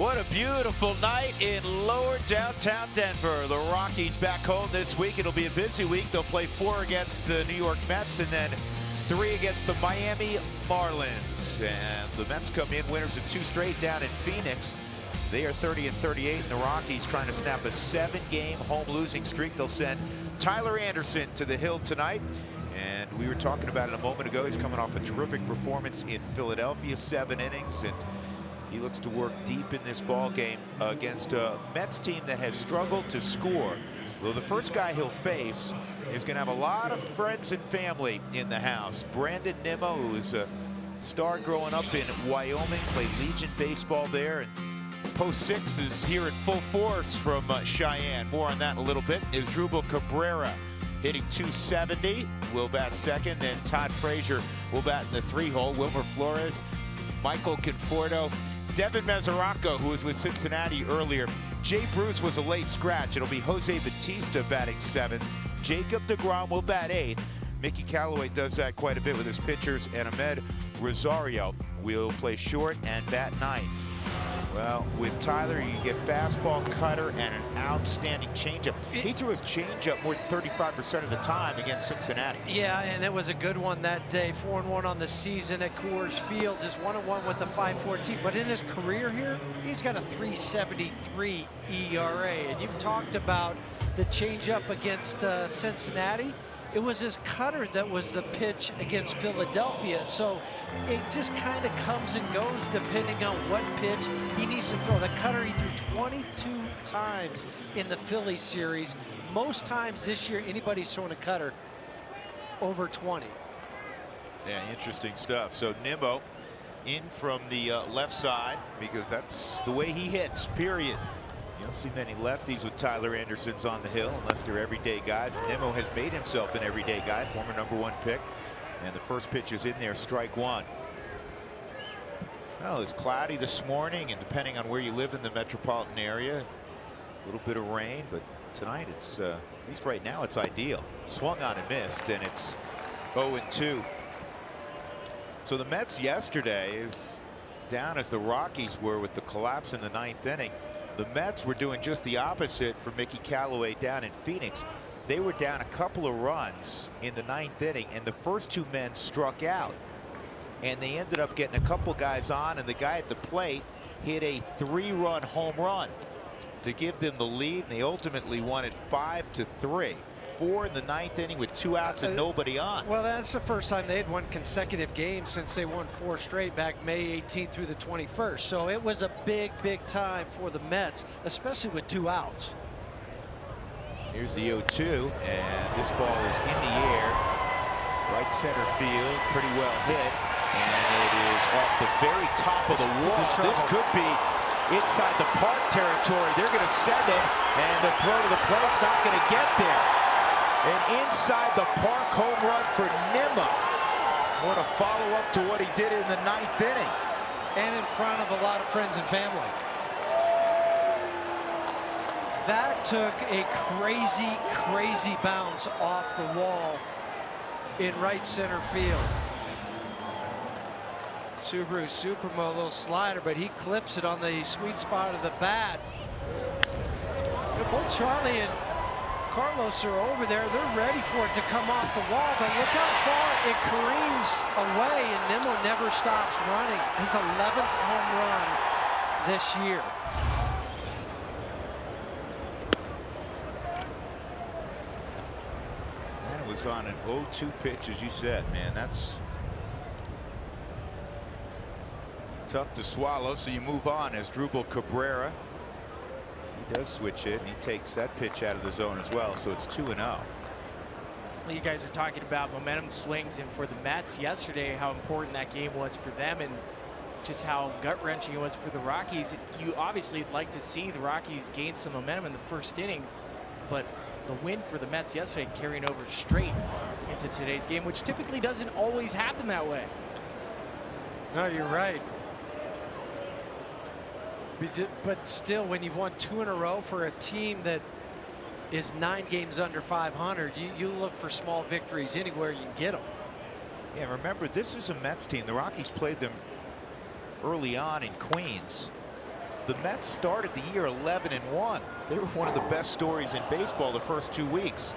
What a beautiful night in lower downtown Denver. The Rockies back home this week. It'll be a busy week. They'll play 4 against the New York Mets and then 3 against the Miami Marlins. And the Mets come in winners of 2 straight down in Phoenix. They are 30-38, and the Rockies trying to snap a 7-game home losing streak. They'll send Tyler Anderson to the hill tonight. And we were talking about it a moment ago. He's coming off a terrific performance in Philadelphia, 7 innings, and he looks to work deep in this ball game against a Mets team that has struggled to score. Though the first guy he'll face is going to have a lot of friends and family in the house. Brandon Nimmo, who is a star growing up in Wyoming, played Legion baseball there, and Post 6 is here in full force from Cheyenne. More on that in a little bit. Is Drupal Cabrera hitting .270, will bat second. Then Todd Frazier will bat in the 3-hole. Wilmer Flores, Michael Conforto, Devin Mesoraco, who was with Cincinnati earlier. Jay Bruce was a late scratch. It'll be Jose Bautista batting 7th. Jacob deGrom will bat 8th. Mickey Callaway does that quite a bit with his pitchers, and Ahmed Rosario will play short and bat 9th. Well, with Tyler, you get fastball, cutter, and an outstanding changeup. He threw his changeup more than 35% of the time against Cincinnati. Yeah, and it was a good one that day. 4-1 on the season at Coors Field. Just 1-1 with the 5.14. But in his career here, he's got a 3.73 ERA. And you've talked about the changeup against Cincinnati. It was his cutter that was the pitch against Philadelphia. So it just kind of comes and goes depending on what pitch he needs to throw. The cutter he threw 22 times in the Philly series. Most times this year, anybody's thrown a cutter over 20. Yeah, interesting stuff. So Nimmo in from the left side because that's the way he hits, period. You don't see many lefties with Tyler Anderson's on the hill unless they're everyday guys. Nimmo has made himself an everyday guy, former #1 pick. And the first pitch is in there, strike 1. Well, it's cloudy this morning, and depending on where you live in the metropolitan area, a little bit of rain, but tonight it's, at least right now, it's ideal. Swung on and missed, and it's 0-2. So the Mets yesterday is down as the Rockies were with the collapse in the 9th inning. The Mets were doing just the opposite for Mickey Callaway down in Phoenix. They were down a couple of runs in the 9th inning, and the first 2 men struck out. And they ended up getting a couple guys on, and the guy at the plate hit a 3-run home run to give them the lead, and they ultimately won it 5-3. 4 in the 9th inning with 2 outs and nobody on. Well, that's the first time they had won consecutive games since they won 4 straight back May 18th through the 21st. So it was a big time for the Mets, especially with 2 outs. Here's the 0-2, and this ball is in the air, right center field, pretty well hit, and it is off the very top of the wall. This could be inside the park territory. They're going to send him, and the throw to the plate's not going to get there. An inside the park home run for Nimmo. What a follow-up to what he did in the 9th inning. And in front of a lot of friends and family. That took a crazy bounce off the wall in right center field. Subaru Supermo, a little slider, but he clips it on the sweet spot of the bat. Both Charlie and Carlos are over there. They're ready for it to come off the wall, but look how far it careens away, and Nimmo never stops running. His 11th home run this year. And it was on an 0-2 pitch, as you said, man. That's tough to swallow, so you move on as Drupal Cabrera. He does switch it, and he takes that pitch out of the zone as well, so it's 2-0. Well, you guys are talking about momentum swings, and for the Mets yesterday, how important that game was for them and just how gut-wrenching it was for the Rockies. You obviously would like to see the Rockies gain some momentum in the first inning, but the win for the Mets yesterday carrying over straight into today's game, which typically doesn't always happen that way. No, you're right. But still, when you've won 2 in a row for a team that is 9 games under 500, you look for small victories anywhere you can get them. Yeah, remember, this is a Mets team. The Rockies played them early on in Queens. the Mets started the year 11-1. They were one of the best stories in baseball the first 2 weeks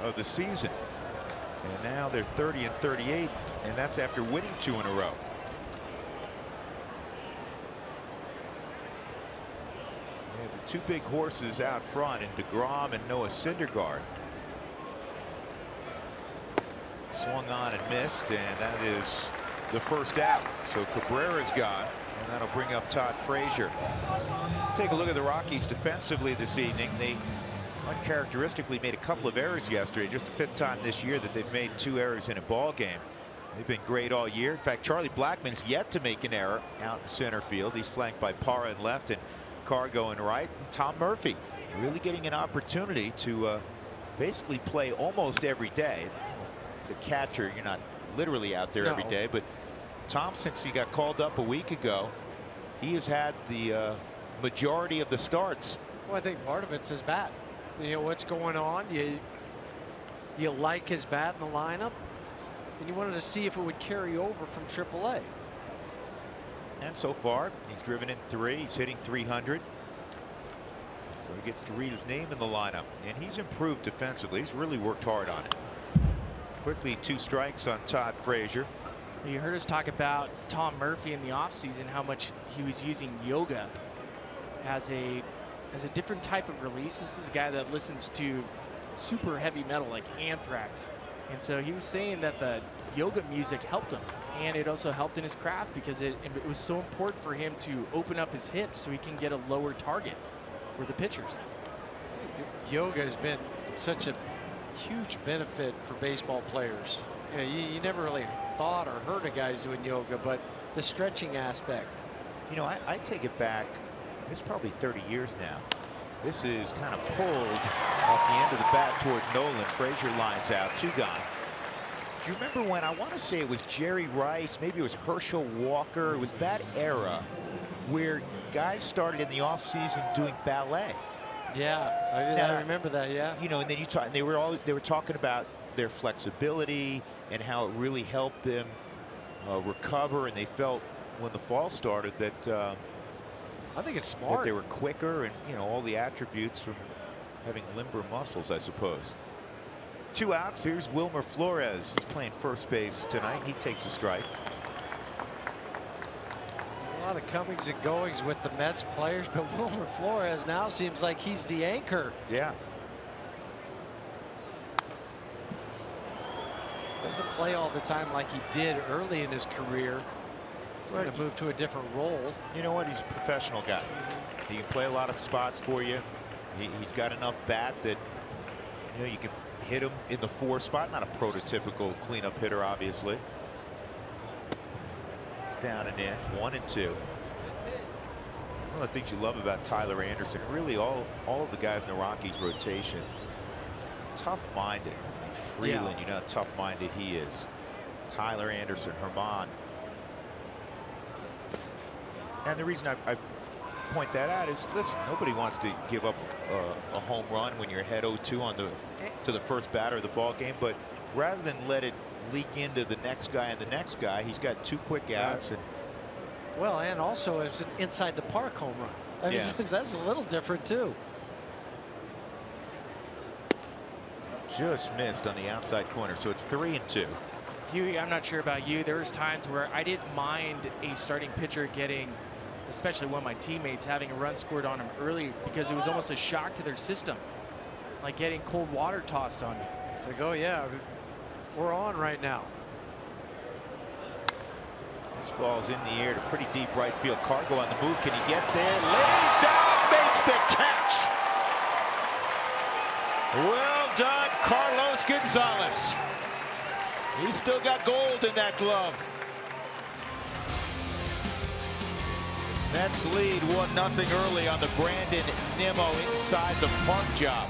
of the season. And now they're 30-38, and that's after winning 2 in a row. They have the 2 big horses out front in DeGrom and Noah Syndergaard. Swung on and missed, and that is the first out. So Cabrera's gone, and that'll bring up Todd Frazier. Let's take a look at the Rockies defensively this evening. They uncharacteristically made a couple of errors yesterday, just the 5th time this year that they've made 2 errors in a ball game. They've been great all year. In fact, Charlie Blackmon's yet to make an error out in center field. He's flanked by Parra in left and Cargo in right. And Tom Murphy really getting an opportunity to basically play almost every day. As a catcher, you're not literally out there every day, but Tom, since he got called up a week ago, he has had the majority of the starts. Well, I think part of it's his bat. You know what's going on. You like his bat in the lineup, and you wanted to see if it would carry over from AAA. And so far, he's driven in 3. He's hitting 300. So he gets to read his name in the lineup, and he's improved defensively. He's really worked hard on it. Quickly, 2 strikes on Todd Frazier. You heard us talk about Tom Murphy in the offseason, how much he was using yoga as a different type of release. This is a guy that listens to super heavy metal like Anthrax, and so he was saying that the yoga music helped him, and it also helped in his craft because it was so important for him to open up his hips so he can get a lower target for the pitchers. Yoga has been such a huge benefit for baseball players. You know, you never really thought or heard of guys doing yoga, but the stretching aspect. You know, I take it back. It's probably 30 years now. This is kind of pulled off the end of the bat toward Nolan. Frazier lines out, 2 gone. Do you remember when, I want to say it was Jerry Rice, maybe it was Herschel Walker, it was that era where guys started in the offseason doing ballet. Yeah, I remember that. Yeah, you know, and then you talk, they were talking about their flexibility and how it really helped them recover, and they felt when the fall started that I think it's smart. That they were quicker, and you know, all the attributes from having limber muscles, I suppose. 2 outs. Here's Wilmer Flores. He's playing first base tonight. He takes a strike. A lot of comings and goings with the Mets players, but Wilmer Flores now seems like he's the anchor. Yeah. Doesn't play all the time like he did early in his career. He's going to move to a different role. You know what? He's a professional guy. He can play a lot of spots for you. He's got enough bat that, you know, you can hit him in the 4 spot. Not a prototypical cleanup hitter, obviously. It's down and in, 1 and 2. One of the things you love about Tyler Anderson, really all of the guys in the Rockies rotation, tough-minded. Freeland, you know how tough-minded he is. Tyler Anderson, Herman. And the reason I point that out is, listen, nobody wants to give up a home run when you're ahead 0-2 on to the first batter of the ball game, but rather than let it leak into the next guy and the next guy, he's got 2 quick outs. And well, and also it's an inside the park home run. I mean, that's a little different too. Just missed on the outside corner, so it's 3 and 2. Huey, I'm not sure about you. There was times where I didn't mind a starting pitcher getting, especially one of my teammates, having a run scored on him early, because it was almost a shock to their system, like getting cold water tossed on you. It's like, oh yeah, we're on right now. This ball's in the air to pretty deep right field. Cargo on the move. Can he get there? Lays out, makes the catch. Well done, Carlos Gonzalez. He's still got gold in that glove. Mets lead 1-0 early on the Brandon Nimmo inside the park job.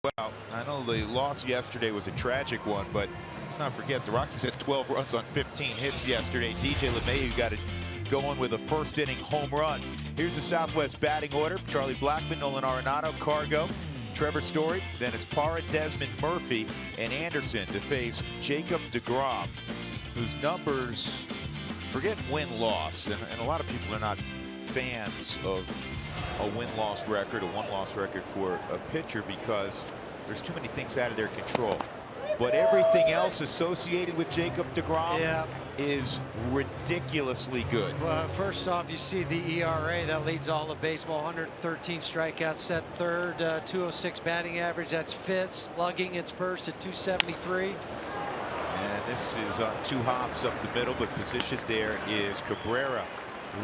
well. I know the loss yesterday was a tragic one, but let's not forget the Rockies had 12 runs on 15 hits yesterday. DJ LeMahieu got it going with a first inning home run. Here's the Southwest batting order. Charlie Blackmon, Nolan Arenado, Cargo, Trevor Story. Then it's Parra, Desmond Murphy, and Anderson to face Jacob deGrom, whose numbers, forget win-loss, and a lot of people are not fans of a win-loss record, a one-loss record for a pitcher because there's too many things out of their control. But everything else associated with Jacob deGrom is ridiculously good. Well, first off, you see the ERA that leads all of baseball. 113 strikeouts at third, 206 batting average. That's fifth. Slugging, it's first at 273. And this is on 2 hops up the middle, but positioned there is Cabrera,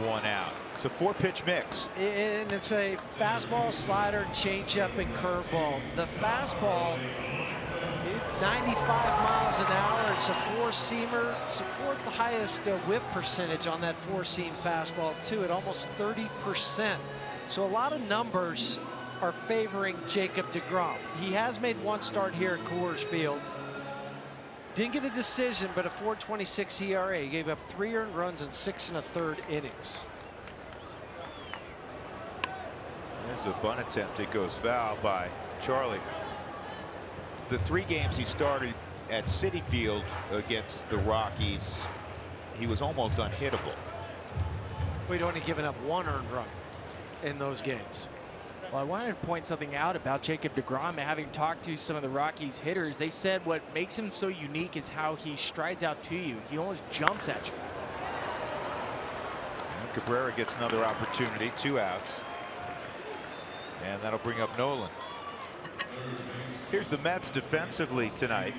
1 out. It's a 4-pitch mix. And it's a fastball, slider, changeup, and curveball. The fastball, 95 miles an hour. It's a 4-seamer. It's the 4th highest whip percentage on that 4-seam fastball, too, at almost 30%. So a lot of numbers are favoring Jacob deGrom. He has made 1 start here at Coors Field. Didn't get a decision, but a 4.26 ERA. He gave up 3 earned runs in 6 1/3 innings. There's a bunt attempt. It goes foul by Charlie. The 3 games he started at Citi Field against the Rockies, he was almost unhittable. We'd only given up 1 earned run in those games. Well, I wanted to point something out about Jacob deGrom. Having talked to some of the Rockies hitters, they said what makes him so unique is how he strides out to you. He almost jumps at you. And Cabrera gets another opportunity, 2 outs. And that'll bring up Nolan. Here's the Mets defensively tonight.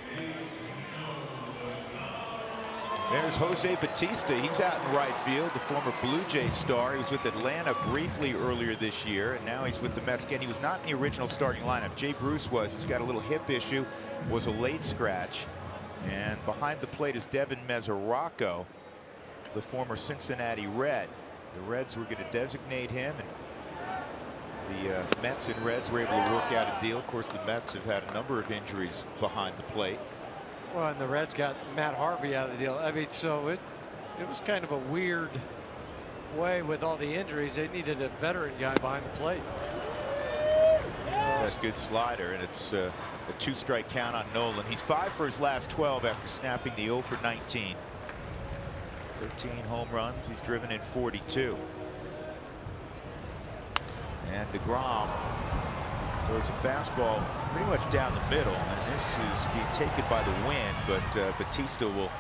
There's Jose Bautista. He's out in right field, the former Blue Jay star. He was with Atlanta briefly earlier this year, and now he's with the Mets again. He was not in the original starting lineup. Jay Bruce was. He's got a little hip issue, was a late scratch. And behind the plate is Devin Mesoraco, the former Cincinnati Red. The Reds were going to designate him, and the Mets and Reds were able to work out a deal. Of course, the Mets have had a number of injuries behind the plate. Well, and the Reds got Matt Harvey out of the deal. I mean, so it was kind of a weird way with all the injuries. They needed a veteran guy behind the plate. That's a good slider, and it's a 2-strike count on Nolan. He's 5 for his last 12 after snapping the 0 for 19. 13 home runs. He's driven in 42. And deGrom throws a fastball pretty much down the middle, and this is being taken by the wind, but Bautista will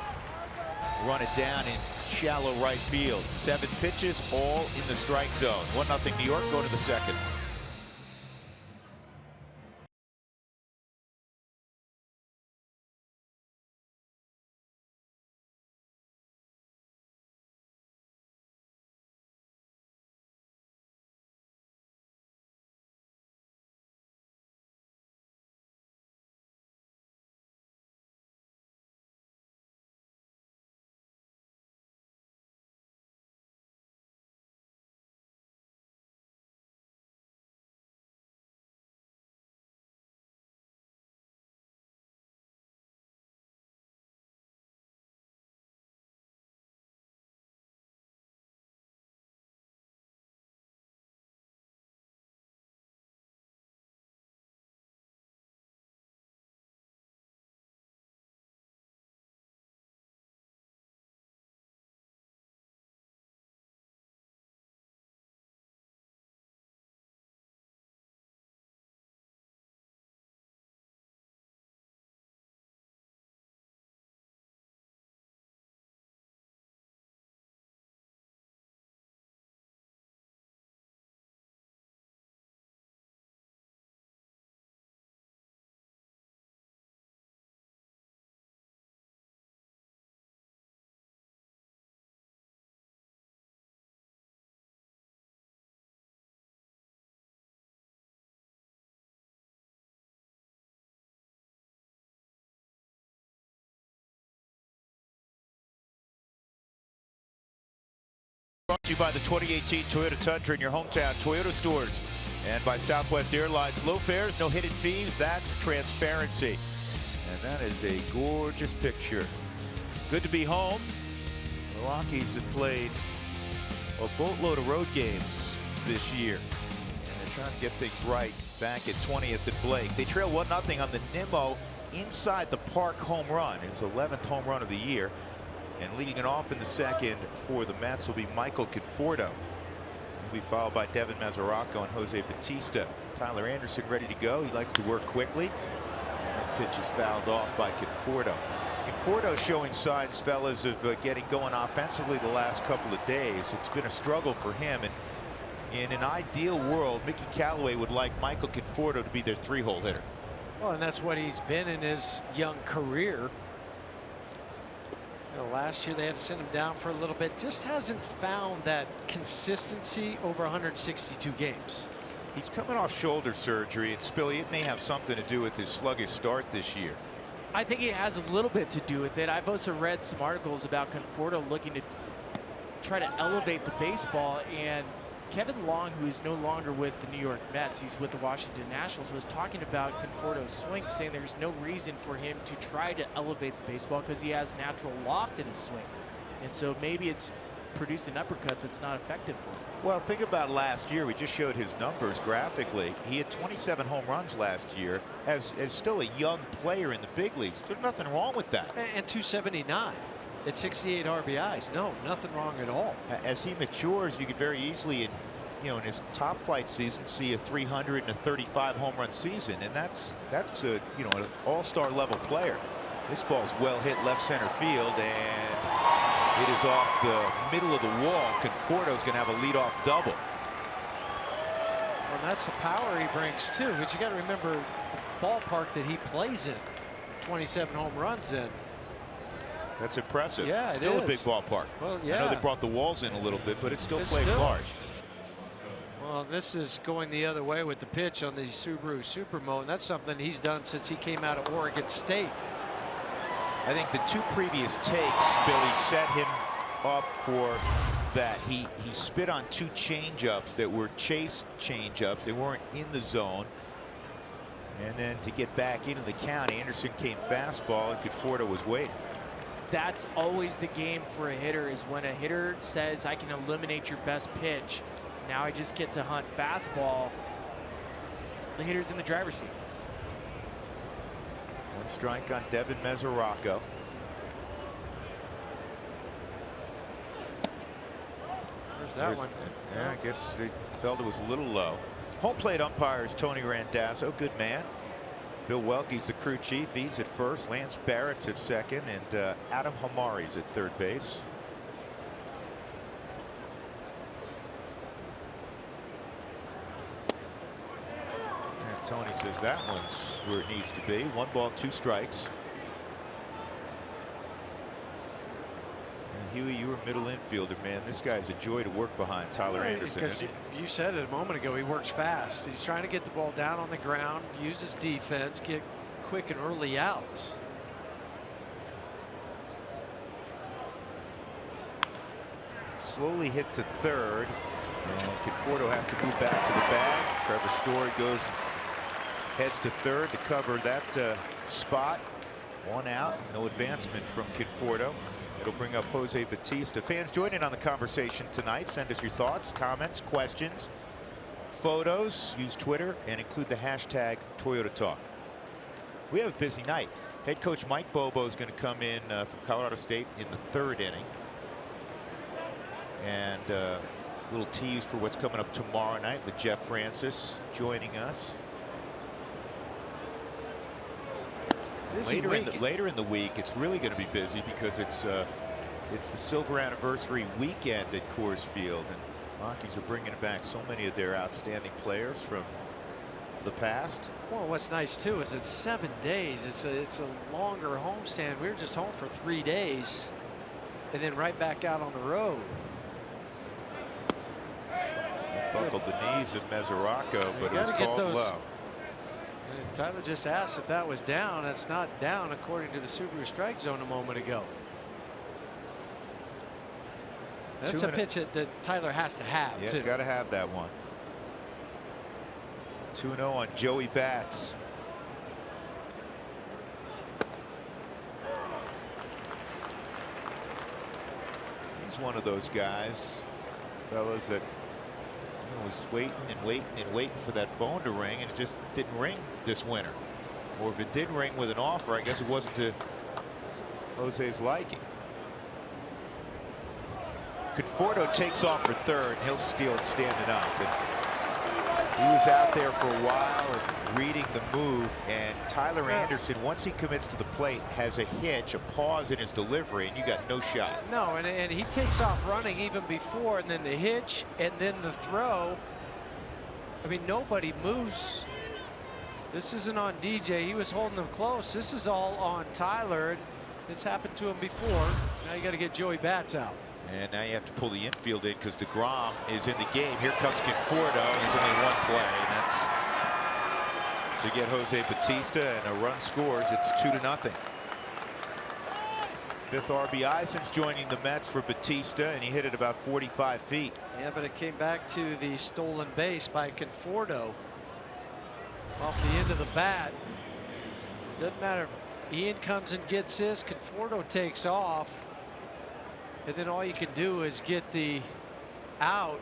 run it down in shallow right field. 7 pitches, all in the strike zone. 1-0 New York, going to the second. Brought to you by the 2018 Toyota Tundra in your hometown Toyota stores And by Southwest Airlines, low fares, no hidden fees, that's transparency. And that is a gorgeous picture. Good to be home. The Rockies have played a boatload of road games this year. And they're trying to get things right back at 20th and Blake. They trail 1-0 on the Nimmo inside the park home run. His 11th home run of the year. And leading it off in the second for the Mets will be Michael Conforto. He'll be followed by Devin Mesoraco and Jose Bautista. Tyler Anderson ready to go. He likes to work quickly. And the pitch is fouled off by Conforto. Conforto showing signs, fellas, of getting going offensively the last couple of days. It's been a struggle for him. And in an ideal world, Mickey Callaway would like Michael Conforto to be their 3-hole hitter. Well, and that's what he's been in his young career. You know, last year they had to send him down for a little bit. Just hasn't found that consistency over 162 games. He's coming off shoulder surgery, and Spilly, it may have something to do with his sluggish start this year. I think it has a little bit to do with it. I've also read some articles about Conforto looking to try to elevate the baseball, and Kevin Long, who's no longer with the New York Mets, he's with the Washington Nationals, was talking about Conforto's swing, saying there's no reason for him to try to elevate the baseball because he has natural loft in his swing. And so maybe it's produced an uppercut that's not effective for him. Well, think about last year. We just showed his numbers graphically. He had 27 home runs last year as still a young player in the big leagues. There's nothing wrong with that. And 279 at 68 RBIs. No, nothing wrong at all. As he matures, you could very easily, in his top flight season, see a 300 and a 35 home run season, and that's a an all-star level player. This ball's well hit left center field, and it is off the middle of the wall. Conforto's going to have a leadoff double. Well, that's the power he brings too. But you got to remember the ballpark that he plays in. 27 home runs in. That's impressive. Yeah, still a big ballpark. Well, yeah. I know they brought the walls in a little bit, but it's still played still large. Well, this is going the other way with the pitch on the Subaru Supermo, and that's something he's done since he came out of Oregon State. I think the two previous takes, Billy, set him up for that. He spit on two changeups that were chase changeups. They weren't in the zone. And then to get back into the count, Anderson came fastball, and Conforto was waiting. That's always the game for a hitter, is when a hitter says, I can eliminate your best pitch. Now I just get to hunt fastball. The hitter's in the driver's seat. One strike on Devin Mesoraco. There's that one. Yeah, I guess they felt it was a little low. Home plate umpire is Tony Randazzo, good man. Bill Welke's the crew chief. He's at first. Lance Barrett's at second, and Adam Hamari's at third base. And Tony says that one's where it needs to be. 1 ball, 2 strikes. And Huey, you were middle infielder, man. This guy's a joy to work behind, Tyler Anderson. Because you said it a moment ago, he works fast. He's trying to get the ball down on the ground, use his defense, get quick and early outs. Slowly hit to third, and Conforto has to move back to the bag. Trevor Story goes, heads to third to cover that spot. 1 out, no advancement from Conforto. It'll bring up Jose Bautista. Fans, join in on the conversation tonight. Send us your thoughts, comments, questions, photos. Use Twitter and include the hashtag Toyota Talk. We have a busy night. Head coach Mike Bobo is going to come in from Colorado State in the 3rd inning. And a little tease for what's coming up tomorrow night with Jeff Francis joining us. Later in the week, it's really going to be busy because it's the silver anniversary weekend at Coors Field, and Rockies are bringing back so many of their outstanding players from the past. Well, what's nice too is it's 7 days. It's a longer homestand. We were just home for 3 days, and then right back out on the road. Buckled the knees of Mesoraco, but it was called low. Tyler just asked if that was down. That's not down according to the Subaru strike zone a moment ago. That's a pitch that Tyler has to have. Yeah, too. got to have that one. 2-0 on Joey Bats. He's one of those guys, fellas, that was waiting and waiting and waiting for that phone to ring, and it just didn't ring this winter. Or if it did ring with an offer, I guess it wasn't to Jose's liking. Conforto takes off for third, and he'll steal it standing up. And he was out there for a while and reading the move, and Tyler Anderson, once he commits to the plate, has a hitch, a pause in his delivery, and you got no shot. No, and he takes off running even before, and then the hitch, and then the throw. I mean, nobody moves. This isn't on DJ. He was holding them close. This is all on Tyler. It's happened to him before. Now you got to get Joey Bats out. And now you have to pull the infield in because DeGrom is in the game. Here comes Conforto. He's only one play, and that's to get Jose Bautista, and a run scores. It's 2-0. Fifth RBI since joining the Mets for Bautista, and he hit it about 45 feet. Yeah, but it came back to the stolen base by Conforto off the end of the bat. Doesn't matter. Ian comes and gets this. Conforto takes off. And then all you can do is get the out.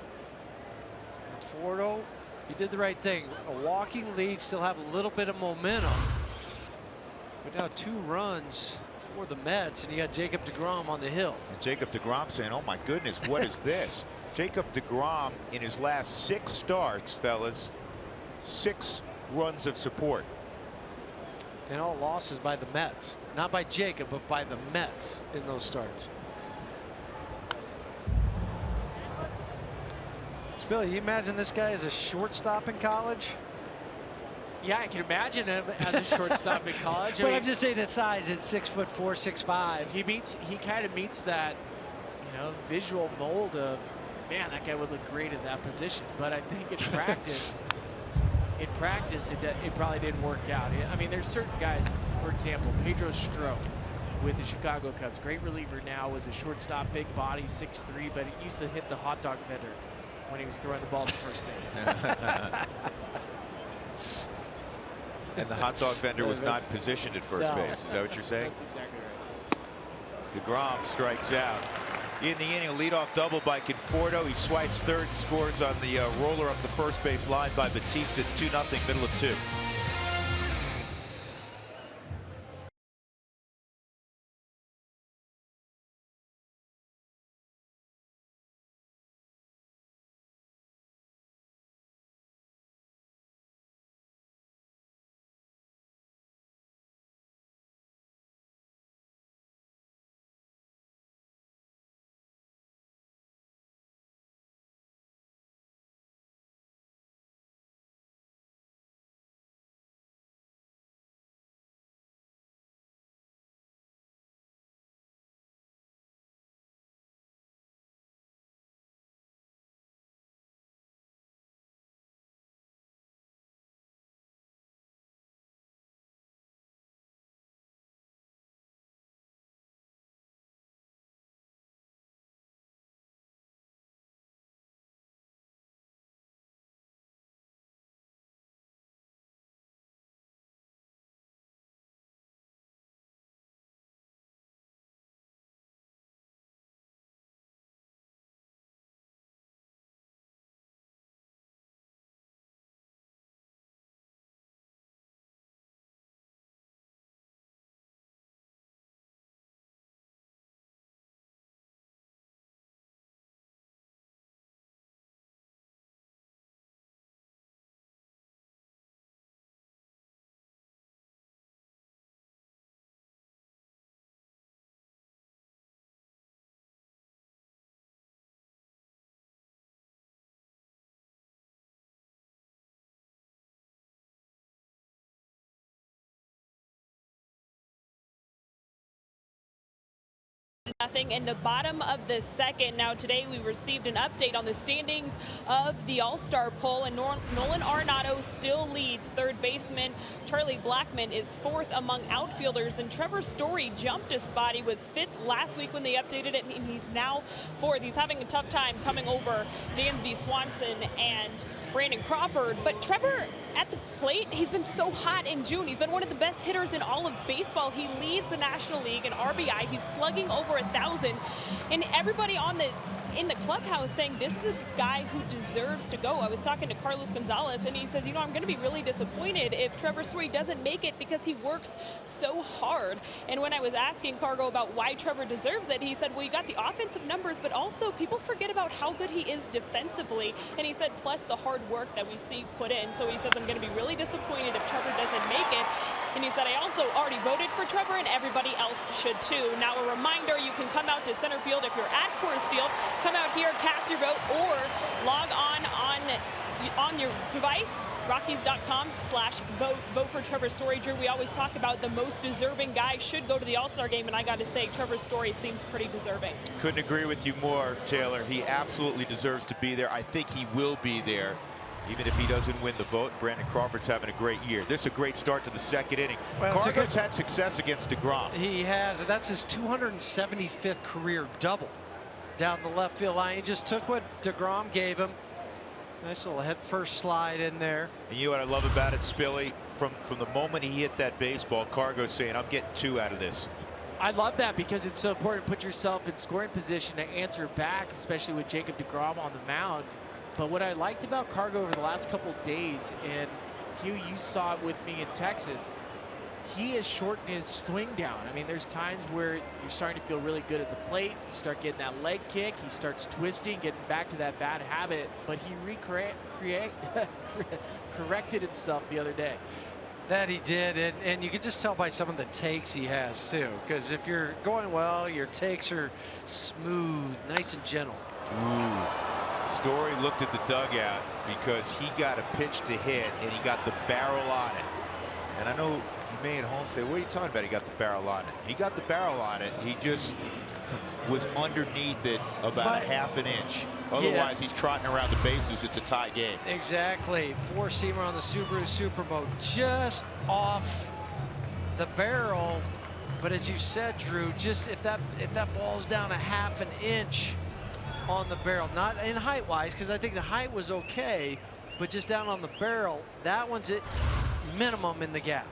Conforto, you did the right thing. A walking lead, still have a little bit of momentum. But now 2 runs for the Mets, and you got Jacob deGrom on the hill. And Jacob deGrom saying, oh my goodness, what is this? Jacob deGrom in his last 6 starts, fellas, 6 runs of support. And all losses by the Mets. Not by Jacob, but by the Mets in those starts. Billy, you imagine this guy as a shortstop in college? Yeah, I can imagine him as a shortstop in college. But I'm just saying his size, it's 6'4", 6'5". He kind of meets that, you know, visual mold of, man, that guy would look great in that position. But I think in practice, it probably didn't work out. I mean, there's certain guys, for example, Pedro Strop with the Chicago Cubs, great reliever now, was a shortstop, big body, 6'3", but he used to hit the hot dog vendor when he was throwing the ball to first base. And the hot dog vendor was not positioned at first base. Is that what you're saying? That's exactly right. DeGrom strikes out. In the inning, a leadoff double by Conforto. He swipes third and scores on the roller up the first base line by Bautista. It's 2-0, middle of 2. Nothing in the bottom of the second. Now today we received an update on the standings of the All-Star poll, and Nolan Arenado still leads. Third baseman Charlie Blackmon is fourth among outfielders, and Trevor Story jumped a spot. He was fifth last week when they updated it, and he's now fourth. He's having a tough time coming over Dansby Swanson and Brandon Crawford, but Trevor at the plate, he's been so hot in June. He's been one of the best hitters in all of baseball. He leads the National League in RBI. He's slugging over 1,000. And everybody in the clubhouse saying this is a guy who deserves to go. I was talking to Carlos Gonzalez, and he says, you know, I'm going to be really disappointed if Trevor Story doesn't make it because he works so hard. And when I was asking Cargo about why Trevor deserves it, he said, well, you got the offensive numbers, but also people forget about how good he is defensively. And he said, plus the hard work that we see put in. So he says, I'm going to be really disappointed if Trevor doesn't make it. And he said, I also already voted for Trevor, and everybody else should too. Now, a reminder, you can come out to center field if you're at Coors Field. Come out here, cast your vote, or log on your device, Rockies.com/vote. Vote for Trevor Story. Drew, we always talk about the most deserving guy should go to the All-Star game, and I got to say, Trevor Story seems pretty deserving. Couldn't agree with you more, Taylor. He absolutely deserves to be there. I think he will be there, even if he doesn't win the vote. Brandon Crawford's having a great year. This is a great start to the second inning. Well, Cargo's had success against DeGrom. He has. That's his 275th career double down the left field line. He just took what DeGrom gave him. Nice little head first slide in there. And you know what I love about it, Spilly? From the moment he hit that baseball, Cargo's saying, I'm getting 2 out of this. I love that because it's so important to put yourself in scoring position to answer back, especially with Jacob DeGrom on the mound. But what I liked about Cargo over the last couple of days, and Hugh, you saw it with me in Texas, he has shortened his swing down. I mean, there's times where you're starting to feel really good at the plate. You start getting that leg kick. He starts twisting, getting back to that bad habit. But he corrected himself the other day. That he did, and you can just tell by some of the takes he has too. Because if you're going well, your takes are smooth, nice and gentle. Ooh. Story looked at the dugout because he got a pitch to hit and he got the barrel on it. And I know you may at home say, what are you talking about? He got the barrel on it. He got the barrel on it. He just was underneath it about a half an inch. Otherwise, he's trotting around the bases. It's a tie game. Exactly. Four-seamer on the Subaru Supermo, just off the barrel. But as you said, Drew, just if that ball's down a half an inch on the barrel, not in height-wise, because I think the height was okay, but just down on the barrel, that one's at minimum in the gap.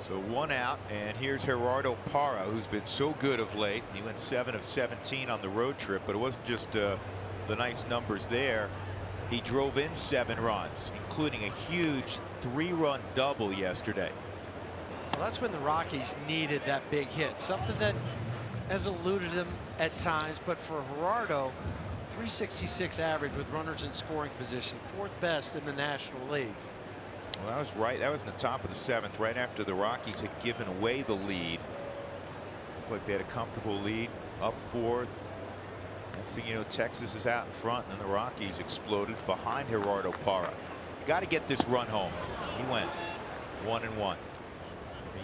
So 1 out, and here's Gerardo Parra, who's been so good of late. He went 7 of 17 on the road trip, but it wasn't just the nice numbers there. He drove in 7 runs, including a huge 3-run double yesterday. Well, that's when the Rockies needed that big hit, something that has eluded them at times. But for Gerardo, 366 average with runners in scoring position, 4th best in the National League. Well, that was right. That was in the top of the 7th, right after the Rockies had given away the lead. Looked like they had a comfortable lead, up 4. Next thing you know, Texas is out in front, and then the Rockies exploded behind Gerardo Parra. Got to get this run home. He went 1-1. I mean,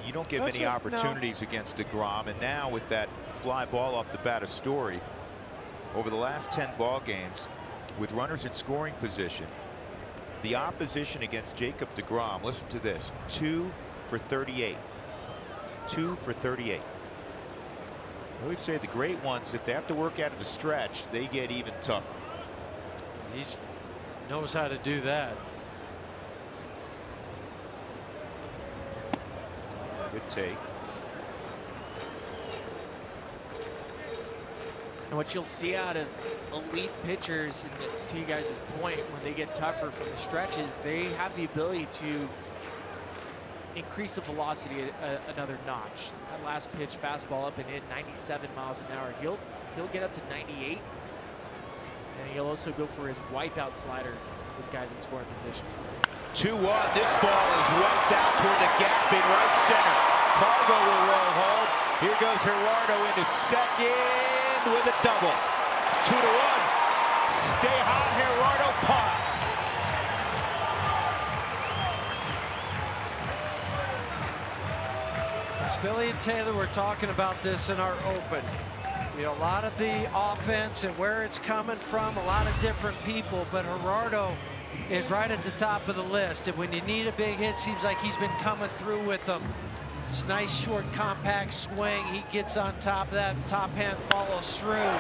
you don't get many opportunities against DeGrom, and now with that fly ball off the bat of Story, over the last 10 ball games, with runners in scoring position, the opposition against Jacob DeGrom, listen to this, 2 for 38. 2 for 38. I always say the great ones, if they have to work out of the stretch, they get even tougher. He knows how to do that. Good take. And what you'll see out of elite pitchers, and to you guys' point, when they get tougher from the stretches, they have the ability to increase the velocity another notch. That last pitch, fastball up and in, 97 miles an hour. He'll get up to 98, and he'll also go for his wipeout slider with guys in scoring position. 2-1. This ball is wiped out toward the gap in right center. Cargo will roll home. Here goes Gerardo into second with a double. 2-1. Stay hot, Gerardo Parra. Spilly and Taylor were talking about this in our open. You know, a lot of the offense and where it's coming from, a lot of different people, but Gerardo is right at the top of the list. And when you need a big hit, seems like he's been coming through with them. Just nice, short, compact swing. He gets on top of that. Top hand follows through.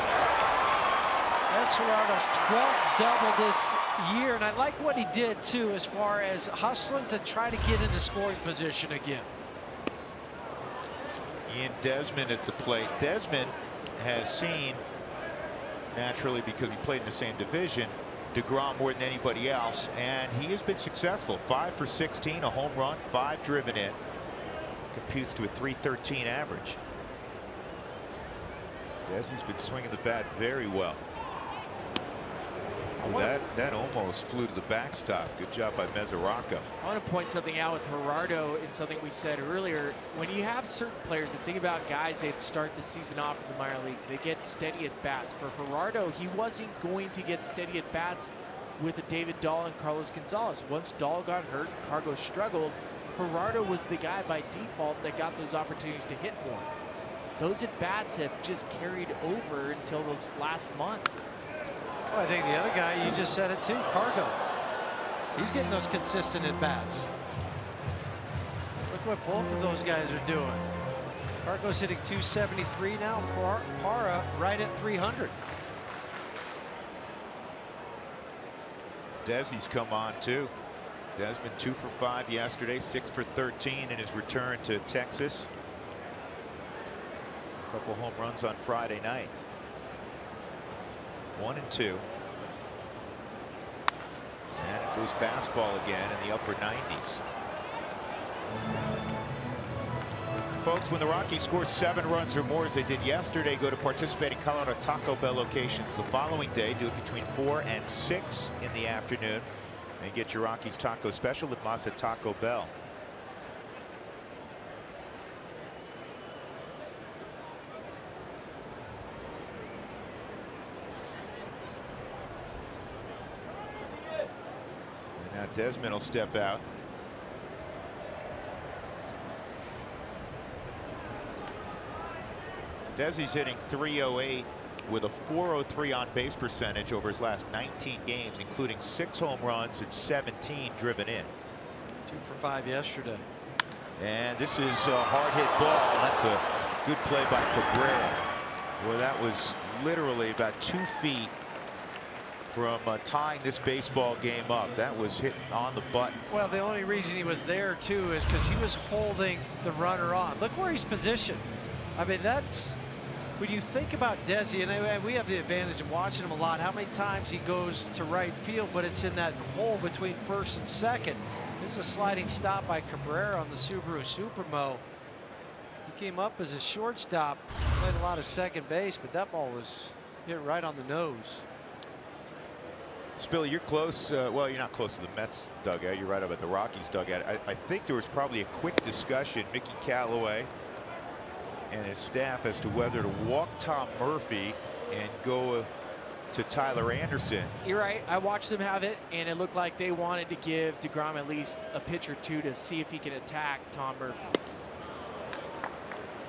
That's Gerardo's 12th double this year, and I like what he did too as far as hustling to try to get into scoring position again. Ian Desmond at the plate. Desmond has seen, naturally because he played in the same division, DeGrom more than anybody else, and he has been successful. 5 for 16, a home run, 5 driven in. Computes to a .313 average. Desi's been swinging the bat very well. That almost flew to the backstop. Good job by Mesoraco. I want to point something out with Gerardo and something we said earlier. When you have certain players, and think about guys that start the season off in the minor leagues, they get steady at bats. For Gerardo, he wasn't going to get steady at bats with a David Dahl and Carlos Gonzalez. Once Dahl got hurt, Cargo struggled, Gerardo was the guy by default that got those opportunities to hit more. Those at bats have just carried over until this last month. Well, I think the other guy, you just said it too, Cargo. He's getting those consistent at bats. Look what both of those guys are doing. Cargo's hitting .273 now. Para right at .300. Desi's come on too. Desmond 2 for 5 yesterday, 6 for 13 in his return to Texas. A couple home runs on Friday night. 1 and 2. And it goes fastball again in the upper 90s. Folks, when the Rockies score 7 runs or more as they did yesterday, go to participating Colorado Taco Bell locations the following day. Do it between 4 and 6 in the afternoon and get your Rockies taco special at Masa Taco Bell. And now Desmond will step out. Desi's hitting .308 with a .403 on base percentage over his last 19 games, including 6 home runs and 17 driven in. 2 for 5 yesterday. And this is a hard hit ball. That's a good play by Cabrera, where that was literally about 2 feet from tying this baseball game up. That was hit on the button. Well, the only reason he was there too is because he was holding the runner on. Look where he's positioned. I mean, that's when you think about Desi, and we have the advantage of watching him a lot, how many times he goes to right field, but it's in that hole between first and second. This is a sliding stop by Cabrera on the Subaru Supermo. He came up as a shortstop, played a lot of second base, but that ball was hit right on the nose. Spilly, you're close. Well, you're not close to the Mets dugout. You're right up at the Rockies dugout. I think there was probably a quick discussion, Mickey Callaway and his staff, as to whether to walk Tom Murphy and go to Tyler Anderson. You're right. I watched them have it, and it looked like they wanted to give DeGrom at least a pitch or two to see if he can attack Tom Murphy.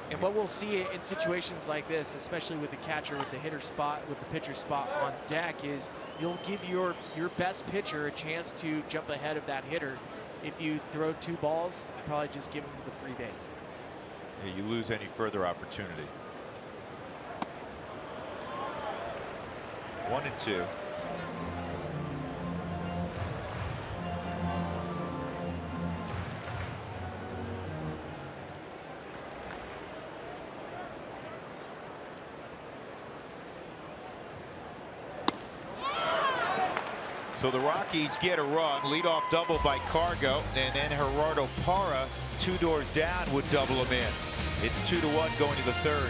And what we'll see in situations like this, especially with the catcher with the hitter spot, with the pitcher spot on deck, is you'll give your best pitcher a chance to jump ahead of that hitter. If you throw 2 balls, you probably just give him the free base. Yeah, you lose any further opportunity. 1 and 2. So the Rockies get a run, leadoff double by Cargo, and then Gerardo Parra, 2 doors down, would double him in. It's 2-1 going to the 3rd.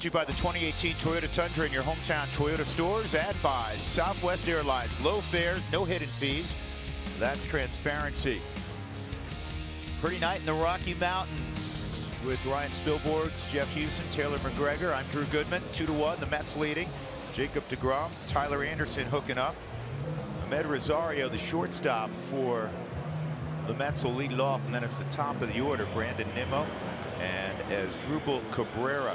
To you by the 2018 Toyota Tundra in your hometown Toyota stores, and by Southwest Airlines. Low fares, no hidden fees. That's transparency. Pretty night in the Rocky Mountains with Ryan Spilborghs, Jeff Houston, Taylor McGregor. I'm Drew Goodman. 2-1, the Mets leading. Jacob deGrom, Tyler Anderson hooking up. Ahmed Rosario, the shortstop for the Mets, will lead it off, and then it's the top of the order. Brandon Nimmo and Asdrubal Cabrera.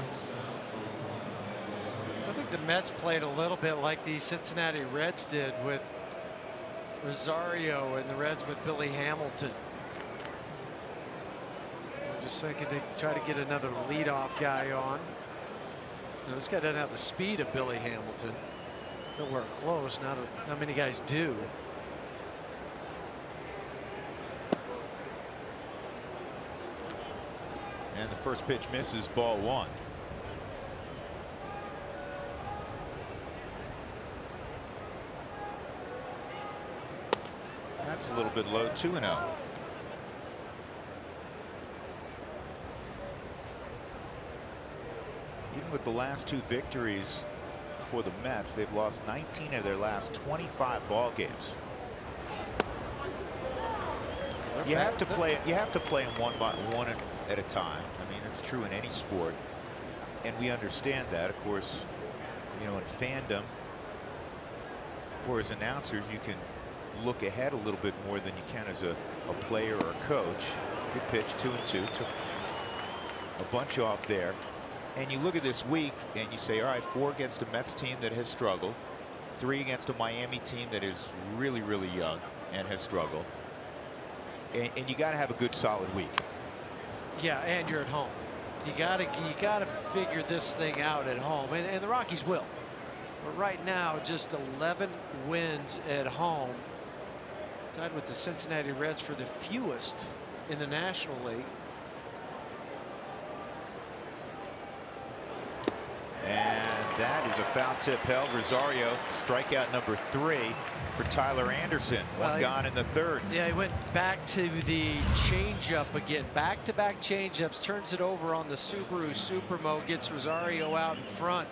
I think the Mets played a little bit like the Cincinnati Reds did with Rosario and the Reds with Billy Hamilton. I'm just thinking they try to get another leadoff guy on. Now, this guy doesn't have the speed of Billy Hamilton. Nowhere close. Not many guys do. And the first pitch misses, ball one. That's a little bit low, 2-0. Even with the last two victories for the Mets, they've lost 19 of their last 25 ball games. You have to play them one at a time. I mean, it's true in any sport, and we understand that. Of course, you know, in fandom or as announcers, you can look ahead a little bit more than you can as a player or a coach. Good pitch, 2-2, took a bunch off there. And you look at this week and you say, all right, 4 against a Mets team that has struggled, 3 against a Miami team that is really, really young and has struggled. And you got to have a good solid week. Yeah, and you're at home. You gotta figure this thing out at home, and the Rockies will. But right now, just 11 wins at home, tied with the Cincinnati Reds for the fewest in the National League. And that is a foul tip held. Rosario, strikeout number 3 for Tyler Anderson. One gone in the third. Yeah, he went back to the changeup again. Back-to-back changeups, turns it over on the Subaru Supermo, gets Rosario out in front.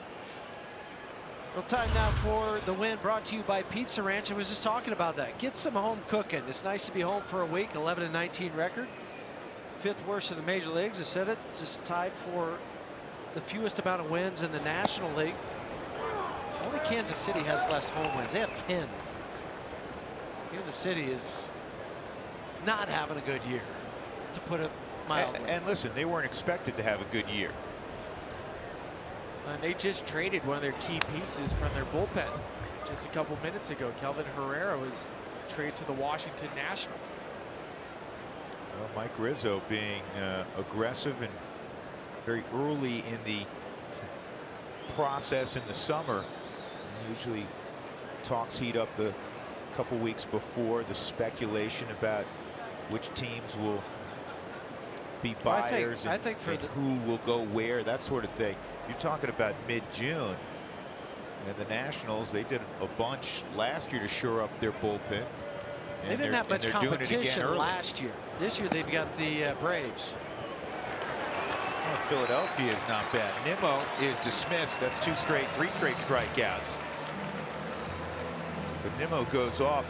Well, time now for the win, brought to you by Pizza Ranch. I was just talking about that. Get some home cooking. It's nice to be home for a week. 11-19 record. 5th worst of the major leagues. I said it, just tied for the fewest amount of wins in the National League. Only Kansas City has less home wins. They have 10. Kansas City is not having a good year, to put it mildly. And listen, they weren't expected to have a good year. And they just traded one of their key pieces from their bullpen just a couple minutes ago. Kelvin Herrera was traded to the Washington Nationals. Well, Mike Rizzo being aggressive and very early in the process in the summer. Usually talks heat up the couple weeks before, the speculation about which teams will be buyers and who will go where, that sort of thing. You're talking about mid-June, and the Nationals, they did a bunch last year to shore up their bullpen. They didn't have much competition last year. This year they've got the Braves. Well, Philadelphia is not bad. Nimmo is dismissed. That's 3 straight strikeouts. So Nimmo goes off.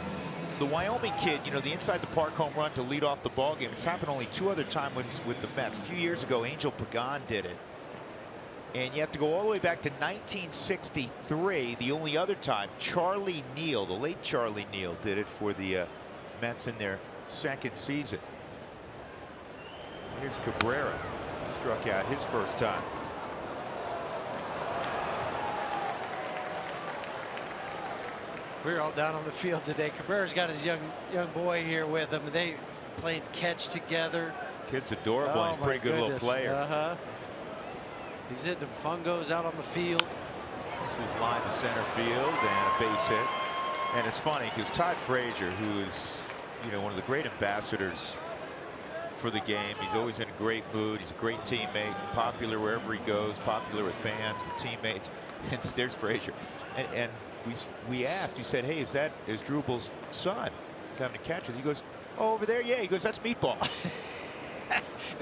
The Wyoming kid, you know, the inside the park home run to lead off the ball game. It's happened only 2 other times with the Mets. A few years ago, Angel Pagan did it. And you have to go all the way back to 1963. The only other time, Charlie Neal, the late Charlie Neal, did it for the Mets in their 2nd season. Here's Cabrera. He struck out his first time. We're all down on the field today. Cabrera's got his young boy here with him. They played catch together. Kid's adorable. Oh, he's a pretty good little player. He's hitting fungos out on the field. This is line to center field and a base hit. And it's funny because Todd Frazier, who is, you know, one of the great ambassadors for the game. He's always in a great mood. He's a great teammate, popular wherever he goes, popular with fans, with teammates. And there's Frazier. And we asked, we said, hey, is that Asdrubal's son? He's having a catch with. He goes, oh, over there, yeah. He goes, that's Meatball.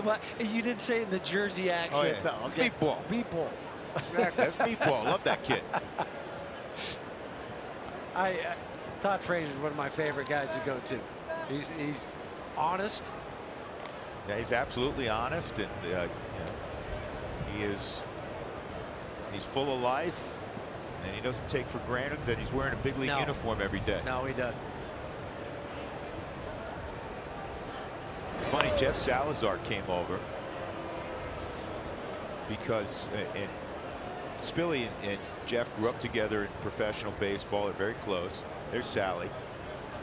Well, you didn't say it in the Jersey accent, though. Okay. Meatball. Meatball. Exactly. That's Meatball. Love that kid. Todd Frazier's one of my favorite guys to go to. He's honest. Yeah, he's absolutely honest, and you know, he's full of life, and he doesn't take for granted that he's wearing a big league uniform every day. No, he doesn't. It's funny, Jeff Salazar came over because and Spilly and Jeff grew up together in professional baseball. They're very close. There's Sally,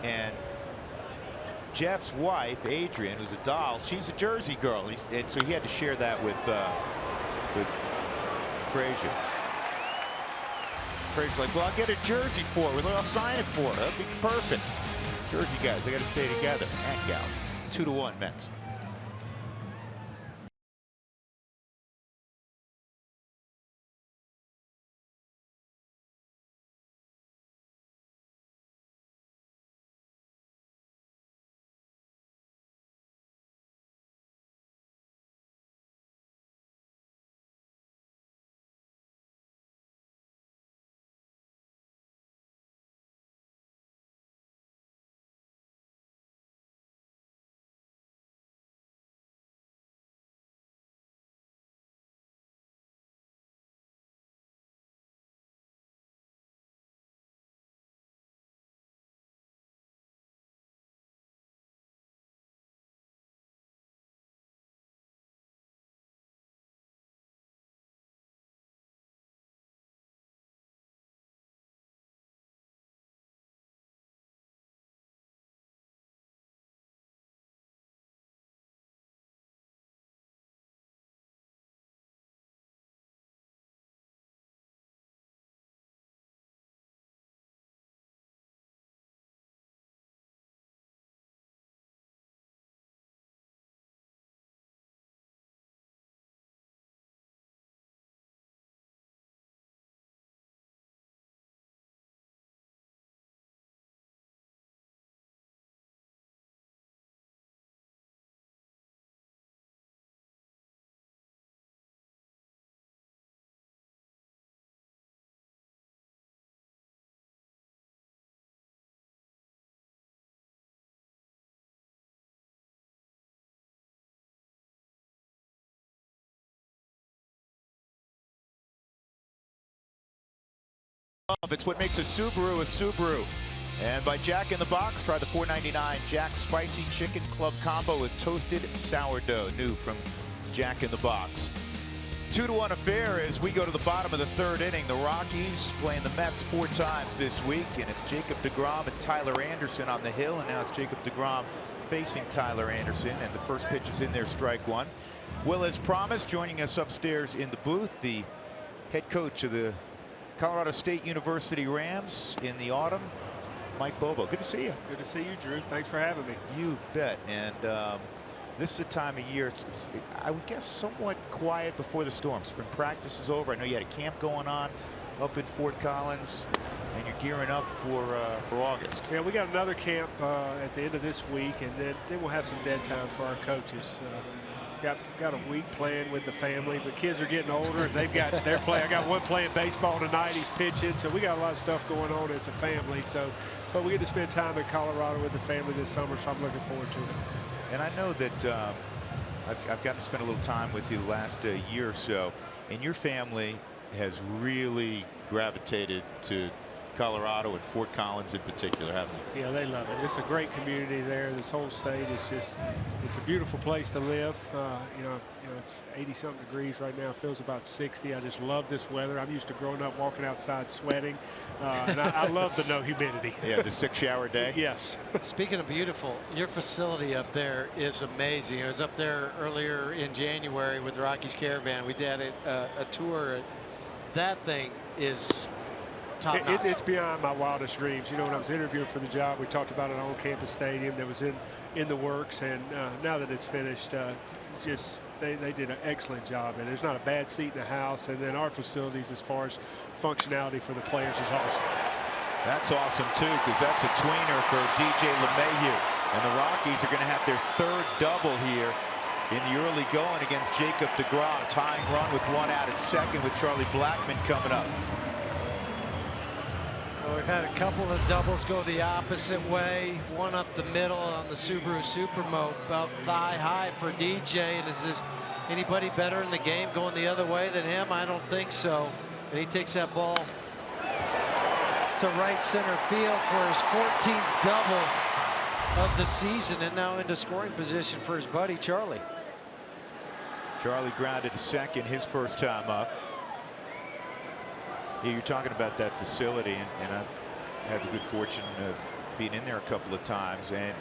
and Jeff's wife, Adrian, who's a doll, she's a Jersey girl, and so he had to share that with Frazier. Frazier's like, well, I'll get a jersey for her. I'll sign it for her. That'd be perfect. Jersey guys, they got to stay together. And gals. 2-1 Mets. It's what makes a Subaru. And by Jack in the Box, try the $4.99 Jack Spicy Chicken Club Combo with toasted sourdough, new from Jack in the Box. 2-1 affair as we go to the bottom of the third inning. The Rockies playing the Mets 4 times this week, and it's Jacob deGrom and Tyler Anderson on the hill, and now it's Jacob deGrom facing Tyler Anderson, and the first pitch is in there, strike one. Will, as promised, joining us upstairs in the booth, the head coach of the Colorado State University Rams in the autumn, Mike Bobo. Good to see you. Good to see you, Drew. Thanks for having me. You bet. And this is a time of year, I would guess, somewhat quiet before the storm. Spring practice is over. I know you had a camp going on up in Fort Collins, and you're gearing up for August. Yeah, we got another camp at the end of this week, and then we'll have some dead time for our coaches. Got a week playing with the family. The kids are getting older, and they've got their play. I got one playing baseball tonight. He's pitching, so we got a lot of stuff going on as a family. So, but we get to spend time in Colorado with the family this summer, so I'm looking forward to it. And I know that I've gotten to spend a little time with you the last year or so, and your family has really gravitated to Colorado and Fort Collins in particular, haven't they? Yeah, they love it. It's a great community there. This whole state is just, it's a beautiful place to live. You know, it's 80-something degrees right now. It feels about 60. I just love this weather. I'm used to growing up walking outside sweating, and I love the no humidity. Yeah, the 6-shower day. Yes. Speaking of beautiful, your facility up there is amazing. I was up there earlier in January with the Rockies Caravan. We did a tour. That thing is top-notch. It's beyond my wildest dreams. You know, when I was interviewing for the job, we talked about an on-campus stadium that was in the works, and now that it's finished, just they did an excellent job, and there's not a bad seat in the house. And then our facilities, as far as functionality for the players, is awesome. That's awesome too, because that's a tweener for DJ LeMahieu, and the Rockies are going to have their third double here in the early going against Jacob DeGrom. Tying run with 1 out at second with Charlie Blackmon coming up. Well, we've had a couple of doubles go the opposite way. One up the middle on the Subaru Supermo, about thigh high for DJ. And is there anybody better in the game going the other way than him? I don't think so. And he takes that ball to right center field for his 14th double of the season, and now into scoring position for his buddy Charlie. Charlie grounded to second his first time up. Yeah, you're talking about that facility, and I've had the good fortune of being in there a couple of times, and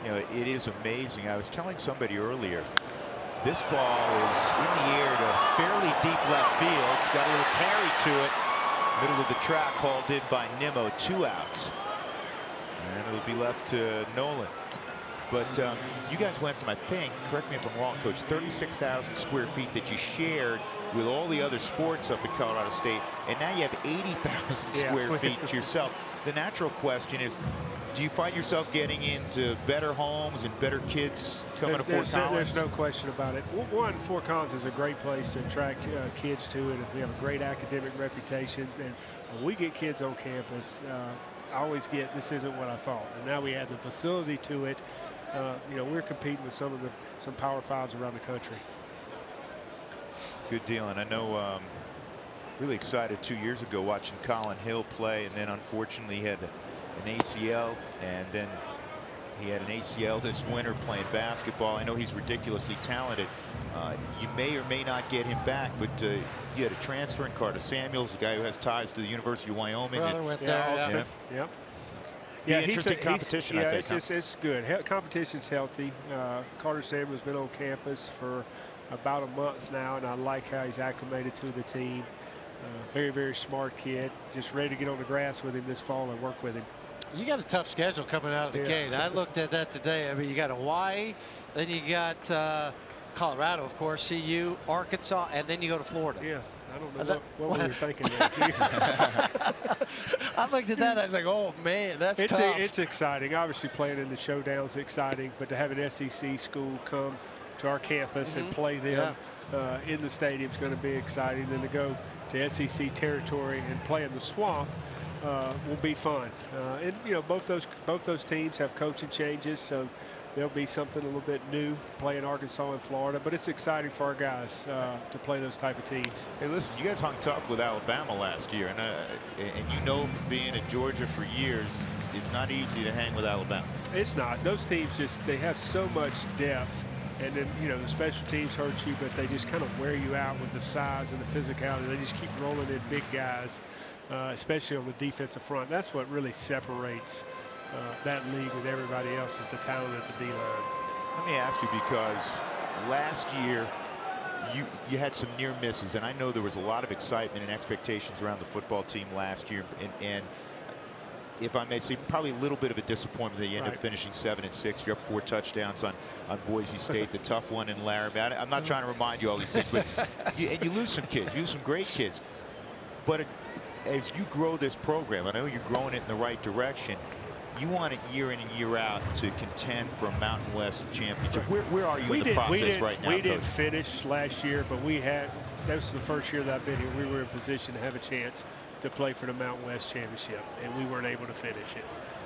you know, it is amazing. I was telling somebody earlier, this ball is in the air to fairly deep left field. It's got a little carry to it. Middle of the track, hauled in by Nimmo, 2 outs. And it'll be left to Nolan. But you guys went from, I think, correct me if I'm wrong, Coach, 36,000 square feet that you shared with all the other sports up in Colorado State, and now you have 80,000 square feet to yourself. The natural question is, do you find yourself getting into better homes and better kids coming to Fort Collins? There's no question about it. One, Fort Collins is a great place to attract kids to it. We have a great academic reputation, and when we get kids on campus, I always get, this isn't what I thought. And now we add the facility to it. You know, we're competing with some Power Fives around the country. Good deal. And I know, really excited 2 years ago watching Colin Hill play, and then unfortunately he had an ACL, and then he had an ACL this winter playing basketball. I know he's ridiculously talented. You may or may not get him back, but you had a transfer in Carter Samuels, a guy who has ties to the University of Wyoming. Brother went there. Austin. Yeah. Yeah, interesting competition. Yeah, I think, it's good. Competition's healthy. Carter Samuel's been on campus for about a month now, and I like how he's acclimated to the team. Very, very smart kid. Just ready to get on the grass with him this fall and work with him. You got a tough schedule coming out of the gate. I looked at that today. I mean, you got Hawaii, then you got Colorado, of course, CU, Arkansas, and then you go to Florida. Yeah. I don't know what we were thinking there. I looked at that, I was like, oh man, that's tough. It's exciting. Obviously playing in the showdown is exciting, but to have an SEC school come to our campus and play them in the stadium is going to be exciting. Then to go to SEC territory and play in the Swamp will be fun. And you know, both those teams have coaching changes, so there'll be something a little bit new playing Arkansas and Florida, but it's exciting for our guys to play those type of teams. Hey, listen, you guys hung tough with Alabama last year, and you know from being at Georgia for years, it's not easy to hang with Alabama. It's not. Those teams they have so much depth, and then you know the special teams hurt you, but they just kind of wear you out with the size and the physicality. They just keep rolling in big guys, especially on the defensive front. That's what really separates that league with everybody else, is the talent at the D-line. Let me ask you, because last year you had some near misses, and I know there was a lot of excitement and expectations around the football team last year, and if I may say, probably a little bit of a disappointment that you end up finishing 7-6. You're up 4 touchdowns on Boise State, the tough one in Laramie. I'm not trying to remind you all these things, but you lose some kids, you lose some great kids, but as you grow this program, I know you're growing it in the right direction. You want it year in and year out to contend for a Mountain West championship. Where are you in the process right now, We didn't finish last year, but that was the first year that I've been here. We were in position to have a chance to play for the Mountain West championship, and we weren't able to finish it.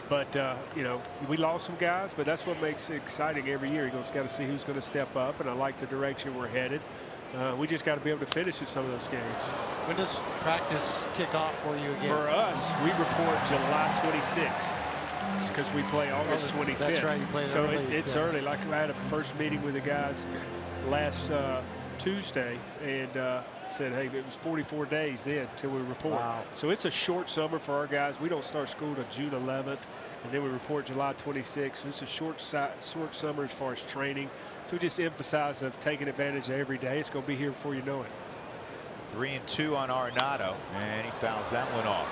But, you know, we lost some guys, but that's what makes it exciting every year. You just got to see who's going to step up, and I like the direction we're headed. We just got to be able to finish in some of those games. When does practice kick off for you again? For us, we report July 26th. Because we play August 25th. That's right, you play so early. It's early. Like I had a first meeting with the guys last Tuesday, and said, hey, it was 44 days then until we report. Wow. So it's a short summer for our guys. We don't start school till June 11th, and then we report July 26th. So it's a short summer as far as training. So we just emphasize of taking advantage of every day. It's going to be here before you know it. 3-2 on Arenado, and he fouls that one off.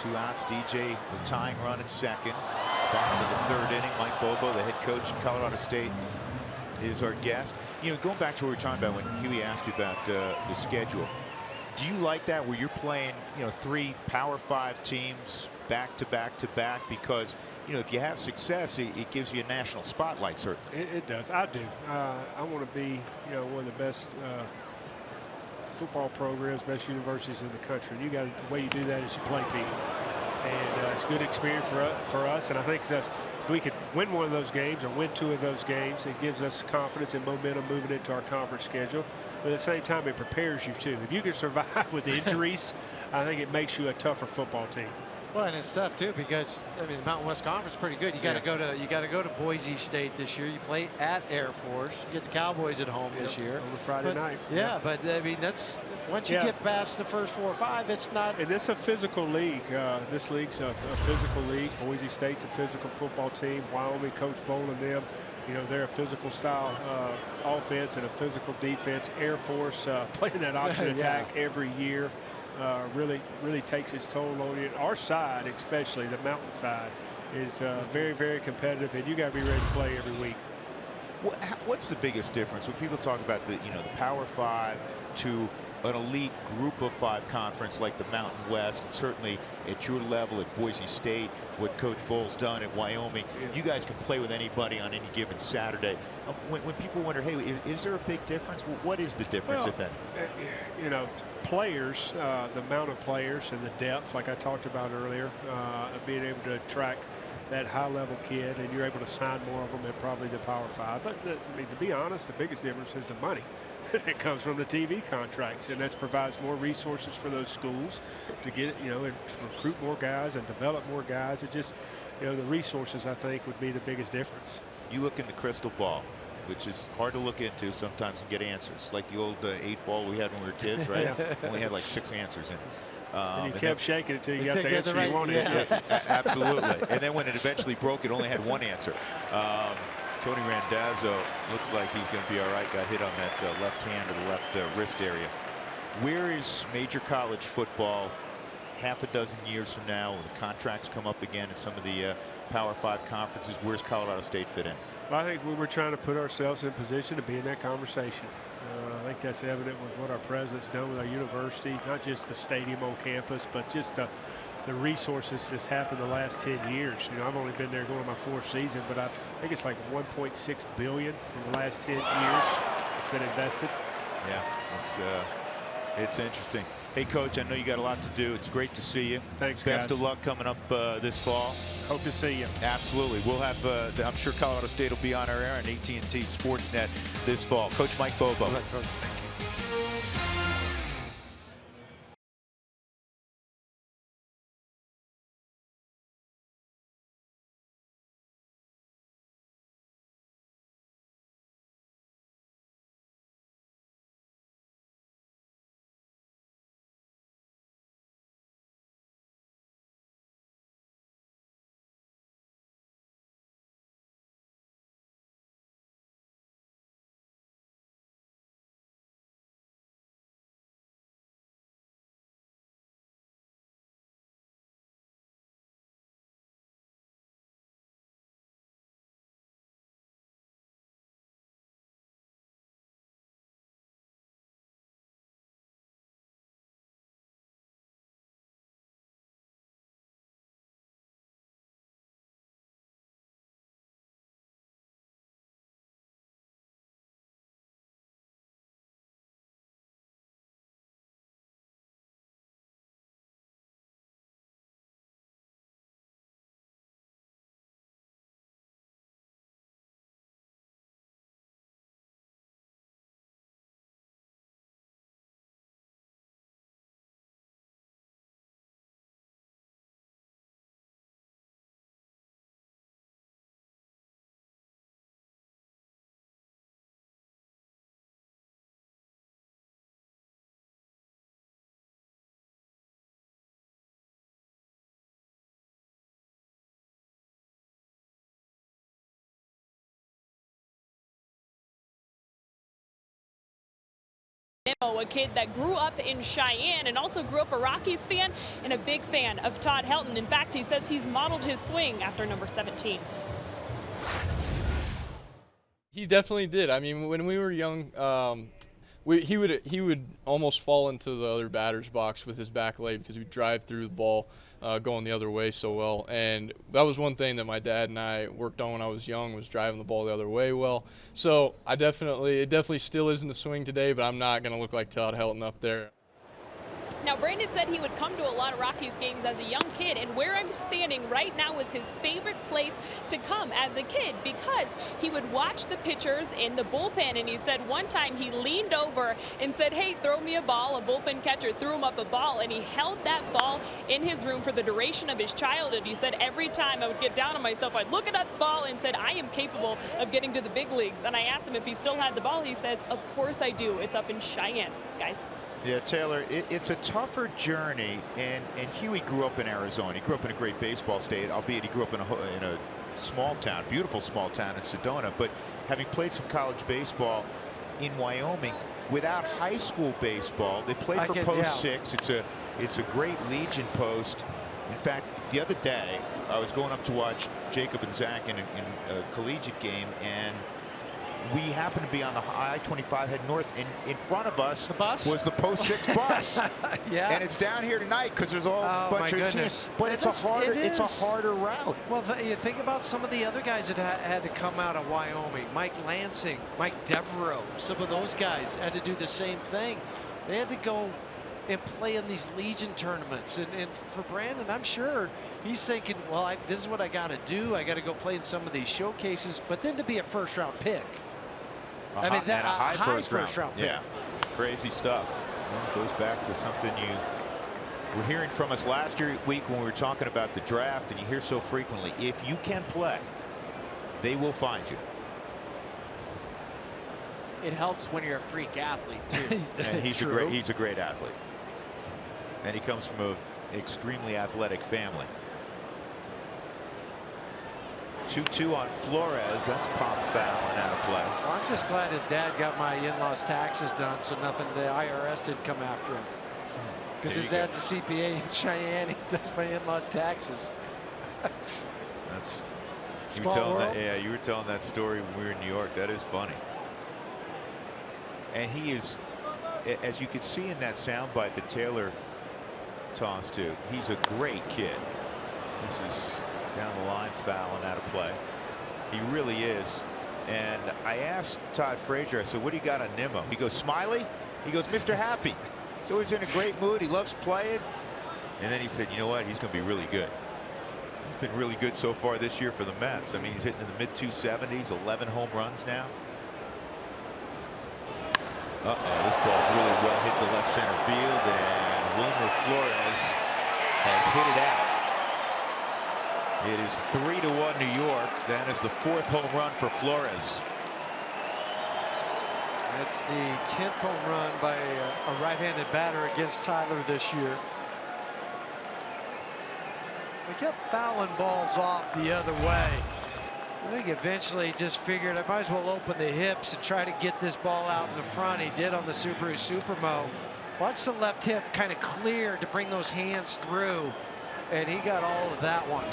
2 outs. DJ the tying run at second. Bottom of the 3rd inning. Mike Bobo, the head coach in Colorado State, is our guest. You know, going back to what we were talking about when Huey asked you about the schedule. Do you like that, where you're playing, you know, 3 Power 5 teams back to back to back? Because, you know, if you have success, it gives you a national spotlight, certainly. It does. I do. I want to be, you know, one of the best football programs, best universities in the country. And the way you do that is you play people. And it's a good experience for us. And I think if we could win one of those games or win 2 of those games, it gives us confidence and momentum moving into our conference schedule. But at the same time, it prepares you too. If you can survive with injuries, I think it makes you a tougher football team. Well, and it's tough too because I mean the Mountain West Conference is pretty good. You got to go to Boise State this year. You play at Air Force. You get the Cowboys at home this year on a Friday night. Yeah, but I mean that's once you get past the first 4 or 5, it's not. And it's a physical league. This league's a physical league. Boise State's a physical football team. Wyoming, Coach Bowl and them, you know, they're a physical style offense and a physical defense. Air Force playing that option attack every year. Really takes its toll on you. Our side, especially the mountain side, is very, very competitive, and you got to be ready to play every week. What's the biggest difference when people talk about the Power 5 to an elite Group of 5 conference like the Mountain West, and certainly at your level at Boise State, what Coach Bowles done at Wyoming, you guys can play with anybody on any given Saturday. When people wonder, hey, is there a big difference? Well, what is the difference, if any? You know, players, the amount of players and the depth, like I talked about earlier, being able to attract that high-level kid, and you're able to sign more of them than probably the Power 5. But I mean, to be honest, the biggest difference is the money. It comes from the TV contracts, and that provides more resources for those schools to get, you know, and to recruit more guys and develop more guys. It just, you know, the resources, I think, would be the biggest difference. You look in the crystal ball, which is hard to look into sometimes and get answers, like the old 8-ball we had when we were kids, right? Only had like 6 answers in it. And you kept shaking it until you got the answer you wanted. Yes, absolutely. And then when it eventually broke, it only had 1 answer. Tony Randazzo looks like he's going to be all right. Got hit on that left hand or the left wrist area. Where is major college football half a dozen years from now when the contracts come up again in some of the Power 5 conferences? Where's Colorado State fit in? Well, I think we're trying to put ourselves in position to be in that conversation. I think that's evident with what our president's done with our university, not just the stadium on campus, but just the resources that's happened the last 10 years. You know, I've only been there going my 4th season, but I think it's like $1.6 billion in the last 10 years it's been invested. Yeah, it's interesting. Hey, Coach, I know you got a lot to do. It's great to see you. Thanks, guys. Best of luck coming up this fall. Hope to see you. Absolutely. We'll have, I'm sure Colorado State will be on our air on AT&T Sportsnet this fall. Coach Mike Bobo. A kid that grew up in Cheyenne and also grew up a Rockies fan and a big fan of Todd Helton. In fact, he says he's modeled his swing after number 17. He definitely did. I mean, when we were young, he would almost fall into the other batter's box with his back leg because we'd drive through the ball going the other way so well. And that was one thing that my dad and I worked on when I was young, was driving the ball the other way well. So it definitely still is in the swing today, but I'm not going to look like Todd Helton up there. Now, Brandon said he would come to a lot of Rockies games as a young kid, and where I'm standing right now is his favorite place to come as a kid because he would watch the pitchers in the bullpen, and he said one time he leaned over and said, hey, throw me a ball. A bullpen catcher threw him up a ball, and he held that ball in his room for the duration of his childhood. He said every time I would get down on myself, I'd look at that ball and said, I am capable of getting to the big leagues. And I asked him if he still had the ball. He says, of course I do. It's up in Cheyenne, guys. Yeah, Taylor, it's a tougher journey, and Huey grew up in Arizona. He grew up in a great baseball state, albeit he grew up in a small town, beautiful small town in Sedona. But having played some college baseball in Wyoming, without high school baseball, they played for Post 6. It's a great Legion post. In fact, the other day, I was going up to watch Jacob and Zach in a collegiate game, and we happened to be on the I-25 head north, and in front of us was the Post 6 bus. Yeah. And it's down here tonight because there's all a bunch of teams. But it's a harder route. Well, you think about some of the other guys that had to come out of Wyoming. Mike Lansing, Mike Devereaux, some of those guys had to do the same thing. They had to go and play in these Legion tournaments. And for Brandon, I'm sure he's thinking, well, this is what I got to do. I got to go play in some of these showcases. But then to be a first-round pick. I mean, that a high first round pick. Yeah, crazy stuff. Well, it goes back to something you were hearing from us last week when we were talking about the draft, and you hear so frequently, if you can play, they will find you. It helps when you're a freak athlete too. And he's a great athlete, and he comes from an extremely athletic family. 2-2 on Flores. That's pop foul and out of play. Well, I'm just glad his dad got my in-laws taxes done, so the IRS didn't come after him. Because his dad's a CPA in Cheyenne. He does my in-laws taxes. That's Small world. Yeah, you were telling that story when we were in New York. That is funny. And he is, as you could see in that soundbite that Taylor tossed to, he's a great kid. This is down the line, foul and out of play. He really is. And I asked Todd Frazier, I said, what do you got on Nimmo? He goes, Smiley? He goes, Mr. Happy. He's always in a great mood. He loves playing. And then he said, you know what? He's going to be really good. He's been really good so far this year for the Mets. I mean, he's hitting in the mid-270s, 11 home runs now. This ball's really well hit the left center field, and Wilmer Flores has hit it out. It is 3-1 New York. That is the 4th home run for Flores. That's the 10th home run by a right-handed batter against Tyler this year. We kept fouling balls off the other way. I think eventually he just figured I might as well open the hips and try to get this ball out in the front. He did on the Subaru Supermo. Watch the left hip kind of clear to bring those hands through, and he got all of that one.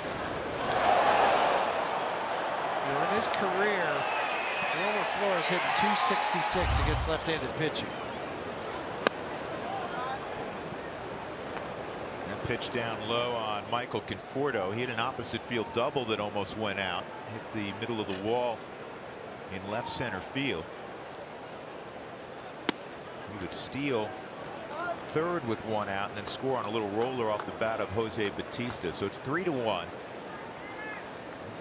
In his career, Wilmer Flores hitting .266 against left-handed pitching. And pitch down low on Michael Conforto. He hit an opposite field double that almost went out. Hit the middle of the wall in left center field. He would steal third with one out and then score on a little roller off the bat of Jose Batista. So it's 3-1.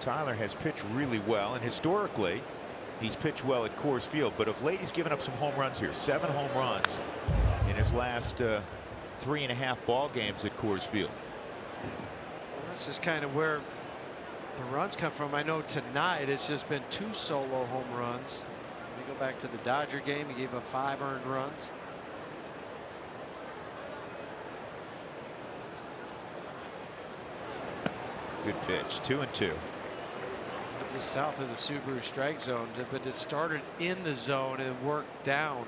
Tyler has pitched really well, and historically he's pitched well at Coors Field, but of late he's given up some home runs here. 7 home runs in his last 3.5 ball games at Coors Field. Well, this is kind of where the runs come from. I know tonight it's just been 2 solo home runs. If you go back to the Dodger game, he gave up 5 earned runs. Good pitch. 2-2. Just south of the Subaru strike zone, but it started in the zone and worked down.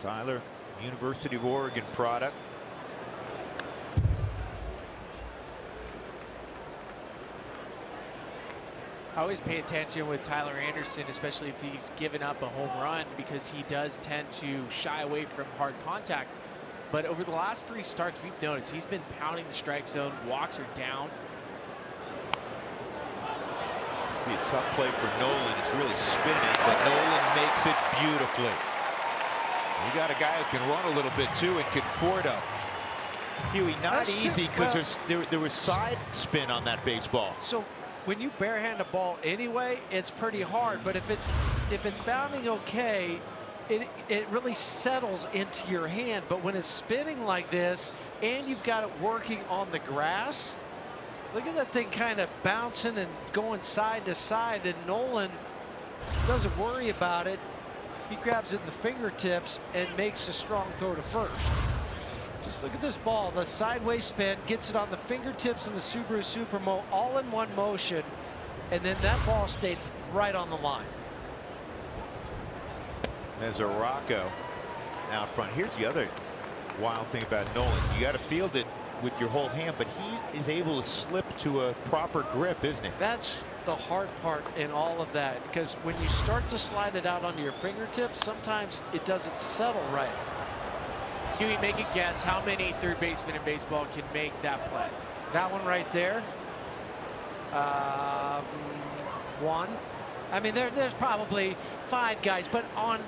Tyler, University of Oregon product. I always pay attention with Tyler Anderson, especially if he's given up a home run, because he does tend to shy away from hard contact. But over the last 3 starts, we've noticed he's been pounding the strike zone. Walks are down. This will be a tough play for Nolan. It's really spinning, but Nolan makes it beautifully. You got a guy who can run a little bit too in Conforto. Huey, not easy because there was side spin on that baseball. So when you barehand a ball anyway, it's pretty hard. But if it's bounding okay, it really settles into your hand. But when it's spinning like this and you've got it working on the grass, look at that thing kind of bouncing and going side to side, and Nolan doesn't worry about it. He grabs it in the fingertips and makes a strong throw to first. Just look at this ball, the sideways spin, gets it on the fingertips and the Subaru Supermo all in one motion, and then that ball stayed right on the line. There's a Rocco out front. Here's the other wild thing about Nolan. You got to field it with your whole hand, but he is able to slip to a proper grip, isn't he? That's the hard part in all of that, because when you start to slide it out onto your fingertips, sometimes it doesn't settle right. Huey, make a guess how many third basemen in baseball can make that play? That one right there. One. I mean, there's probably 5 guys, but on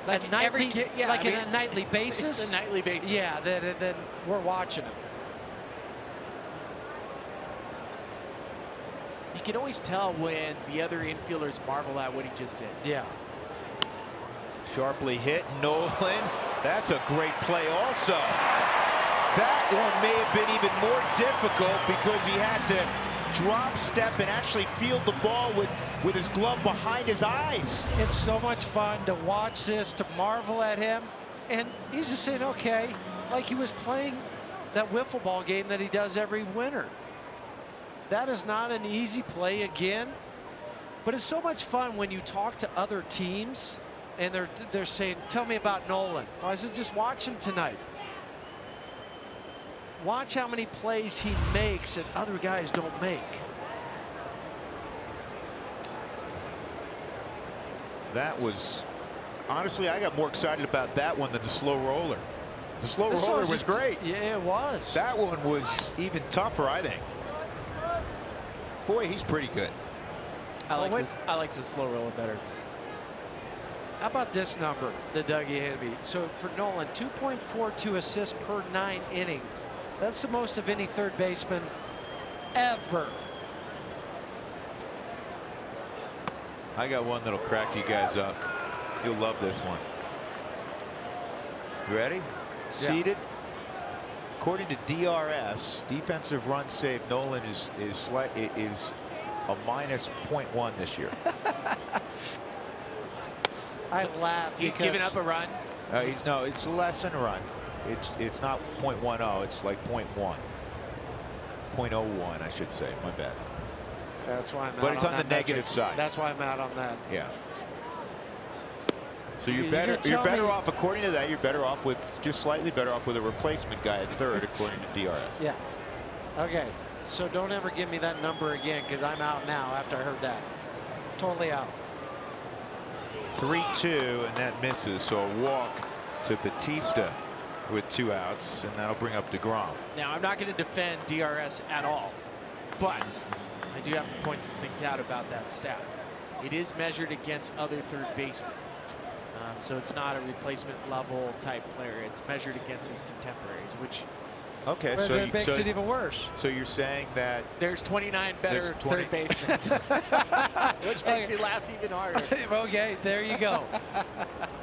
like a nightly, a nightly basis. It's a nightly basis. Yeah, then we're watching them. You can always tell when the other infielders marvel at what he just did. Yeah. Sharply hit, Nolan. That's a great play also. That one may have been even more difficult because he had to drop step and actually field the ball with his glove behind his eyes. It's so much fun to watch this, to marvel at him. And he's just saying, okay, like he was playing that wiffle ball game that he does every winter. That is not an easy play again, but it's so much fun when you talk to other teams and they're saying, tell me about Nolan. Well, I said, just watch him tonight. Watch how many plays he makes that other guys don't make. That was, honestly, I got more excited about that one than the slow roller. The slow roller was great. Yeah, it was. That one was even tougher, I think. Boy, he's pretty good. I like the slow roller better. How about this number that Dougie handed me? So for Nolan, 2.42 assists per 9 innings. That's the most of any third baseman ever. I got one that'll crack you guys up. You'll love this one. You ready? Yeah. Seated. According to DRS, defensive run saved, Nolan is a minus 0.1 this year. I laugh. He's giving up a run. No, it's less than a run. It's not 0.10. It's like 0.1. 0.01, I should say. My bad. That's why I'm out. But it's on the negative side. That's why I'm out on that. Yeah. So you're better off, according to that, you're better off with, just slightly better off with a replacement guy at third, according to DRS. Yeah. Okay. So don't ever give me that number again, because I'm out now after I heard that. Totally out. 3-2, and that misses. So a walk to Batista with 2 outs, and that'll bring up DeGrom. Now, I'm not going to defend DRS at all, but I do have to point some things out about that stat. It is measured against other third basemen. So it's not a replacement level type player. It's measured against his contemporaries, which okay, so that makes it even worse. So you're saying that there's 29 better third basemen, which makes me laugh even harder. Okay, there you go.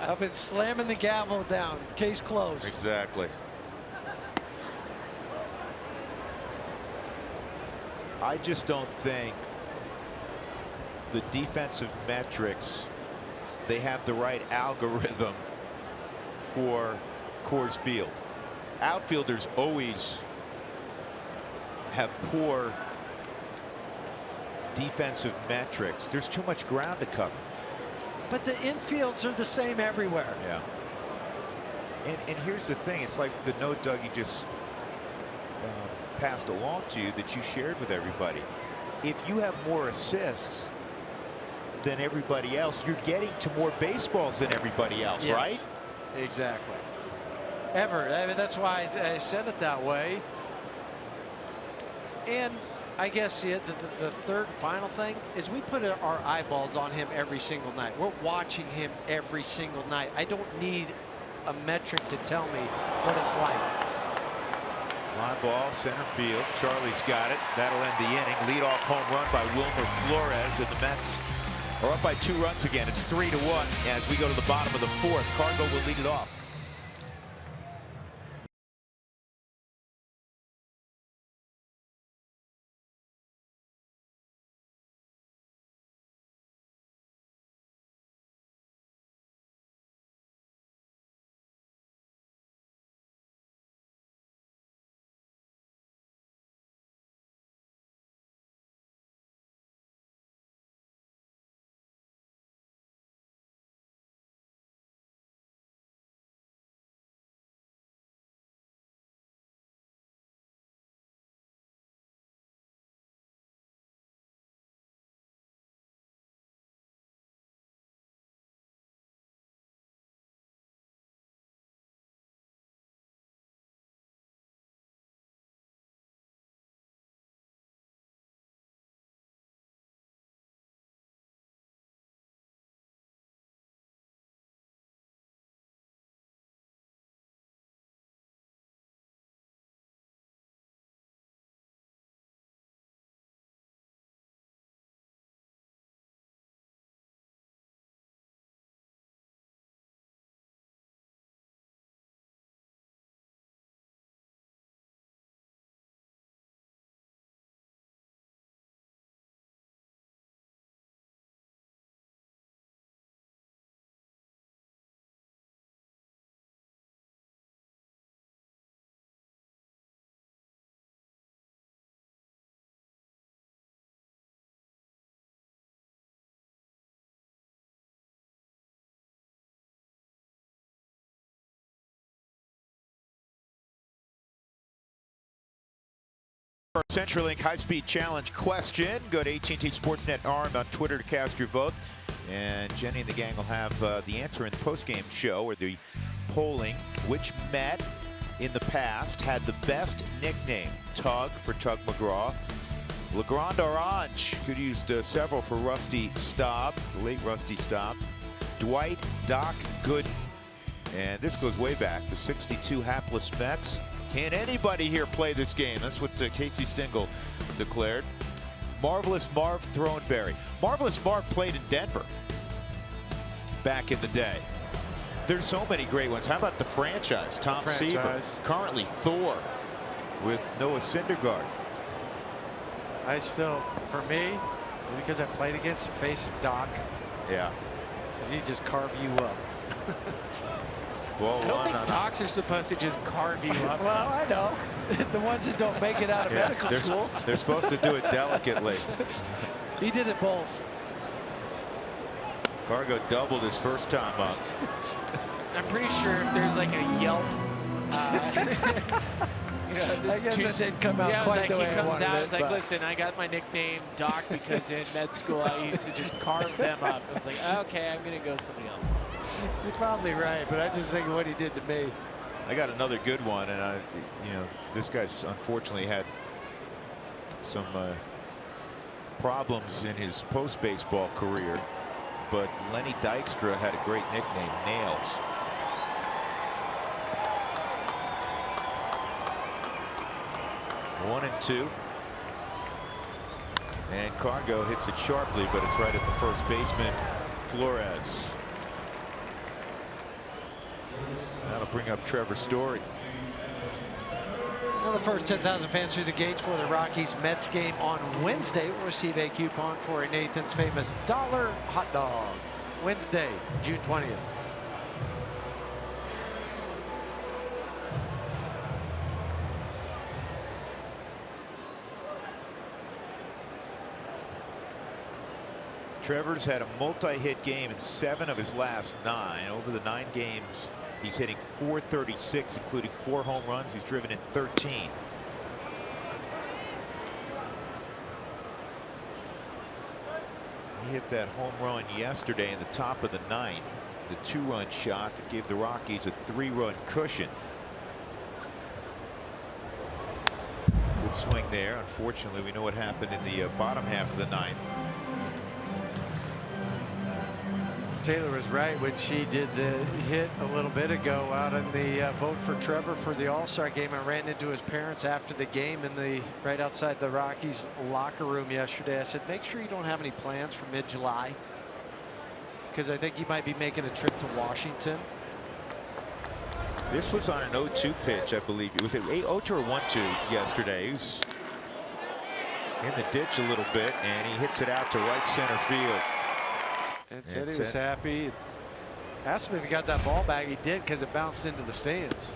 I've been slamming the gavel down. Case closed. Exactly. I just don't think the defensive metrics, they have the right algorithm for Coors Field. Outfielders always have poor defensive metrics. There's too much ground to cover. But the infields are the same everywhere. Yeah. And here's the thing. It's like the note Dougie just passed along to you that you shared with everybody. if you have more assists than everybody else, you're getting to more baseballs than everybody else, Yes, right? Exactly. I mean, that's why I said it that way. And I guess the third and final thing is we put our eyeballs on him every single night. We're watching him every single night. I don't need a metric to tell me what it's like. Fly ball, center field. Charlie's got it. That'll end the inning. Leadoff home run by Wilmer Flores, and the Mets are up by 2 runs again. It's 3-1 as we go to the bottom of the 4th. Cargo will lead it off. Our CenturyLink high-speed challenge question. Go to AT&T Sportsnet ARM on Twitter to cast your vote. And Jenny and the gang will have the answer in the postgame show, or the polling. Which Met in the past had the best nickname? Tug for Tug McGraw. Le Grand Orange, could used several for Rusty Staub, the late Rusty Staub. Dwight Doc Gooden. And this goes way back. The 62 hapless Mets. Can anybody here play this game? That's what Casey Stengel declared. Marvelous Marv Throneberry. Marvelous Marv played in Denver back in the day. There's so many great ones. How about the franchise? Tom Seaver, currently Thor with Noah Syndergaard. For me, because I played against the face of Doc. Yeah. He just carve you up. I don't think docs are supposed to just carve you up. Well, I know. The ones that don't make it out of medical school. They're supposed to do it delicately. He did it both. Cargo doubled his first time up. I'm pretty sure if there's like a Yelp. I guess it didn't come out quite the way I wanted it. He comes out, listen, I got my nickname Doc because in med school I used to just carve them up. I was like, okay, I'm going to go something else. You're probably right, but I just think of what he did to me. I got another good one, and this guy's unfortunately had some problems in his post-baseball career, but Lenny Dykstra had a great nickname, Nails. One and two. And Cargo hits it sharply, but it's right at the first baseman, Flores. That'll bring up Trevor Story. Well, the first 10,000 fans through the gates for the Rockies-Mets game on Wednesday will receive a coupon for a Nathan's Famous $1 hot dog. Wednesday, June 20th. Trevor's had a multi-hit game in 7 of his last 9. Over the 9 games, he's hitting .436, including 4 home runs. He's driven in 13. hit that home run yesterday in the top of the ninth. The 2-run shot that gave the Rockies a 3-run cushion. Good swing there. Unfortunately, we know what happened in the bottom half of the ninth. Taylor was right when she did the hit a little bit ago out in the vote for Trevor for the All-Star game. I ran into his parents after the game in the right outside the Rockies locker room yesterday. I said, make sure you don't have any plans for mid-July, because I think he might be making a trip to Washington. This was on an 0-2 pitch, I believe. Was it 0-2 or 1-2 yesterday? He was in the ditch a little bit, and he hits it out to right center field. And Teddy was happy. Asked him if he got that ball back. He did, because it bounced into the stands.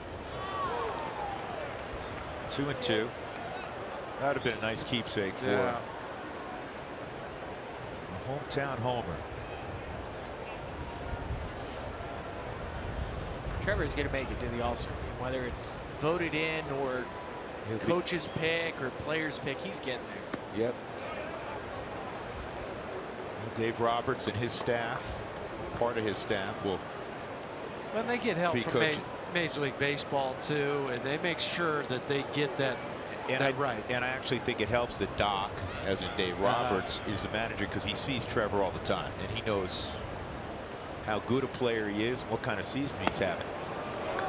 2-2. That would have been a nice keepsake for a hometown homer. Trevor's going to make it to the All-Star game, whether it's voted in or coach's pick or player's pick. He's getting there. Yep. Dave Roberts and his staff, part of his staff, will. When they get help from Major League Baseball too, and they make sure that they get that right. And I actually think it helps that Doc, as in Dave Roberts, is the manager, because he sees Trevor all the time, and he knows how good a player he is and what kind of season he's having.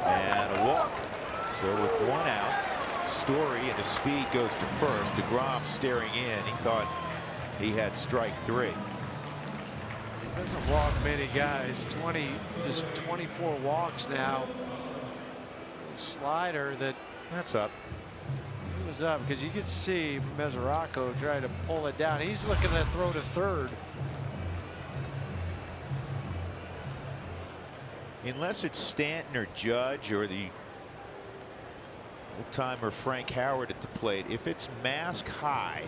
And a walk. So with 1 out, Story and his speed goes to first. DeGrom staring in. He thought he had strike 3. Doesn't walk many guys. 24 walks now. Slider that's up. It was up, because you could see Mesoraco try to pull it down. He's looking to throw to third. Unless it's Stanton or Judge or the old-timer Frank Howard at the plate, if it's mask high,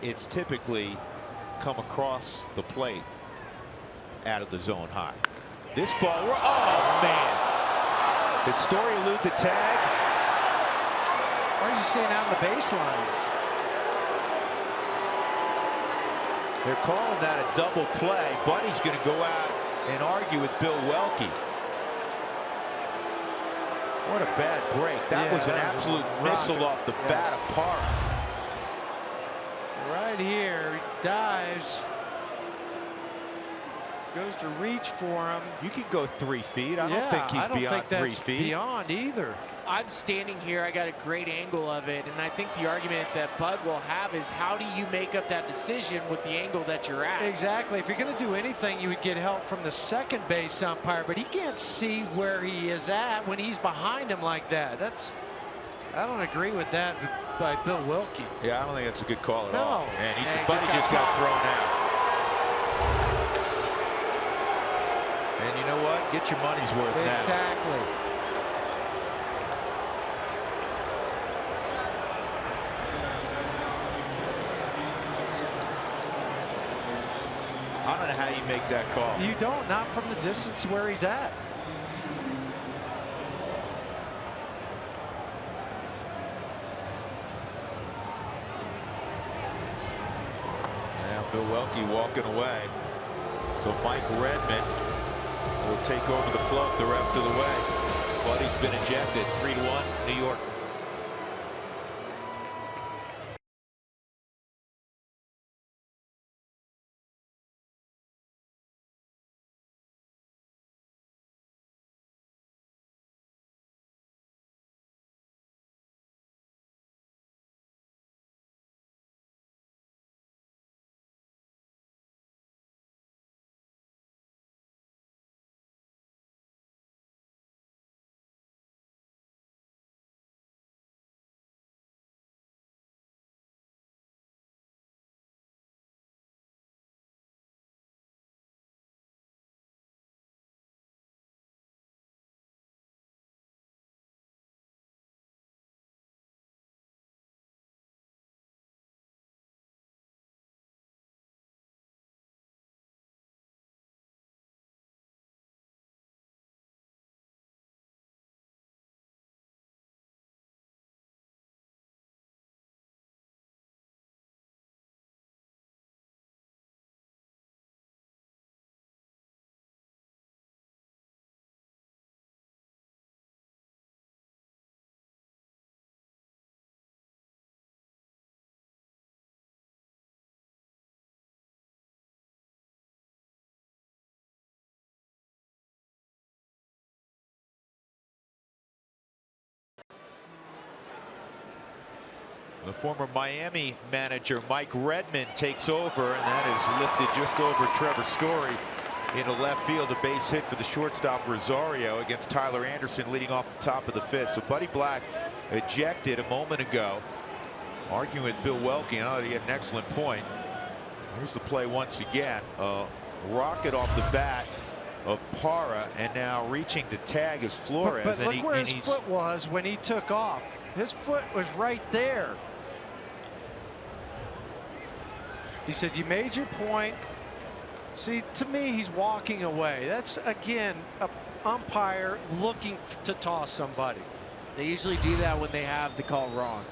it's typically come across the plate out of the zone high. This ball, oh man! Did Story elude the tag? Why is he staying out of the baseline? They're calling that a double play. Buddy's going to go out and argue with Bill Welke. What a bad break. That was an absolute missile off the bat of Park. Right here, he dives, goes to reach for him. You can go 3 feet. I don't think he's beyond 3 feet. Beyond either. I'm standing here. I got a great angle of it, and I think the argument that Bud will have is, how do you make up that decision with the angle that you're at? Exactly. If you're going to do anything, you would get help from the second base umpire, but he can't see where he is at when he's behind him like that. I don't agree with that by Bill Wilkie. Yeah, I don't think that's a good call at all. And he Buddy just got thrown out. And you know what? Get your money's worth now. Exactly. I don't know how you make that call. You don't, not from the distance where he's at. Now Bill Welke walking away. So Mike Redmond will take over the club the rest of the way. Buddy's been ejected. 3-1 New York. The former Miami manager Mike Redmond takes over, and that is lifted just over Trevor Story into left field. A base hit for the shortstop Rosario against Tyler Anderson leading off the top of the fifth. So Buddy Black ejected a moment ago, arguing with Bill Welke. I know that he had an excellent point. Here's the play once again. Rocket off the bat of Parra, and now reaching to tag is Flores. But look where his foot was when he took off. His foot was right there. He said, you made your point. See, to me, he's walking away. That's, again, an umpire looking to toss somebody. They usually do that when they have the call wrong.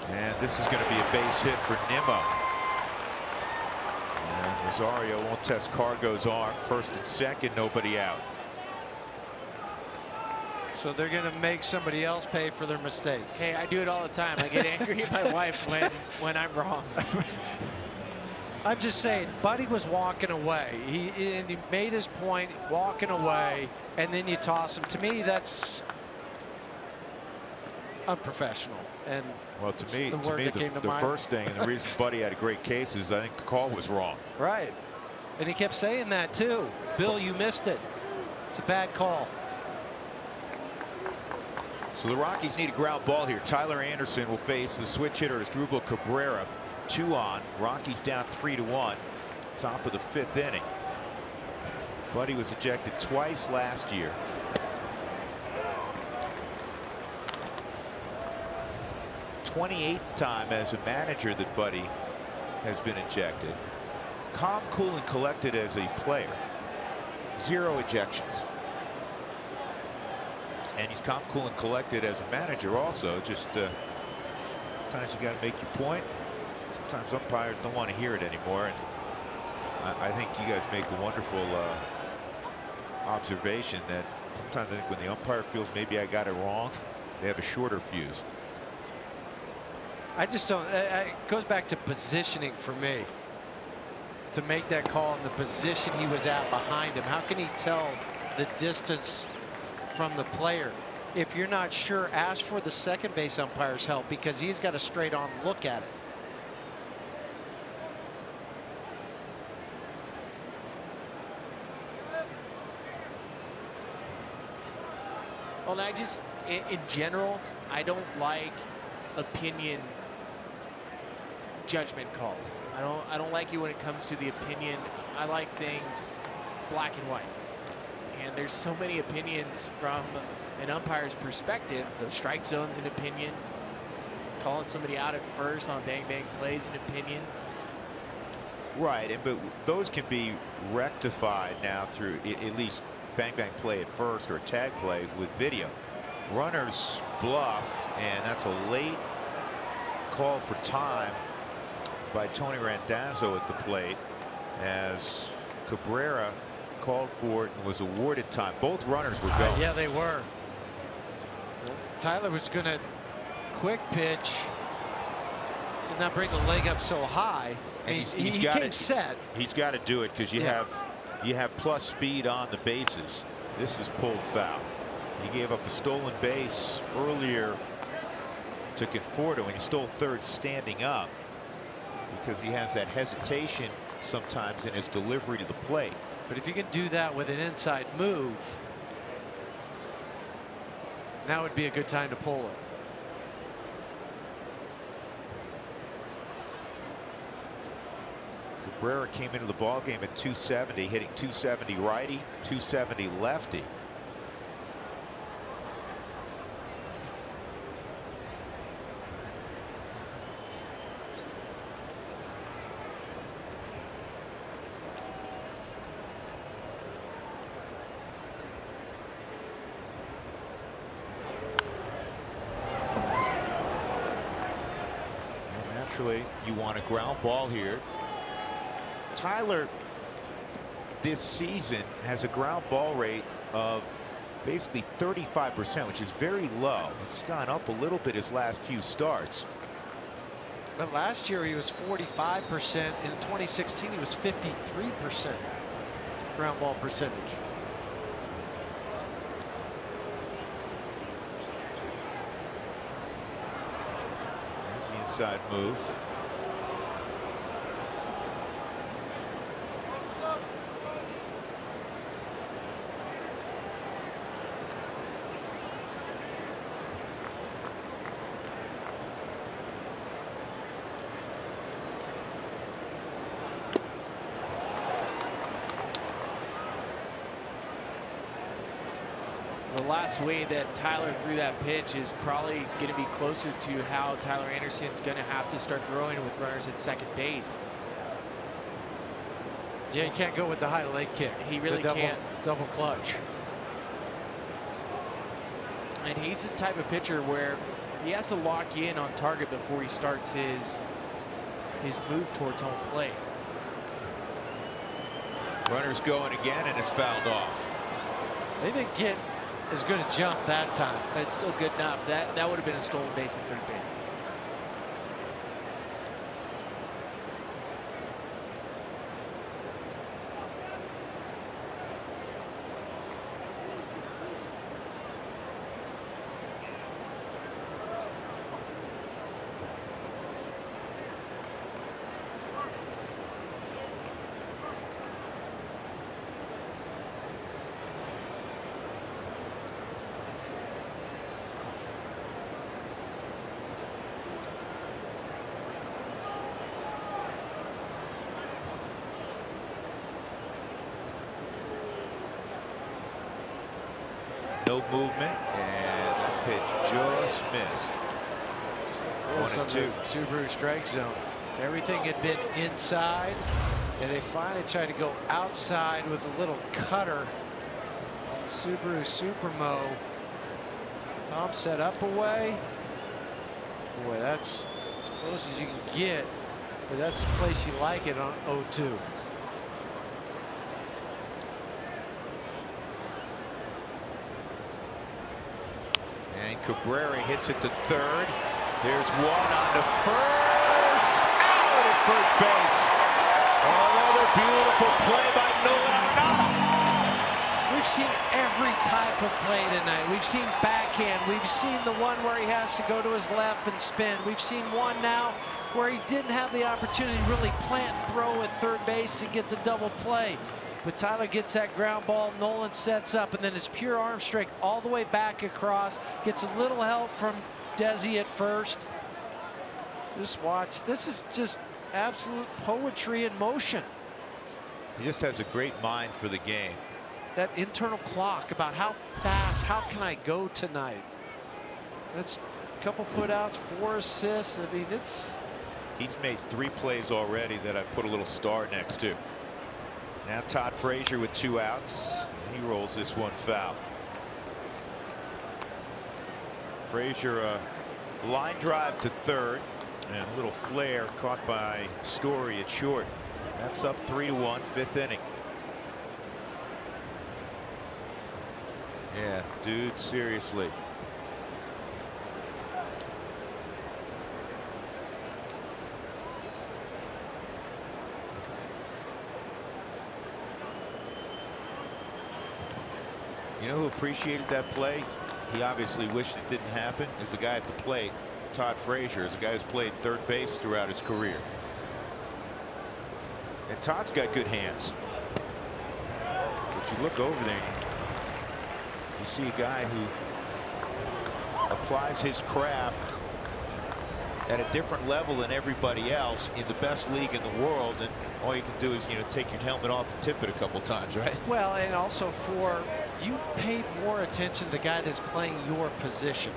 And this is going to be a base hit for Nimmo. And Rosario won't test Cargo's arm. First and second, nobody out. So they're going to make somebody else pay for their mistake. Hey, I do it all the time. I get angry at my wife when I'm wrong. I'm just saying, Buddy was walking away. He made his point walking away, and then you toss him. To me, that's unprofessional. And well, to me, the mind. first thing, and the reason Buddy had a great case is I think the call was wrong. Right. And he kept saying that too. Bill, you missed it. It's a bad call. So the Rockies need a ground ball here. Tyler Anderson will face the switch hitter as Drupal Cabrera. 2 on. Rockies down 3-1. Top of the 5th inning. Buddy was ejected twice last year. '28th time as a manager that Buddy has been ejected. Calm, cool, and collected as a player. 0 ejections. And he's calm, cool, and collected as a manager also. Just sometimes you got to make your point. Sometimes umpires don't want to hear it anymore. And I think you guys make a wonderful observation that sometimes I think when the umpire feels maybe I got it wrong, they have a shorter fuse. I just don't. It goes back to positioning for me. To make that call in the position he was at behind him. How can he tell the distance from the player? If you're not sure, ask for the second base umpire's help, because he's got a straight on look at it. Well, I just, in general, I don't like opinion judgment calls. I don't like it when it comes to the opinion. I like things black and white. And there's so many opinions from an umpire's perspective. The strike zone's an opinion. Calling somebody out at first on bang bang plays an opinion. Right, but those can be rectified now through at least bang bang play at first or tag play with video. Runners bluff, and that's a late call for time by Tony Randazzo at the plate as Cabrera called for it and was awarded time. Both runners were going. Yeah, they were. Tyler was going to quick pitch, did not bring the leg up so high. And he came set. He's got to do it because you have plus speed on the bases. This is pulled foul. He gave up a stolen base earlier to Conforto, and he stole third standing up because he has that hesitation sometimes in his delivery to the plate. But if you can do that with an inside move, now would be a good time to pull it. Cabrera came into the ball game at 270, hitting 270 righty, 270 lefty. Naturally, you want a ground ball here. Tyler this season has a ground ball rate of basically 35%, which is very low. It's gone up a little bit his last few starts. But last year he was 45%. In 2016 he was 53% ground ball percentage. inside move. The last way that Tyler threw that pitch is probably going to be closer to how Tyler Anderson's going to have to start throwing with runners at second base. Yeah, you can't go with the high leg kick. He really can't. Double clutch. And he's the type of pitcher where he has to lock in on target before he starts his move towards home plate. Runner's going again, and it's fouled off. They didn't get as good a jump that time. But it's still good enough. That would have been a stolen base at third base. No movement, and that pitch just missed. Close on the Subaru strike zone. Everything had been inside, and they finally tried to go outside with a little cutter. Subaru Supermo. Tom set up away. Boy, that's as close as you can get, but that's the place you like it on 0-2. And Cabrera hits it to third. There's one on to first. Out at first base. Another beautiful play by Nolan Arenado. We've seen every type of play tonight. We've seen backhand. We've seen the one where he has to go to his left and spin. We've seen one now where he didn't have the opportunity to really plant and throw at third base to get the double play. But Tyler gets that ground ball, Nolan sets up, and then his pure arm strength all the way back across. Gets a little help from Desi at first. Just watch. This is just absolute poetry in motion. He just has a great mind for the game. That internal clock about how fast, how can I go tonight? That's a couple putouts, 4 assists. I mean, it's... He's made 3 plays already that I put a little star next to. Now Todd Frazier with 2 outs. He rolls this one foul. Frazier a line drive to third, and a little flare caught by Story at short. That's up 3-1, 5th inning. Yeah, dude, seriously. You know who appreciated that play? He obviously wished it didn't happen. Is the guy at the plate, Todd Frazier, is a guy who's played third base throughout his career. And Todd's got good hands. But you look over there, you see a guy who applies his craft at a different level than everybody else in the best league in the world, and all you can do is, you know, take your helmet off and tip it a couple times, right? Well, and also you pay more attention to the guy that's playing your position,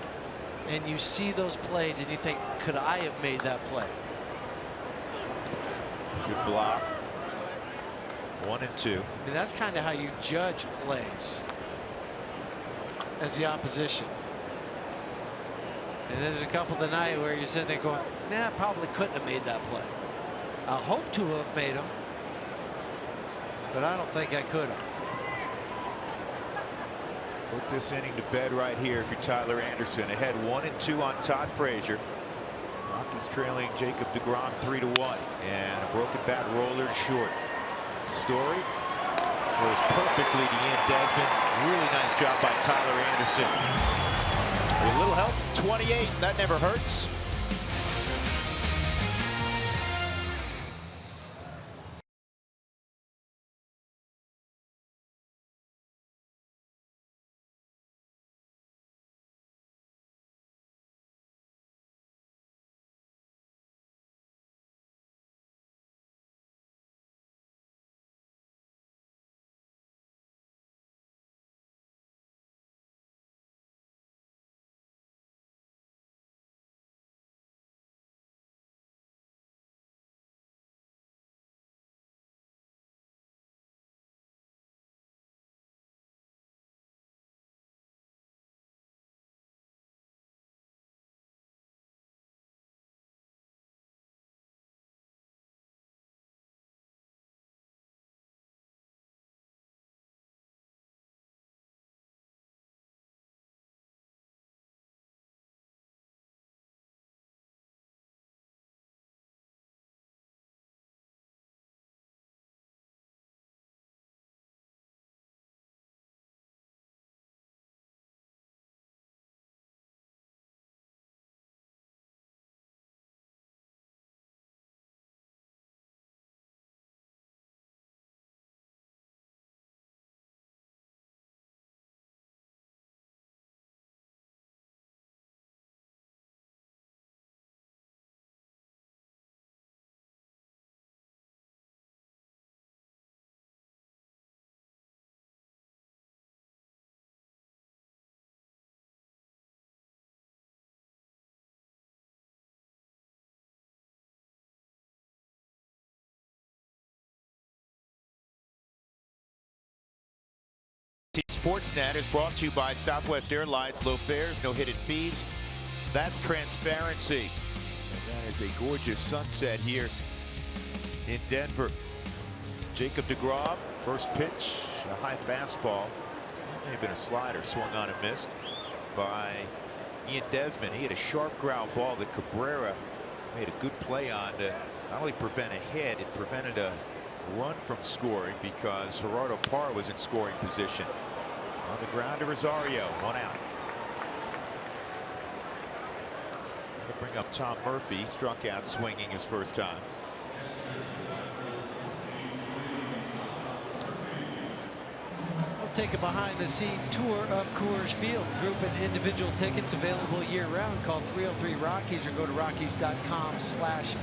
and you see those plays and you think, could I have made that play? Good block. 1 and 2. I mean, that's kind of how you judge plays as the opposition. And then there's a couple tonight where you're sitting there going, nah, I probably couldn't have made that play. I hope to have made them, but I don't think I could have. Put this inning to bed right here if you're Tyler Anderson. Ahead 1 and 2 on Todd Frazier. Rockies trailing Jacob deGrom 3-1, and a broken bat roller to short. Story throws perfectly to Ian Desmond. Really nice job by Tyler Anderson. With a little help from 28, that never hurts. Sportsnet is brought to you by Southwest Airlines. Low fares, no hidden fees. That's transparency. And that is a gorgeous sunset here in Denver. Jacob deGrom, first pitch, a high fastball. May have been a slider, swung on and missed by Ian Desmond. He had a sharp ground ball that Cabrera made a good play on to not only prevent a hit, it prevented a run from scoring because Gerardo Parra was in scoring position. On the ground to Rosario, 1 out. Going to bring up Tom Murphy, struck out swinging his first time. We'll take a behind-the-scene tour of Coors Field. Group and individual tickets available year-round. Call 303-ROCKIES or go to Rockies.com/tours.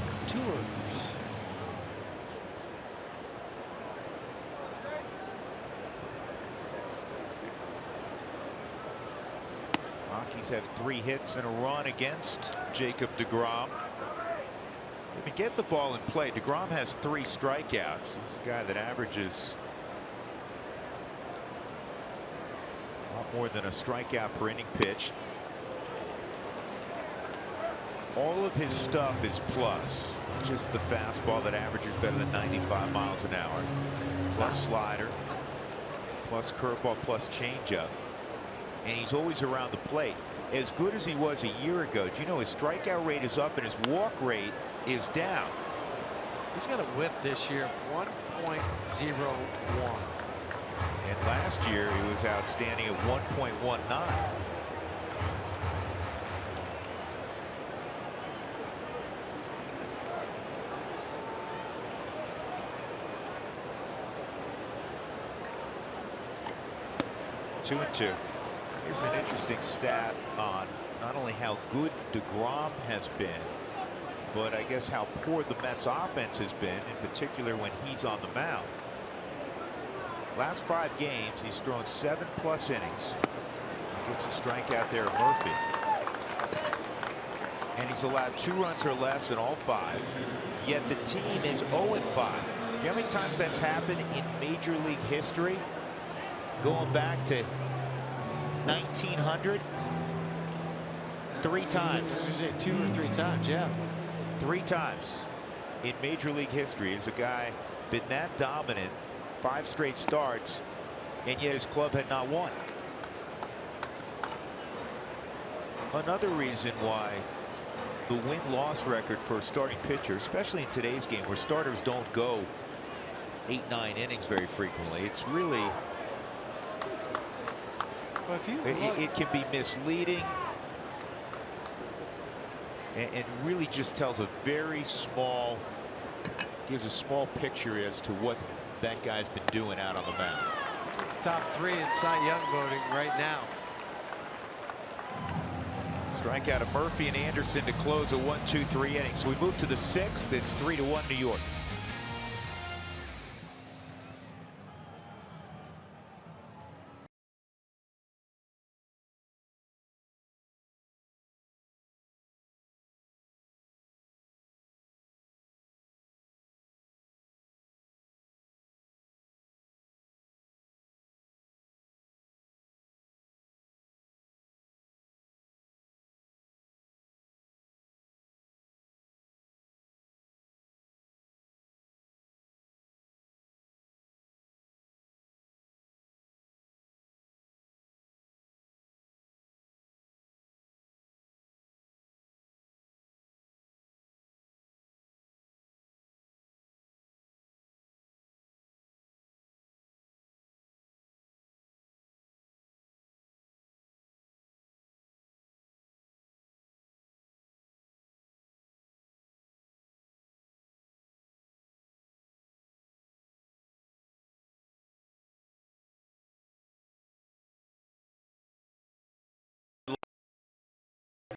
Rockies have 3 hits and a run against Jacob deGrom. They've been getting the ball in play. deGrom has 3 strikeouts. He's a guy that averages a lot more than a strikeout per inning pitched. All of his stuff is plus. Just the fastball that averages better than 95 miles an hour. Plus slider. Plus curveball. Plus changeup. And he's always around the plate. As good as he was a year ago, do you know his strikeout rate is up and his walk rate is down? He's got a whip this year, 1.01. And last year he was outstanding at 1.19. Two and two. Here's an interesting stat on not only how good deGrom has been, but I guess how poor the Mets offense has been, in particular when he's on the mound. Last 5 games, he's thrown 7+ innings. Gets a strikeout there, Murphy. And he's allowed 2 runs or less in all 5. Yet the team is 0-5. Do you know how many times that's happened in Major League history? Going back to 1900? 3 times. 2 or 3 times, yeah. 3 times in Major League history has a guy been that dominant, 5 straight starts, and yet his club had not won. Another reason why the win-loss record for a starting pitcher, especially in today's game where starters don't go 8-9 innings very frequently, it's really it can be misleading and really just tells a very small, gives a small picture as to what that guy's been doing out on the mound. Top 3 in Cy Young voting right now. Strikeout of Murphy and Anderson to close a 1-2-3 inning. So we move to the 6th. It's 3-1 New York.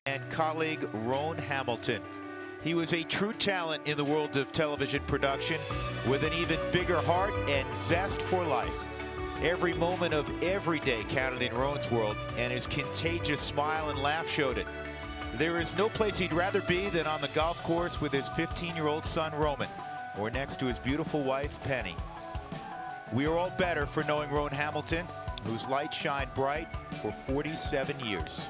And colleague Ron Hamilton. He was a true talent in the world of television production with an even bigger heart and zest for life. Every moment of every day counted in Ron's world, and his contagious smile and laugh showed it. There is no place he'd rather be than on the golf course with his 15-year-old son Roman, or next to his beautiful wife Penny. We are all better for knowing Ron Hamilton. whose light shined bright for 47 years.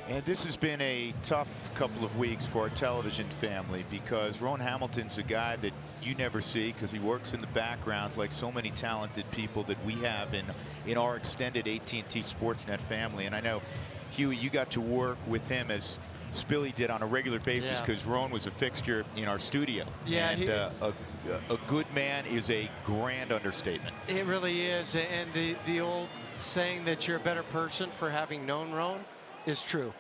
And this has been a tough couple of weeks for our television family, because Roan Hamilton's a guy that you never see because he works in the backgrounds like so many talented people that we have in our extended AT&T Sportsnet family. And I know, Huey, you got to work with him as Spilly did on a regular basis, because Roan was a fixture in our studio. Yeah, and a good man is a grand understatement. It really is. And the old saying that you're a better person for having known Roan is true.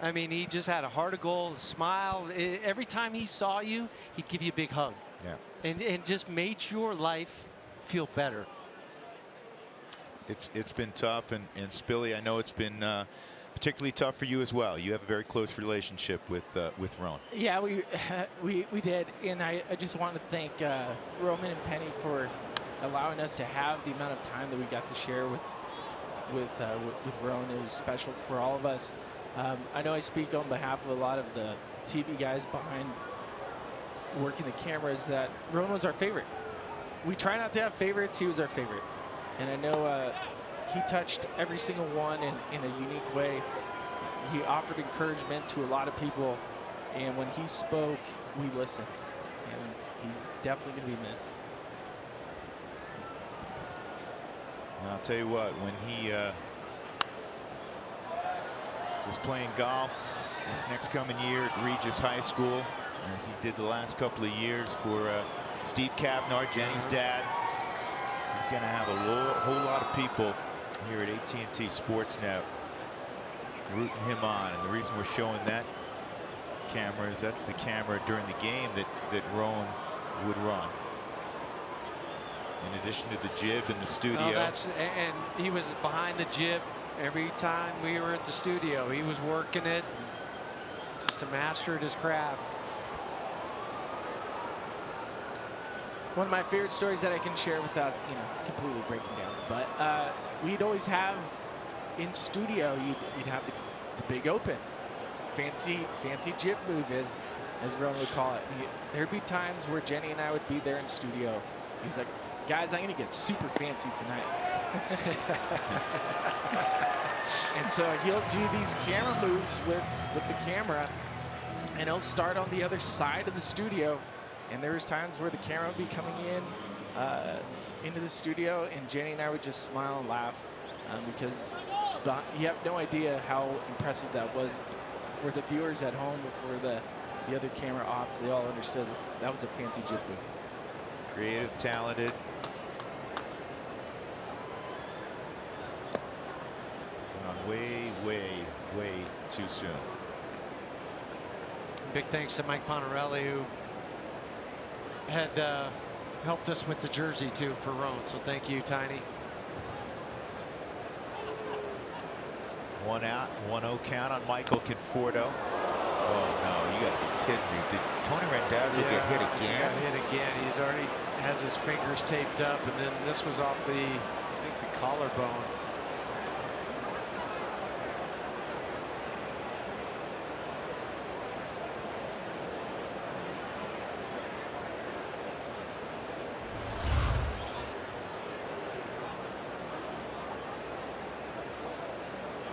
I mean, he just had a heart of gold, a smile. Every time he saw you, he'd give you a big hug. Yeah. And just made your life feel better. It's been tough, and Spilly, I know it's been particularly tough for you as well. You have a very close relationship with Roan. Yeah, we did, and I just want to thank Roman and Penny for allowing us to have the amount of time that we got to share with Roan. It was special for all of us. I know I speak on behalf of a lot of the TV guys behind working the cameras that Roan was our favorite. We try not to have favorites. He was our favorite. And I know he touched every single one in a unique way. He offered encouragement to a lot of people. And when he spoke, we listened. And he's definitely going to be missed. And I'll tell you what, when he was playing golf this next coming year at Regis High School, as he did the last couple of years for Steve Cavnar, Jenny's dad, he's going to have a whole lot of people here at AT&T Sportsnet rooting him on. And the reason we're showing that camera is that's the camera during the game that Roan would run. In addition to the jib in the studio. And he was behind the jib every time we were at the studio. He was working it, just a master at his craft. One of my favorite stories that I can share without, completely breaking down. But we'd always have in studio, you'd have the big open, fancy jib move, as Roan would call it. There'd be times where Jenny and I would be there in studio. He's like, guys, I'm going to get super fancy tonight. And so he'll do these camera moves with the camera, and he'll start on the other side of the studio. And there was times where the camera would be coming into the studio, and Jenny and I would just smile and laugh because you have no idea how impressive that was for the viewers at home or for the other camera ops. They all understood that was a fancy jib move. Creative, talented. Gone way too soon. Big thanks to Mike Ponarelli, who had helped us with the jersey too for Roan. So thank you, Tiny. 1 out, 1-0 count on Michael Conforto. Oh no, you gotta be kidding me. Did Tony Randazzo get hit again? Got hit again. He's already has his fingers taped up, and then this was off I think the collarbone.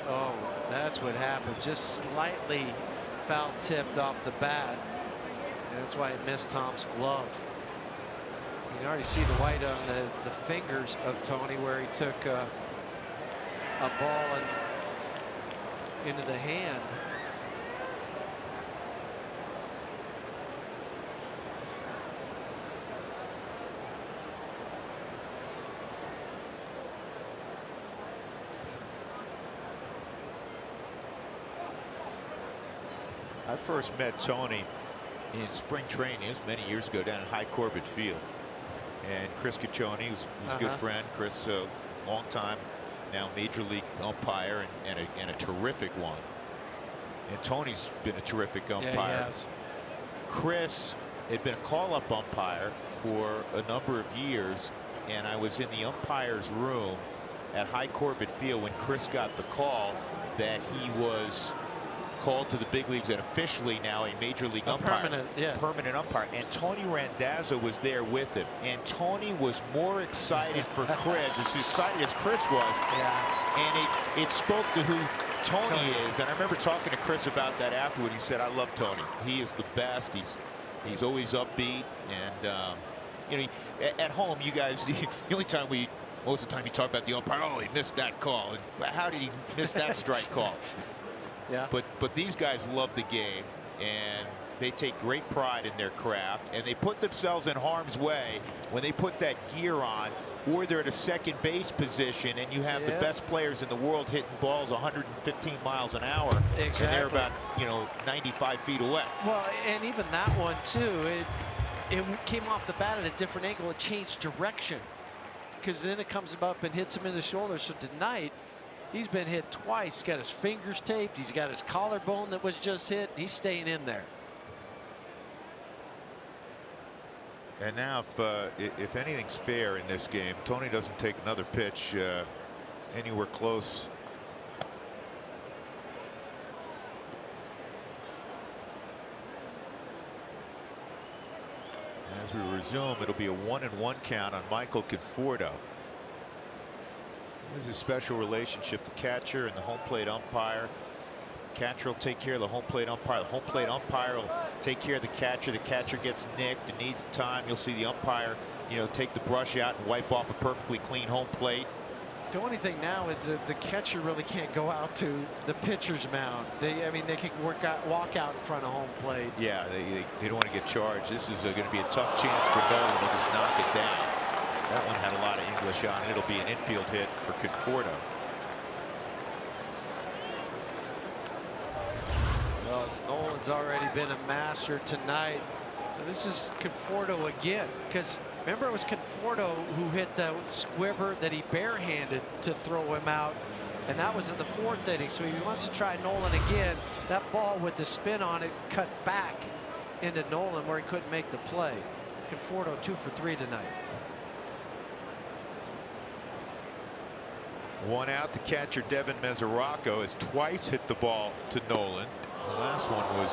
Oh, that's what happened. Just slightly foul tipped off the bat. And that's why it missed Tom's glove. You can already see the white on the fingers of Tony where he took a ball into the hand. I first met Tony in spring training as many years ago down at High Corbett Field. And Chris Caccione, who's a good friend. Chris, long time now major league umpire and a terrific one. And Tony's been a terrific umpire. Yeah, he has. Chris had been a call-up umpire for a number of years, and I was in the umpire's room at High Corbett Field when Chris got the call that he was called to the big leagues and officially now a major league umpire. Permanent umpire. And Tony Randazzo was there with him. And Tony was more excited for Chris, as excited as Chris was. And it spoke to who Tony is. And I remember talking to Chris about that afterward. He said, I love Tony. He is the best. He's always upbeat. And, you know, at home, you guys, the only time most of the time you talk about the umpire, oh, he missed that call. And how did he miss that strike call? Yeah. But these guys love the game, and they take great pride in their craft, and they put themselves in harm's way when they put that gear on, or they're at a second base position, and you have the best players in the world hitting balls 115 miles an hour. Exactly. And they're about, 95 feet away. Well, and even that one too, it came off the bat at a different angle. It changed direction, because then it comes up and hits him in the shoulder. So tonight, he's been hit twice. He's got his fingers taped. He's got his collarbone that was just hit. He's staying in there. And now, if anything's fair in this game, Tony doesn't take another pitch anywhere close. As we resume, it'll be a 1-1 count on Michael Conforto. There's a special relationship, the catcher and the home plate umpire. Catcher will take care of the home plate umpire. The home plate umpire will take care of the catcher. The catcher gets nicked and needs time. You'll see the umpire, take the brush out and wipe off a perfectly clean home plate. The only thing now is that the catcher really can't go out to the pitcher's mound. They can walk out in front of home plate. Yeah, they don't want to get charged. This is going to be a tough chance for Nolan to just knock it down. That one had a lot of English on it. It'll be an infield hit for Conforto. Well, Nolan's already been a master tonight. And this is Conforto again, because remember, it was Conforto who hit the squibber that he barehanded to throw him out, and that was in the 4th inning. So he wants to try Nolan again. That ball with the spin on it cut back into Nolan where he couldn't make the play. Conforto 2 for 3 tonight. 1 out. The catcher Devin Mesoraco has twice hit the ball to Nolan. The last one was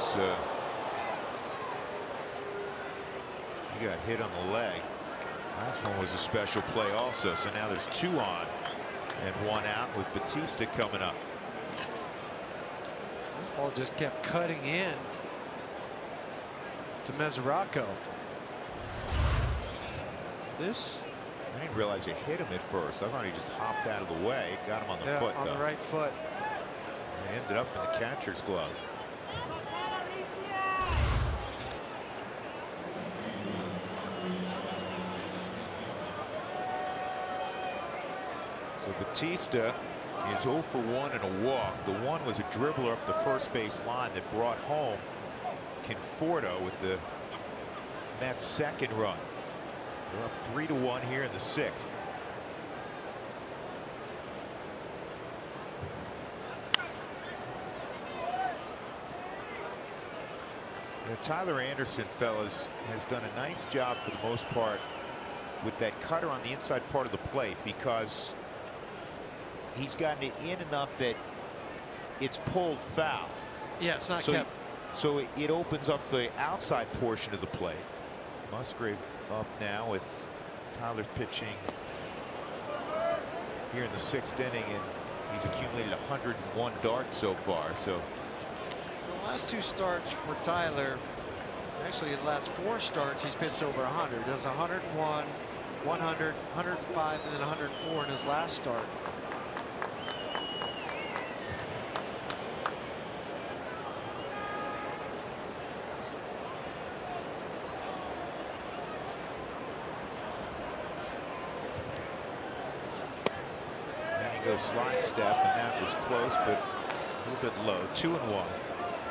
he got hit on the leg. Last one was a special play also. So now there's 2 on and 1 out with Batista coming up. This ball just kept cutting in to Mesoraco. I didn't realize he hit him at first. I thought he just hopped out of the way. Got him on the foot, on though. the right foot. He ended up in the catcher's glove. So Batista is 0 for 1 and a walk. The one was a dribbler up the first base line that brought home Conforto with the Mets' second run. They're up 3-1 here in the 6th. Tyler Anderson, fellas, has done a nice job for the most part with that cutter on the inside part of the plate, because he's gotten it in enough that it's pulled foul. Yeah, it's not so kept. So it opens up the outside portion of the plate. Musgrave up now with Tyler pitching here in the 6th inning, and he's accumulated 101 darts so far. So The last 2 starts for Tyler, actually the last 4 starts, he's pitched over 100. Does 101, 100, 105, and then 104 in his last start. Goes slide step, and that was close, but a little bit low. 2-1.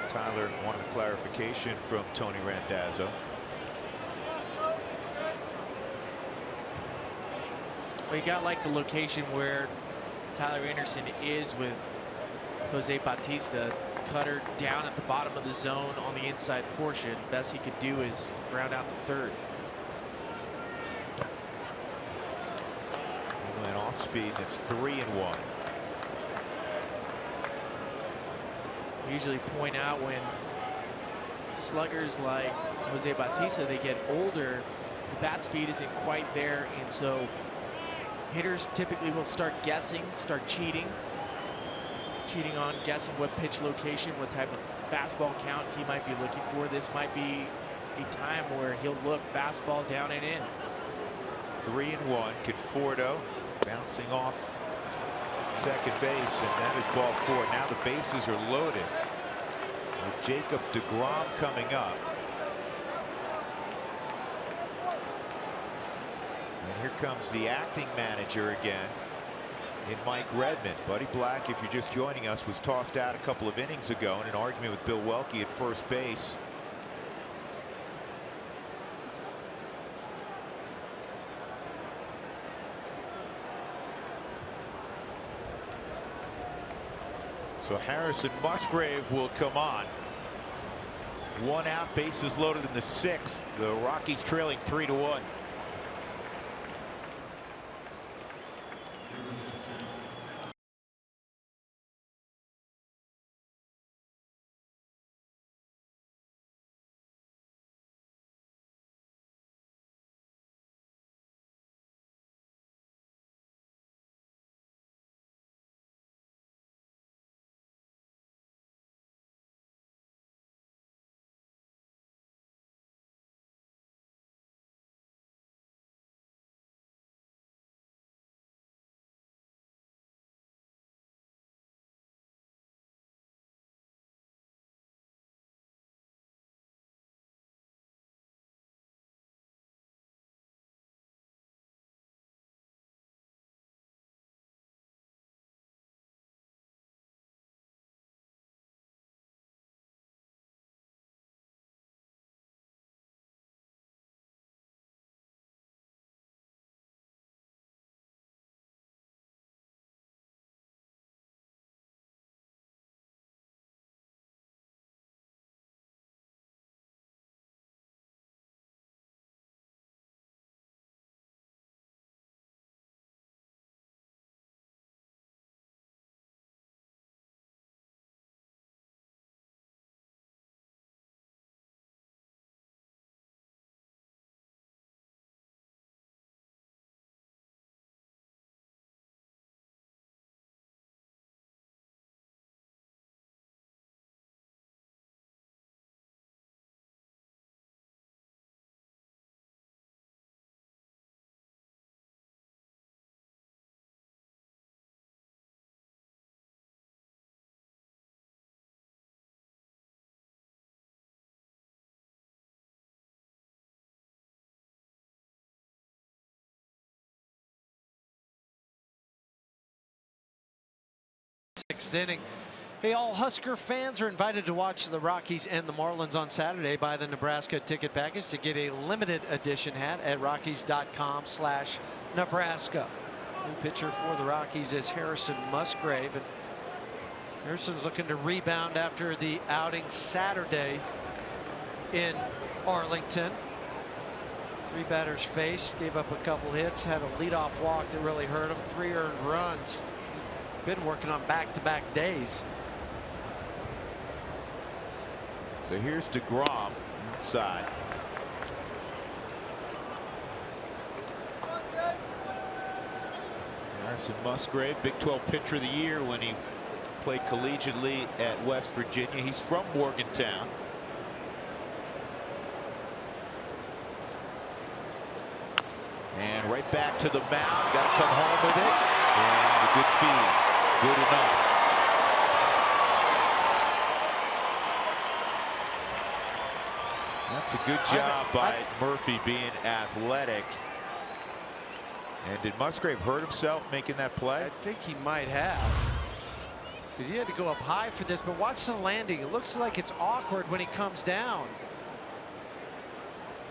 Tyler wanted a clarification from Tony Randazzo. Well, you got like the location where Tyler Anderson is with Jose Bautista. Cutter down at the bottom of the zone on the inside portion. Best he could do is ground out the 3rd. Went off speed, and it's 3-1. I usually point out when sluggers like Jose Bautista, they get older, the bat speed isn't quite there, and so hitters typically will start guessing, start cheating on guessing what pitch location, what type of fastball count he might be looking for. This might be a time where he'll look fastball down and in. 3-1. Conforto bouncing off second base, and that is ball 4. Now the bases are loaded with Jacob deGrom coming up. And here comes the acting manager again in Mike Redmond. Buddy Black, if you're just joining us, was tossed out a couple of innings ago in an argument with Bill Welke at first base. So Harrison Musgrave will come on. 1 out, bases loaded in the 6th. The Rockies trailing 3-1. Sixth inning. Hey, all Husker fans are invited to watch the Rockies and the Marlins on Saturday. Buy the Nebraska ticket package to get a limited edition hat at Rockies.com/Nebraska. New pitcher for the Rockies is Harrison Musgrave, and Harrison's looking to rebound after the outing Saturday in Arlington. 3 batters faced, gave up a couple hits, had a leadoff walk that really hurt him, 3 earned runs. Been working on back-to-back days. So here's deGrom inside. Harrison Musgrave, Big 12 Pitcher of the Year when he played collegiately at West Virginia. He's from Morgantown. And right back to the mound. Got to come home with it. And a good feed. Good enough. That's a good job by Murphy being athletic. And did Musgrave hurt himself making that play? I think he might have. Because he had to go up high for this, but watch the landing. It looks like it's awkward when he comes down.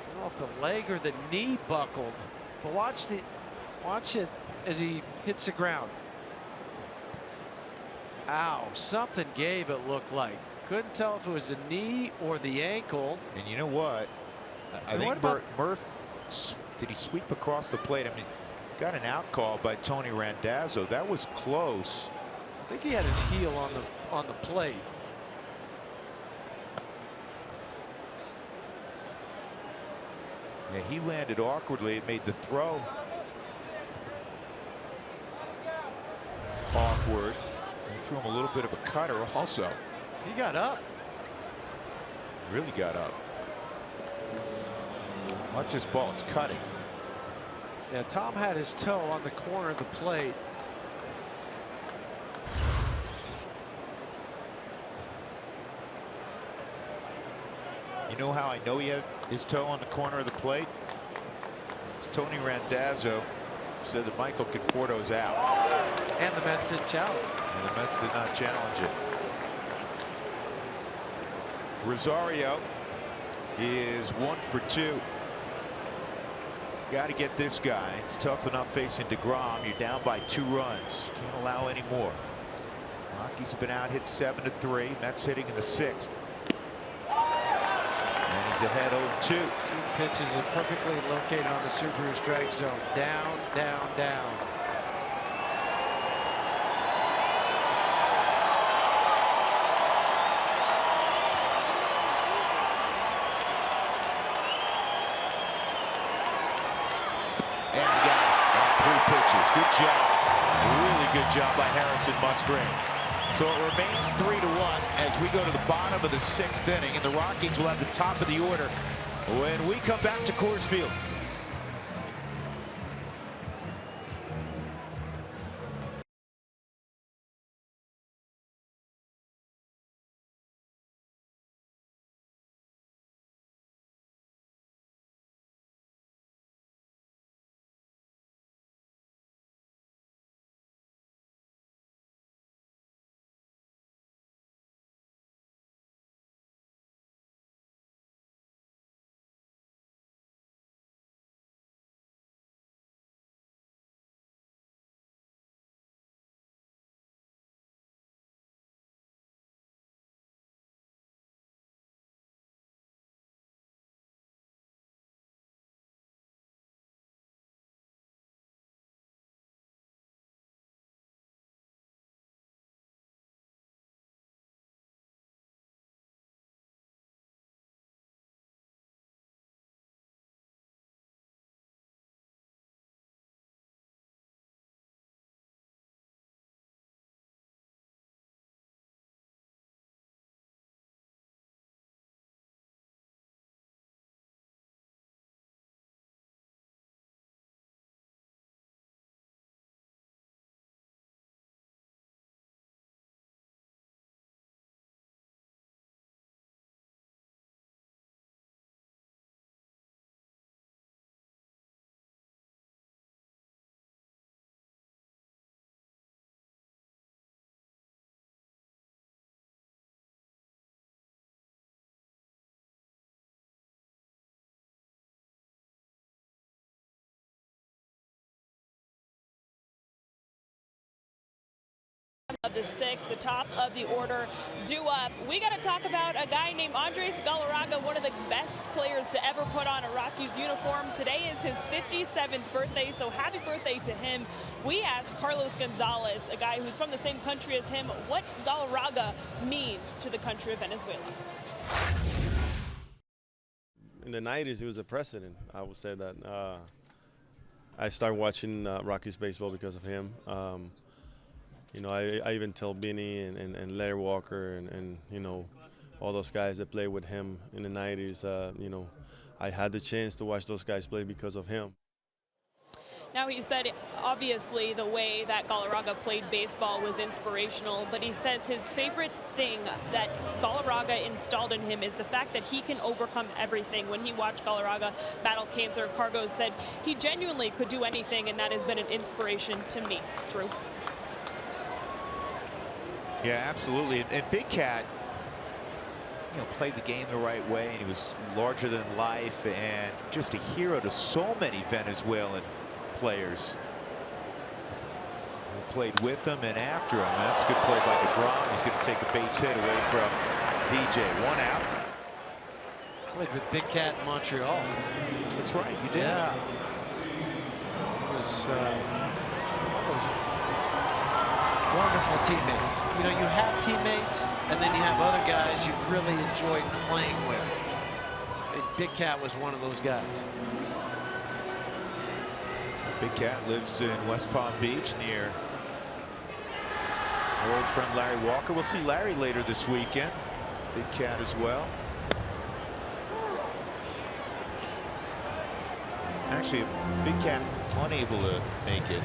I don't know if the leg or the knee buckled, but watch it as he hits the ground. Ow, something gave, it looked like. Couldn't tell if it was the knee or the ankle. And you know what? I think Murph, did he sweep across the plate? I mean, got an out call by Tony Randazzo. That was close. I think he had his heel on the plate. Yeah, he landed awkwardly. It made the throw awkward. And threw him a little bit of a cutter also. He got up. Really got up. Watch this ball, it's cutting. Yeah, Tom had his toe on the corner of the plate. You know how I know he had his toe on the corner of the plate? It's Tony Randazzo said that Michael Conforto's out. And the Mets didn't challenge. And the Mets did not challenge it. Rosario is 1 for 2. Got to get this guy. It's tough enough facing DeGrom. You're down by 2 runs. Can't allow any more. Rockies have been out hit 7-3. Mets hitting in the 6th. And he's ahead 0-2. 2 pitches are perfectly located on the Subaru strike zone. Down, down, down. And he got it on 3 pitches. Good job. Really good job by Harrison Musgrave. So it remains 3-1 as we go to the bottom of the 6th inning, and the Rockies will have the top of the order when we come back to Coors Field. Of the 6th, the top of the order due up. We got to talk about a guy named Andres Galarraga, one of the best players to ever put on a Rockies uniform. Today is his 57th birthday, so happy birthday to him. We asked Carlos Gonzalez, a guy who's from the same country as him, what Galarraga means to the country of Venezuela. In the 90s, it was a precedent. I would say that I started watching Rockies baseball because of him. You know, I even tell Benny and Larry Walker and you know, all those guys that played with him in the 90s, you know, I had the chance to watch those guys play because of him. Now, he said, obviously, the way that Galarraga played baseball was inspirational, but he says his favorite thing that Galarraga installed in him is the fact that he can overcome everything. When he watched Galarraga battle cancer, Cargo said he genuinely could do anything, and that has been an inspiration to me. Drew? Yeah, absolutely. And Big Cat, you know, played the game the right way, and he was larger than life and just a hero to so many Venezuelan players who played with him and after him. That's a good play by DeGrom. He's going to take a base hit away from DJ. 1 out. Played with Big Cat in Montreal. That's right, you did. Yeah. It was wonderful teammates. You know, you have teammates, and then you have other guys you really enjoyed playing with. Big Cat was one of those guys. Big Cat lives in West Palm Beach near our old friend Larry Walker. We'll see Larry later this weekend. Big Cat as well. Actually, Big Cat unable to make it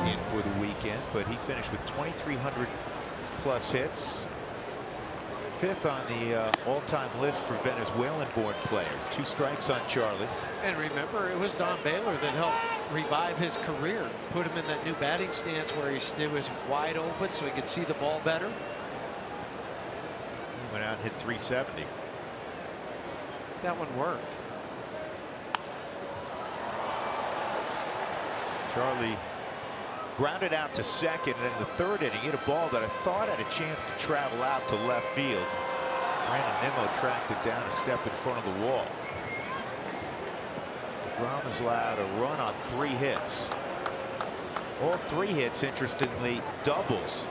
in for the weekend, but he finished with 2,300 plus hits. 5th on the all-time list for Venezuelan-born players. 2 strikes on Charlie. And remember, it was Don Baylor that helped revive his career, put him in that new batting stance where he still was wide open so he could see the ball better. He went out and hit 370. That one worked. Charlie grounded out to second, and in the 3rd inning, hit a ball that I thought had a chance to travel out to left field. Brandon Nimmo tracked it down a step in front of the wall. DeGrom is allowed a run on 3 hits. All 3 hits, interestingly, doubles.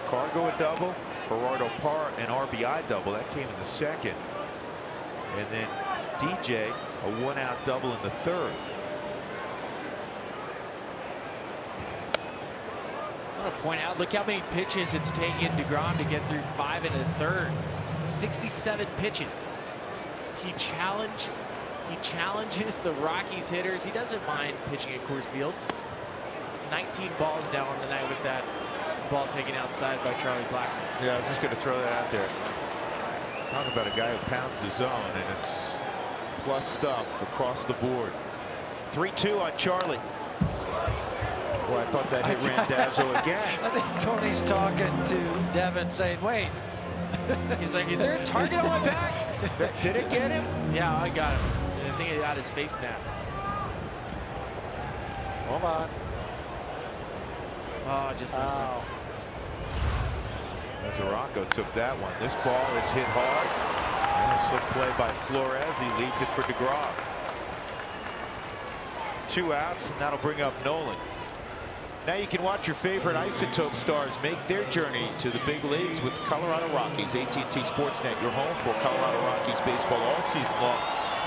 Cargo a double, Gerardo Parr an RBI double. That came in the 2nd. And then DJ a 1-out double in the 3rd. I want to point out, look how many pitches it's taken DeGrom to get through 5 in the 3rd. 67 pitches. He challenges the Rockies hitters. He doesn't mind pitching at Coors Field. It's 19 balls down on the night with that ball taken outside by Charlie Blackmon. Yeah, I was just going to throw that out there. Talk about a guy who pounds his zone, and it's plus stuff across the board. 3-2 on Charlie. Boy, I thought that hit Randazzo again. I think Tony's talking to Devin saying, wait. He's like, is there a target on my back? Did it get him? Yeah, I got him. I think it got his face mask. Hold on. Oh, just missed him. Zarocco took that one. This ball is hit hard. And a slip play by Flores. He leaves it for DeGrom. 2 outs, and that'll bring up Nolan. Now you can watch your favorite Isotope stars make their journey to the big leagues with the Colorado Rockies. AT&T Sportsnet, your home for Colorado Rockies baseball all season long.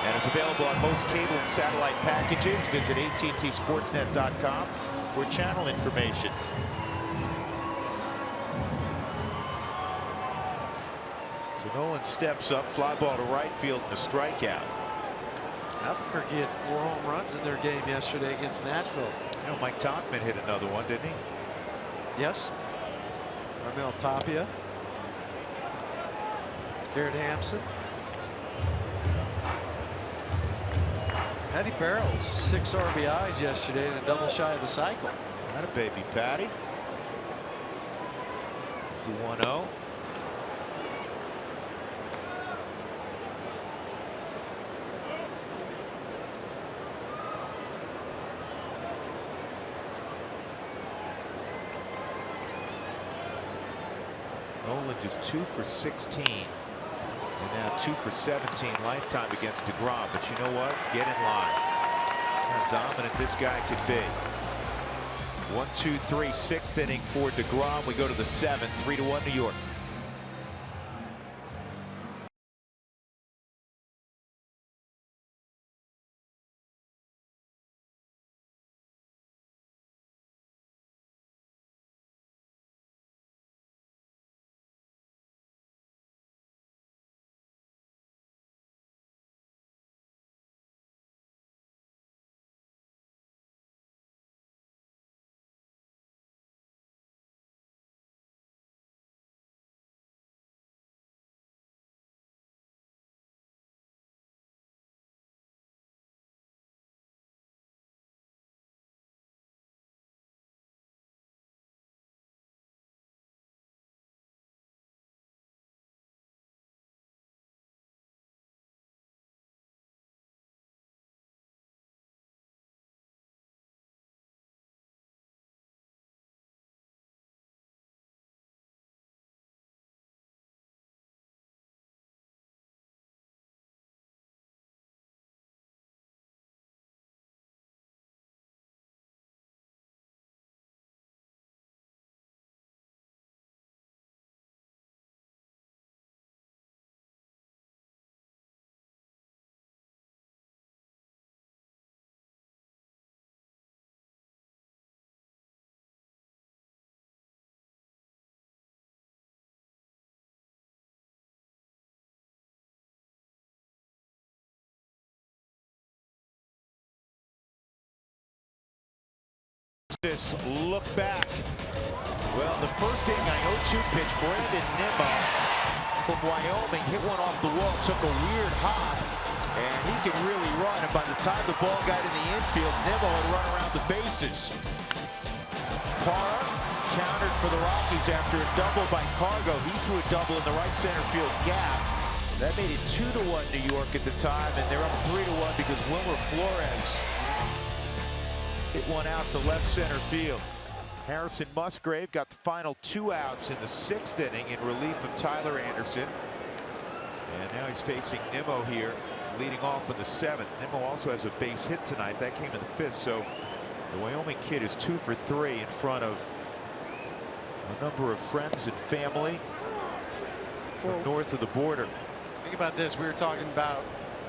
And it's available on most cable and satellite packages. Visit AT&TSportsnet.com for channel information. So Nolan steps up, fly ball to right field, and a strikeout. Albuquerque had 4 home runs in their game yesterday against Nashville. You know, Mike Tauchman hit another one, didn't he? Yes. Armel Tapia. Garrett Hampson. Patty Barrels, 6 RBIs yesterday and a double shy of the cycle. Not a baby, Patty. It's a 1-0. Nolan just 2 for 16. And now 2 for 17 lifetime against DeGrom. But you know what? Get in line. How dominant this guy could be. 1, 2, 3, 6th inning for DeGrom. We go to the 7th, 3-1 New York. This look back. Well, the first inning on 0-2 pitch, Brandon Nimmo from Wyoming hit one off the wall, took a weird hop, and he can really run. And by the time the ball got in the infield, Nimmo had run around the bases. Parra countered for the Rockies after a double by Cargo. He threw a double in the right center field gap. That made it 2-1 New York at the time, and they're up 3-1 because Wilmer Flores hit one out to left center field. Harrison Musgrave got the final 2 outs in the 6th inning in relief of Tyler Anderson. And now he's facing Nimmo here, leading off in the 7th. Nimmo also has a base hit tonight. That came in the 5th, so the Wyoming kid is 2 for 3 in front of a number of friends and family from north of the border. Think about this. We were talking about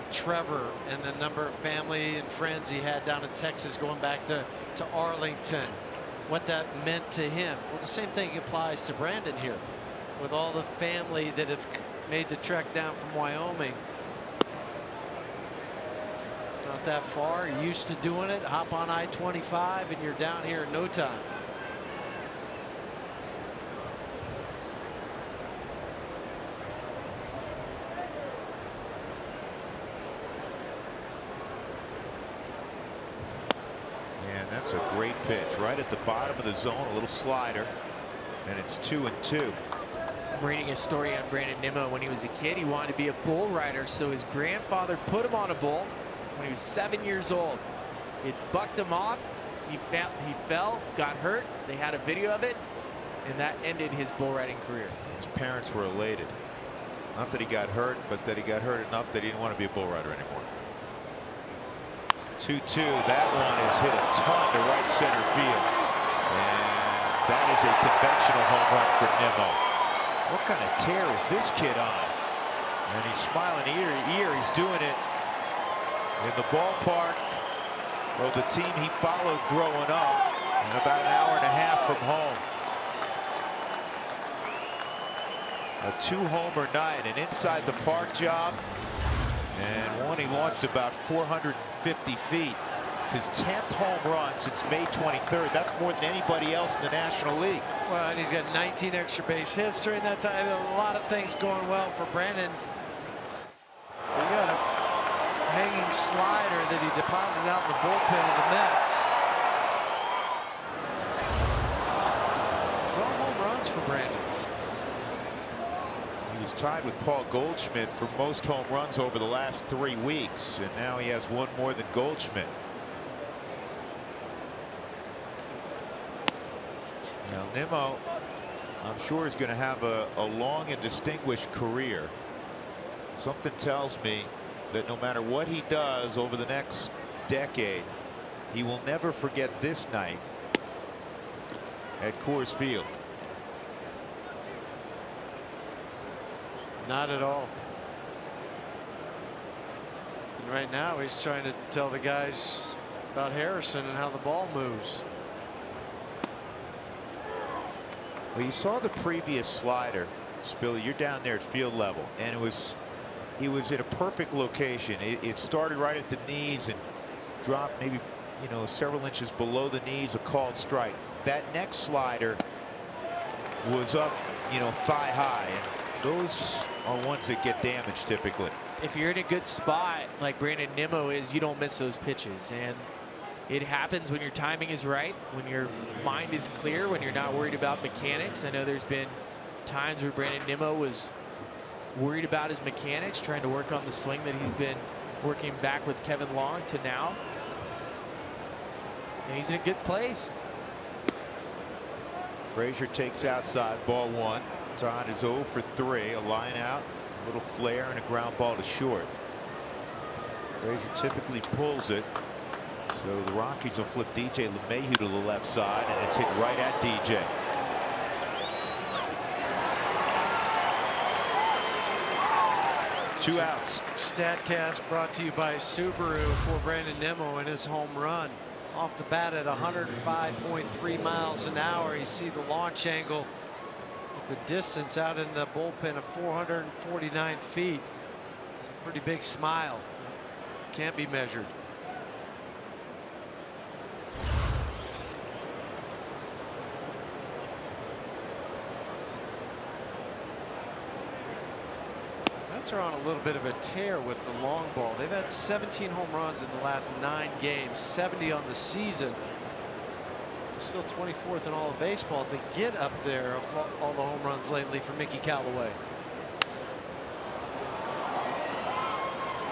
Trevor and the number of family and friends he had down in Texas going back to Arlington, what that meant to him. Well, the same thing applies to Brandon here with all the family that have made the trek down from Wyoming. Not that far, used to doing it. Hop on I-25 and you're down here in no time. That's a great pitch right at the bottom of the zone, a little slider, and it's 2-2. I'm reading a story on Brandon Nimmo. When he was a kid, he wanted to be a bull rider, so his grandfather put him on a bull when he was 7 years old. It bucked him off. He fell, got hurt. They had a video of it, and that ended his bull riding career. His parents were elated. Not that he got hurt, but that he got hurt enough that he didn't want to be a bull rider anymore. 2-2. That one is hit a ton to right center field. And that is a conventional home run for Nimmo. What kind of tear is this kid on? And he's smiling ear to ear. He's doing it in the ballpark of the team he followed growing up, and about an hour and a half from home. A 2-homer night, an inside the park job, and one he launched about 450 feet. It's his 10th home run since May 23rd. That's more than anybody else in the National League. Well, and he's got 19 extra base hits during that time. A lot of things going well for Brandon. He got a hanging slider that he deposited out in the bullpen of the Mets. 12 home runs for Brandon. He was tied with Paul Goldschmidt for most home runs over the last 3 weeks, and now he has one more than Goldschmidt. Now Nimmo, I'm sure, is going to have a long and distinguished career. Something tells me that no matter what he does over the next decade, he will never forget this night at Coors Field. Not at all. And right now he's trying to tell the guys about Harrison and how the ball moves. Well, you saw the previous slider, Spilly. You're down there at field level, and he was at a perfect location. It started right at the knees and dropped maybe, several inches below the knees, a called strike. That next slider was up, thigh high, and those are ones that get damaged typically. If you're in a good spot like Brandon Nimmo is, you don't miss those pitches, and it happens when your timing is right, when your mind is clear, when you're not worried about mechanics. I know there's been times where Brandon Nimmo was worried about his mechanics, trying to work on the swing that he's been working back with Kevin Long to now. And he's in a good place. Frazier takes outside, ball 1. Todd is 0 for 3, a line out, a little flare, and a ground ball to short. Frazier typically pulls it. So the Rockies will flip DJ LeMahieu to the left side, and it's hit right at DJ. Two outs. StatCast brought to you by Subaru for Brandon Nimmo and his home run. Off the bat at 105.3 miles an hour. You see the launch angle with the distance out in the bullpen of 449 feet. Pretty big smile. Can't be measured. Mets are on a little bit of a tear with the long ball. They've had 17 home runs in the last 9 games, 70 on the season. Still 24th in all of baseball to get up there of all the home runs lately for Mickey Callaway.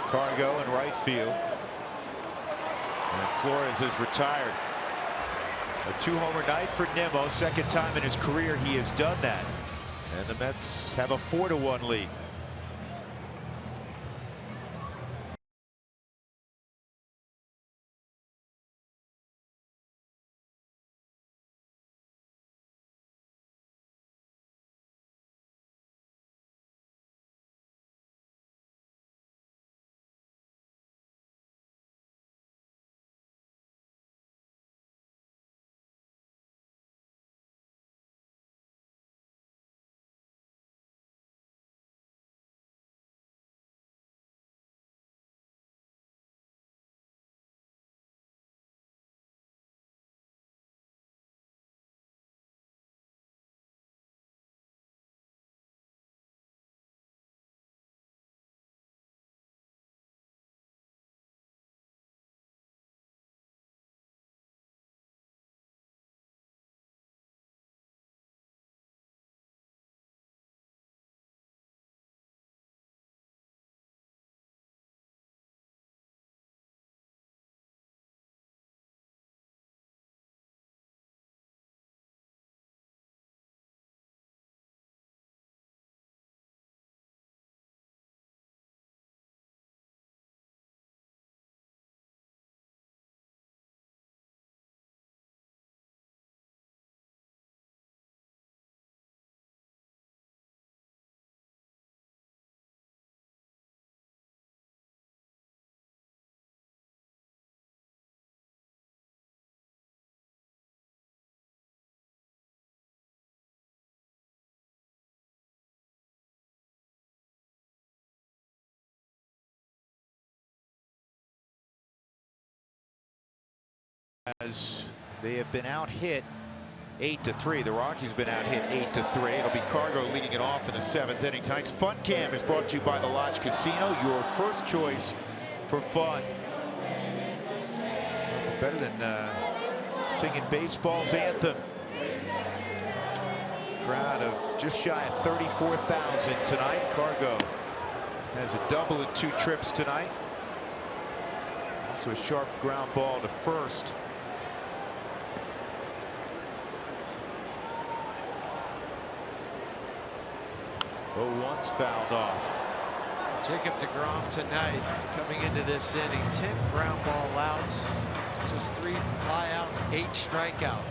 Cargo in right field. And Flores is retired. A 2-homer night for Nimmo. Second time in his career he has done that. And the Mets have a 4-1 lead. As they have been out hit 8-3. The Rockies have been out hit 8-3. It'll be Cargo leading it off in the 7th inning. Tonight's Fun Cam is brought to you by the Lodge Casino, your first choice for fun. Nothing better than singing baseball's anthem. Crowd of just shy of 34,000 tonight. Cargo has a double in 2 trips tonight. Also a sharp ground ball to first. 0-1's fouled off. Jacob deGrom tonight coming into this inning, 10 ground ball outs, just 3 flyouts, 8 strikeouts.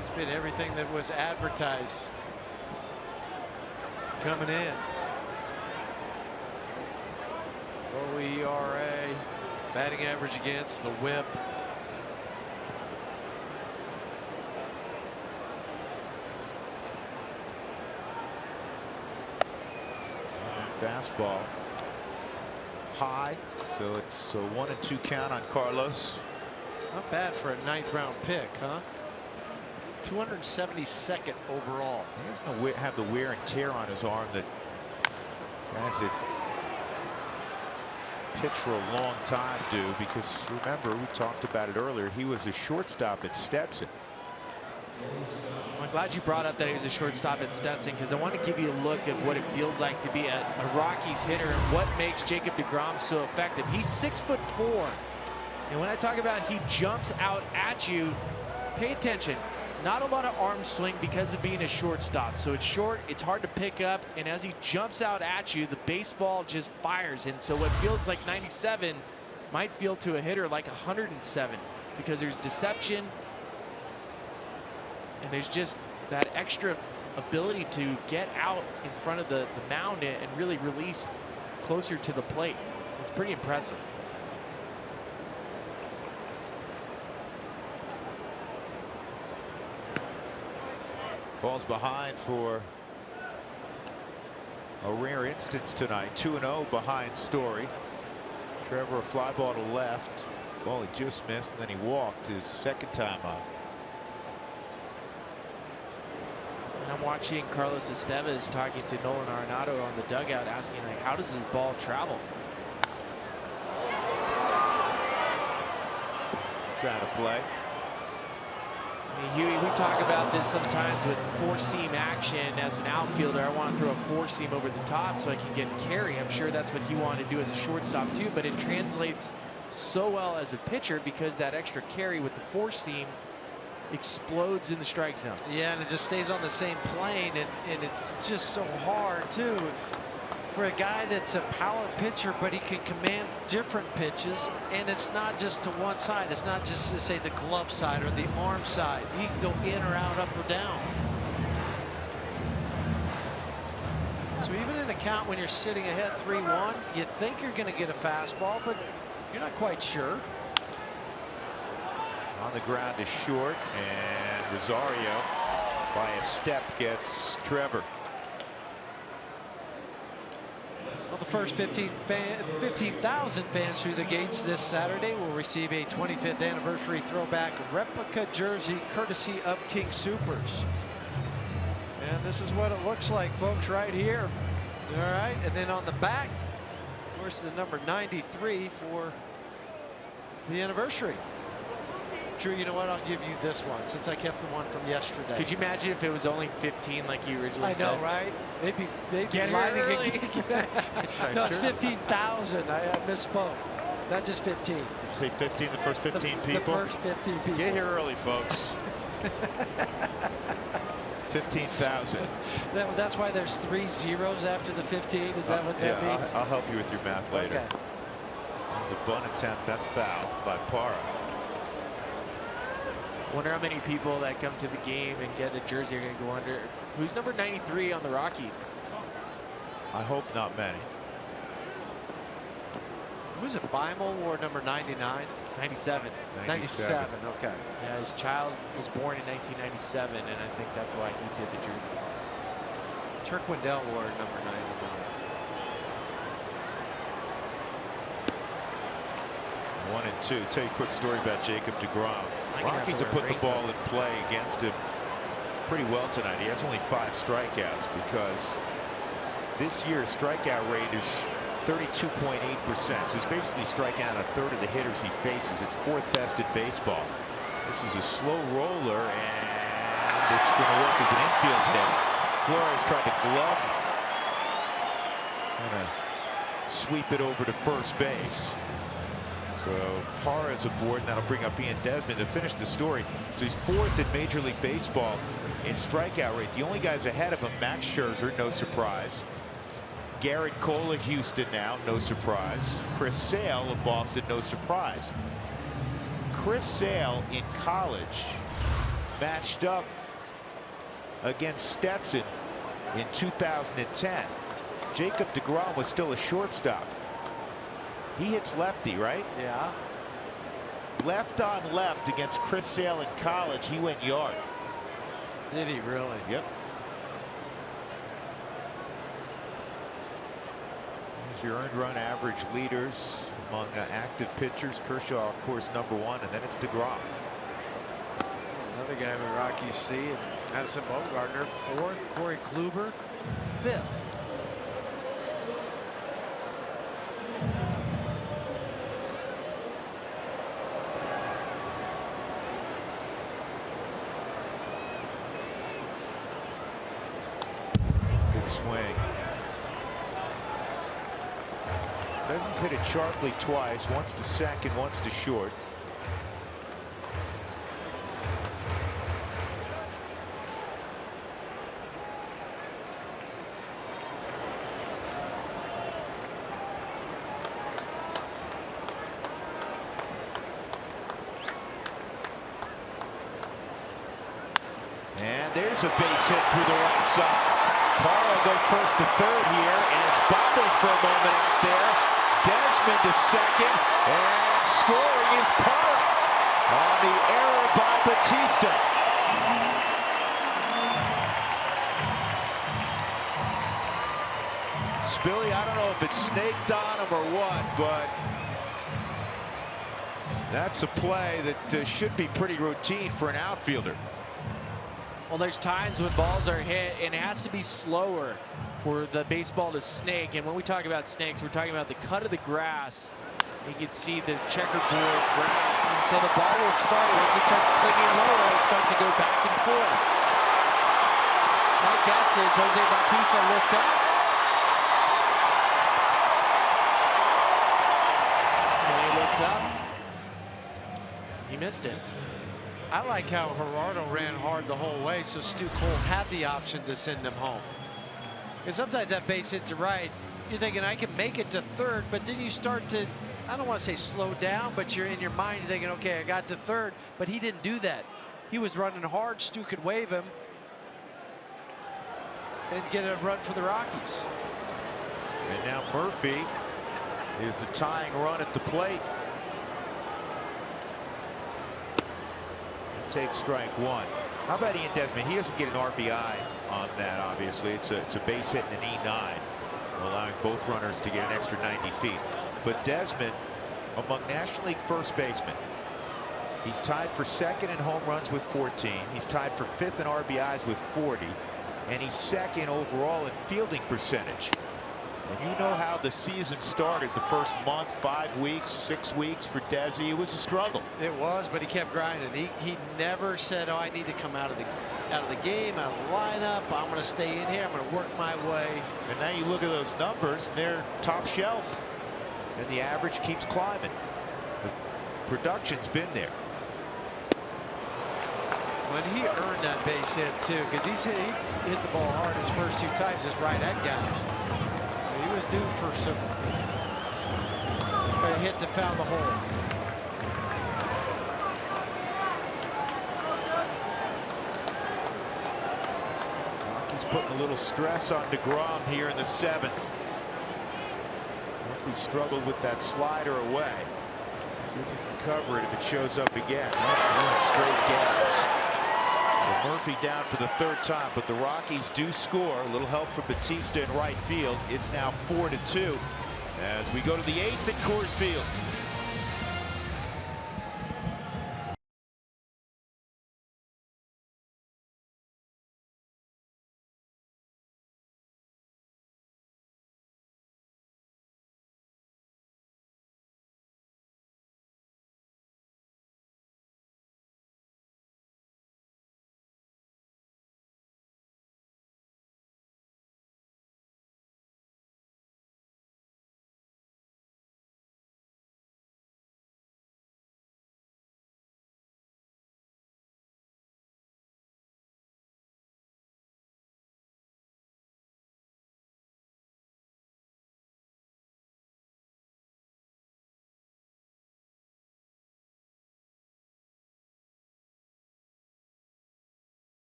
He's been everything that was advertised coming in. Low ERA, batting average against, the whip. Fastball high, so it's a 1-2 count on Carlos. Not bad for a 9th round pick, huh? 272nd overall. He doesn't have the wear and tear on his arm that guys that pitch for a long time do, because remember, we talked about it earlier, he was a shortstop at Stetson. I'm glad you brought up that he was a shortstop at Stetson, because I want to give you a look at what it feels like to be a Rockies hitter and what makes Jacob deGrom so effective. He's 6'4", and when I talk about he jumps out at you, pay attention. Not a lot of arm swing because of being a shortstop. So it's short, it's hard to pick up, and as he jumps out at you, the baseball just fires. And so what feels like 97 might feel to a hitter like 107, because there's deception and there's just that extra ability to get out in front of the mound and really release closer to the plate. It's pretty impressive. Falls behind for a rare instance tonight. 2-0 behind Story. Trevor, a fly ball to left. Ball he just missed, and then he walked his second time up. I'm watching Carlos Estevez talking to Nolan Arenado on the dugout, asking, like, how does this ball travel? Trying to play. I mean, Huey, we talk about this sometimes with four-seam action. As an outfielder, I want to throw a four-seam over the top so I can get a carry. I'm sure that's what he wanted to do as a shortstop too, but it translates so well as a pitcher because that extra carry with the four-seam explodes in the strike zone. Yeah, and it just stays on the same plane, and it's just so hard too for a guy that's a power pitcher, but he can command different pitches, and it's not just to one side. It's not just to say the glove side or the arm side. He can go in or out, up or down. So even in a count when you're sitting ahead 3-1, you think you're going to get a fastball, but you're not quite sure. On the ground is short, and Rosario by a step gets Trevor. Well, the first 15,000 fans through the gates this Saturday will receive a 25th anniversary throwback replica jersey courtesy of King Supers. And this is what it looks like, folks, right here. All right, and then on the back, of course, the number 93 for the anniversary. Drew, you know what? I'll give you this one since I kept the one from yesterday. Could you imagine if it was only 15 like you originally said? I know, right? They'd be Get lining early. No, it's 15,000. I misspoke. Not just 15. Did you say 15? The first 15 The people? first 15 people. Get here early, folks. 15,000. That's why there's 3 zeros after the 15. Is that what that means? I'll help you with your math later. Okay. That was a bunt attempt. That's foul by Parra. Wonder how many people that come to the game and get a jersey are going to go under. Who's number 93 on the Rockies? I hope not many. Was it Beimel wore number 99? 97. 97. Okay. Yeah, his child was born in 1997, and I think that's why he did the jersey. Turk Wendell wore number 99. One and two. Tell you a quick story about Jacob deGrom. Rockies have put the ball in play against him pretty well tonight. He has only 5 strikeouts because this year's strikeout rate is 32.8%. So he's basically striking out a third of the hitters he faces. It's 4th best in baseball. This is a slow roller, and it's going to work as an infield hit. Flores tried to glove. Gonna sweep it over to first base. So Parra is aboard, and that'll bring up Ian Desmond to finish the story. So he's 4th in Major League Baseball in strikeout rate. The only guys ahead of him, Max Scherzer, no surprise. Garrett Cole of Houston now, no surprise. Chris Sale of Boston, no surprise. Chris Sale in college matched up against Stetson in 2010. Jacob deGrom was still a shortstop. He hits lefty, right? Yeah. Left on left against Chris Sale in college. He went yard. Did he really? Yep. Here's your earned run average leaders among active pitchers. Kershaw, of course, #1, and then it's deGrom. Another guy with Rockies see, and Madison Bumgarner 4th, Corey Kluber 5th. Good swing. Cousins hit it sharply twice, once to second, once to short. And there's a base hit through the right side. Parra will go first to third here, and it's bobbled for a moment out there. Desmond to second, and scoring is Parra on the error by Batista. Spilly, I don't know if it snaked on him or what, but that's a play that should be pretty routine for an outfielder. Well, there's times when balls are hit, and it has to be slower for the baseball to snake. And when we talk about snakes, we're talking about the cut of the grass. You can see the checkerboard grass, and so the ball will start, once it starts clinging lower, it'll start to go back and forth. My guess is Jose Bautista looked up. When he looked up, he missed it. I like how Gerardo ran hard the whole way, so Stu Cole had the option to send him home. Because sometimes that base hit to right, you're thinking I can make it to third, but then you start to, I don't want to say slow down, but you're in your mind you're thinking, okay, I got to third, but he didn't do that. He was running hard. Stu could wave him and get a run for the Rockies. And now Murphy is the tying run at the plate. He takes strike one. How about Ian Desmond? He doesn't get an RBI on that, obviously. It's a base hit and an E9, allowing both runners to get an extra 90 feet. But Desmond, among National League first basemen, he's tied for second in home runs with 14. He's tied for fifth in RBIs with 40. And he's second overall in fielding percentage. And you know how the season started the first month, 5 weeks, 6 weeks for Desi. It was a struggle. It was, but he kept grinding. He never said, oh, I need to come out of the game, out of the lineup. I'm going to stay in here. I'm going to work my way. And now you look at those numbers, and they're top shelf. And the average keeps climbing. The production's been there. When he earned that base hit too, because he hit the ball hard his first 2 times, just right at guys. He was due for a hit that found the hole. He's putting a little stress on DeGrom here in the 7th. Murphy struggled with that slider away. See if he can cover it if it shows up again. Straight gas. So Murphy down for the 3rd time, but the Rockies do score. A little help from Batista in right field. It's now 4-2 as we go to the 8th at Coors Field.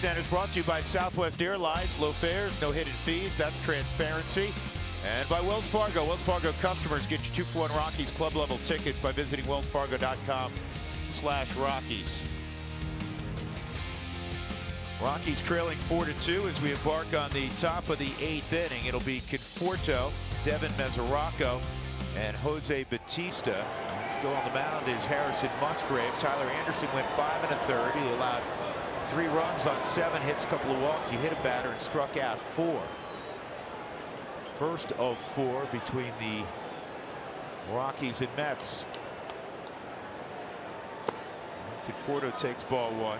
And is brought to you by Southwest Airlines. Low fares, no hidden fees. That's transparency. And by Wells Fargo. Wells Fargo customers get you 2-for-1 Rockies club level tickets by visiting wellsfargo.com/Rockies. Rockies trailing 4-2 as we embark on the top of the 8th inning. It'll be Conforto, Devin Mesoraco, and Jose Batista. And still on the mound is Harrison Musgrave. Tyler Anderson went 5 1/3. He allowed 3 runs on 7 hits, a couple of walks. He hit a batter and struck out 4. First of 4 between the Rockies and Mets. Conforto takes ball 1.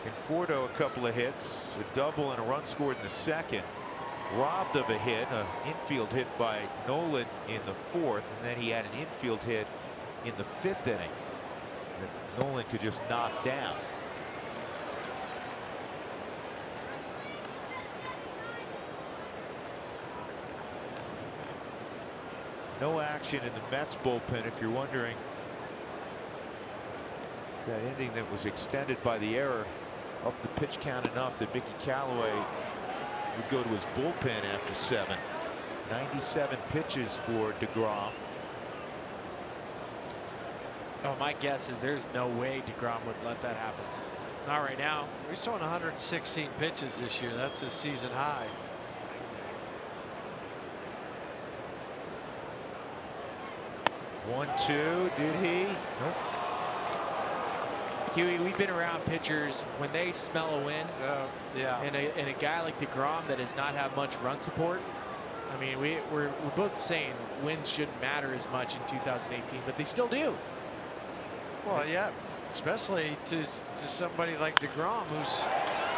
Conforto a couple of hits, a double and a run scored in the 2nd. Robbed of a hit, an infield hit by Nolan in the 4th, and then he had an infield hit in the 5th inning that Nolan could just knock down. No action in the Mets bullpen, if you're wondering. That inning that was extended by the error up the pitch count enough that Mickey Callaway would go to his bullpen after 7. 97 pitches for DeGrom. Oh, my guess is there's no way DeGrom would let that happen. Not right now. He's throwing 116 pitches this year. That's his season high. One, two, did he? Nope. Huey, we've been around pitchers when they smell a win. Yeah. And a guy like DeGrom that does not have much run support. I mean, we're both saying wins shouldn't matter as much in 2018, but they still do. Well, yeah, especially to somebody like DeGrom, who's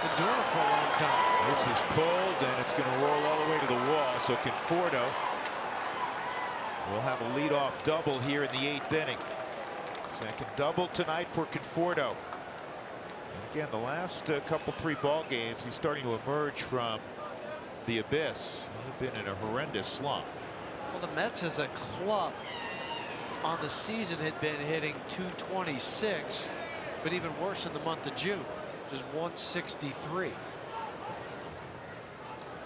been doing it for a long time. This is pulled, and it's going to roll all the way to the wall. So Conforto will have a leadoff double here in the 8th inning. Second double tonight for Conforto. And again, the last couple 3 ball games, he's starting to emerge from the abyss. He's been in a horrendous slump. Well, the Mets as a club on the season had been hitting .226, but even worse in the month of June, just .163.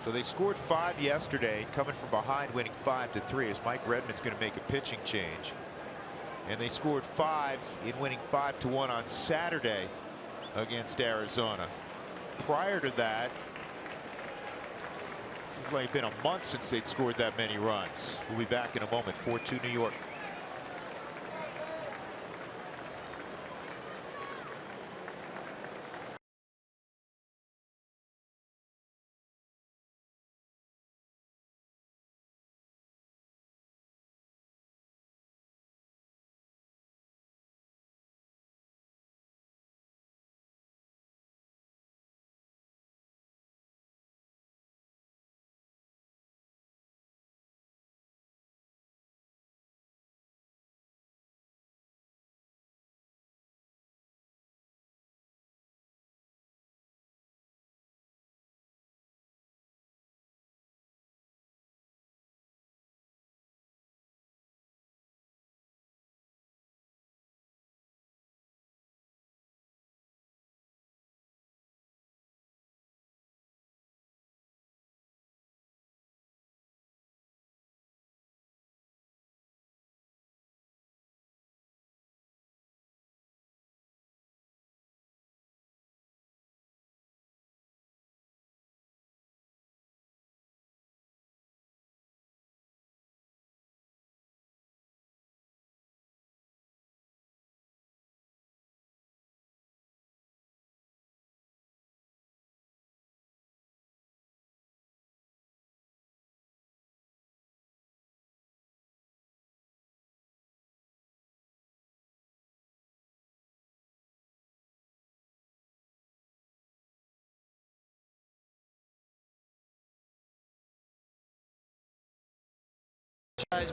So they scored 5 yesterday, coming from behind, winning 5-3, as Mike Redmond's going to make a pitching change. And they scored 5 in winning 5-1 on Saturday against Arizona. Prior to that, seems like it's been a month since they'd scored that many runs. We'll be back in a moment. 4-2 New York.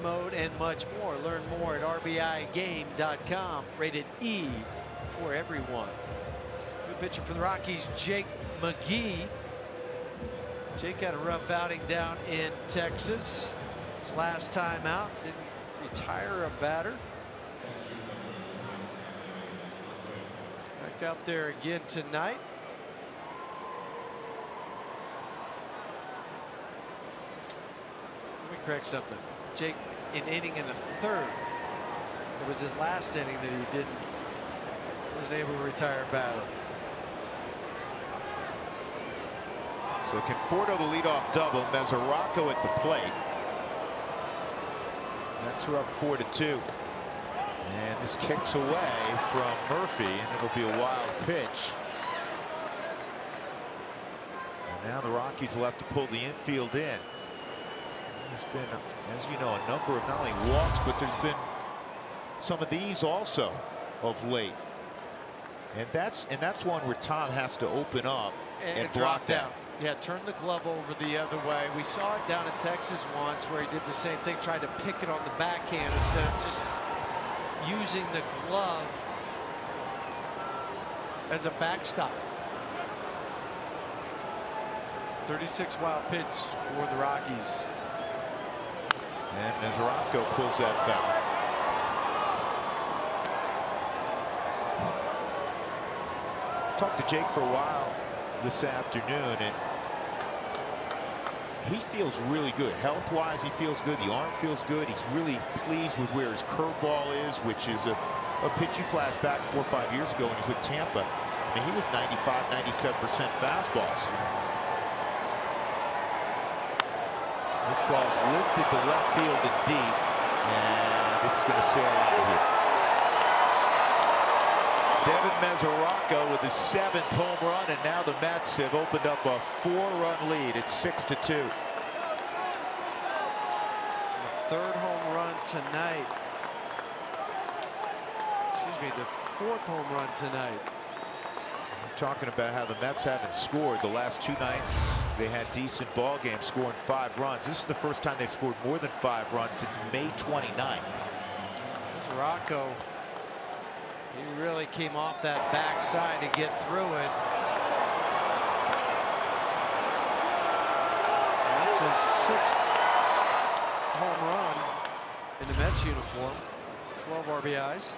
Mode and much more. Learn more at RBIGame.com. Rated E for everyone. Good pitcher for the Rockies, Jake McGee. Jake had a rough outing down in Texas. His last time out, didn't retire a batter. Back out there again tonight. Let me correct something. Jake, an inning and a third. It was his last inning that he wasn't able to retire a batter. So Conforto the leadoff double. Mesoraco at the plate. Mets are up 4-2. And this kicks away from Murphy, and it'll be a wild pitch. And now the Rockies will have to pull the infield in. There's been, as you know, a number of not only walks, but there's been some of these also of late. And that's one where Tom has to open up and block that. Yeah, turn the glove over the other way. We saw it down in Texas once where he did the same thing, tried to pick it on the backhand instead of just using the glove as a backstop. 36 wild pitch for the Rockies. And Mesoraco pulls that foul. Talked to Jake for a while this afternoon, and he feels really good. Health-wise, he feels good. The arm feels good. He's really pleased with where his curveball is, which is a pitch he flashed back 4 or 5 years ago when he was with Tampa. I mean, he was 95, 97% fastballs. This ball's lifted to left field and deep, and it's going to sail out of here. Devin Mesoraco with his 7th home run, and now the Mets have opened up a 4-run lead. It's 6-2. Third home run tonight. Excuse me, the 4th home run tonight. We're talking about how the Mets haven't scored the last 2 nights. They had decent ball games, scoring 5 runs. This is the first time they've scored more than 5 runs since May 29th. Mesoraco, he really came off that backside to get through it. That's his 6th home run in the Mets uniform. 12 RBIs.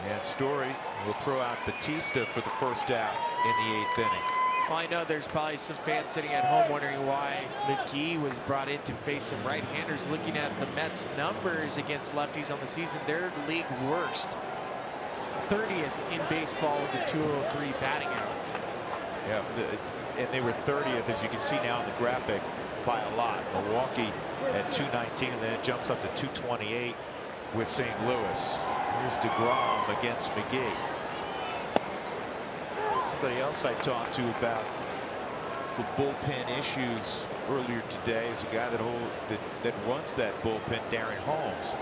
And Story will throw out Batista for the first out in the 8th inning. Well, I know there's probably some fans sitting at home wondering why McGee was brought in to face some right-handers. Looking at the Mets' numbers against lefties on the season, they're league worst. 30th in baseball with a 203 batting average. Yeah, and they were 30th, as you can see now in the graphic, by a lot. Milwaukee at 219, and then it jumps up to 228 with St. Louis. Here's DeGrom against McGee. Somebody else I talked to about the bullpen issues earlier today is a guy that runs that bullpen, Darren Holmes.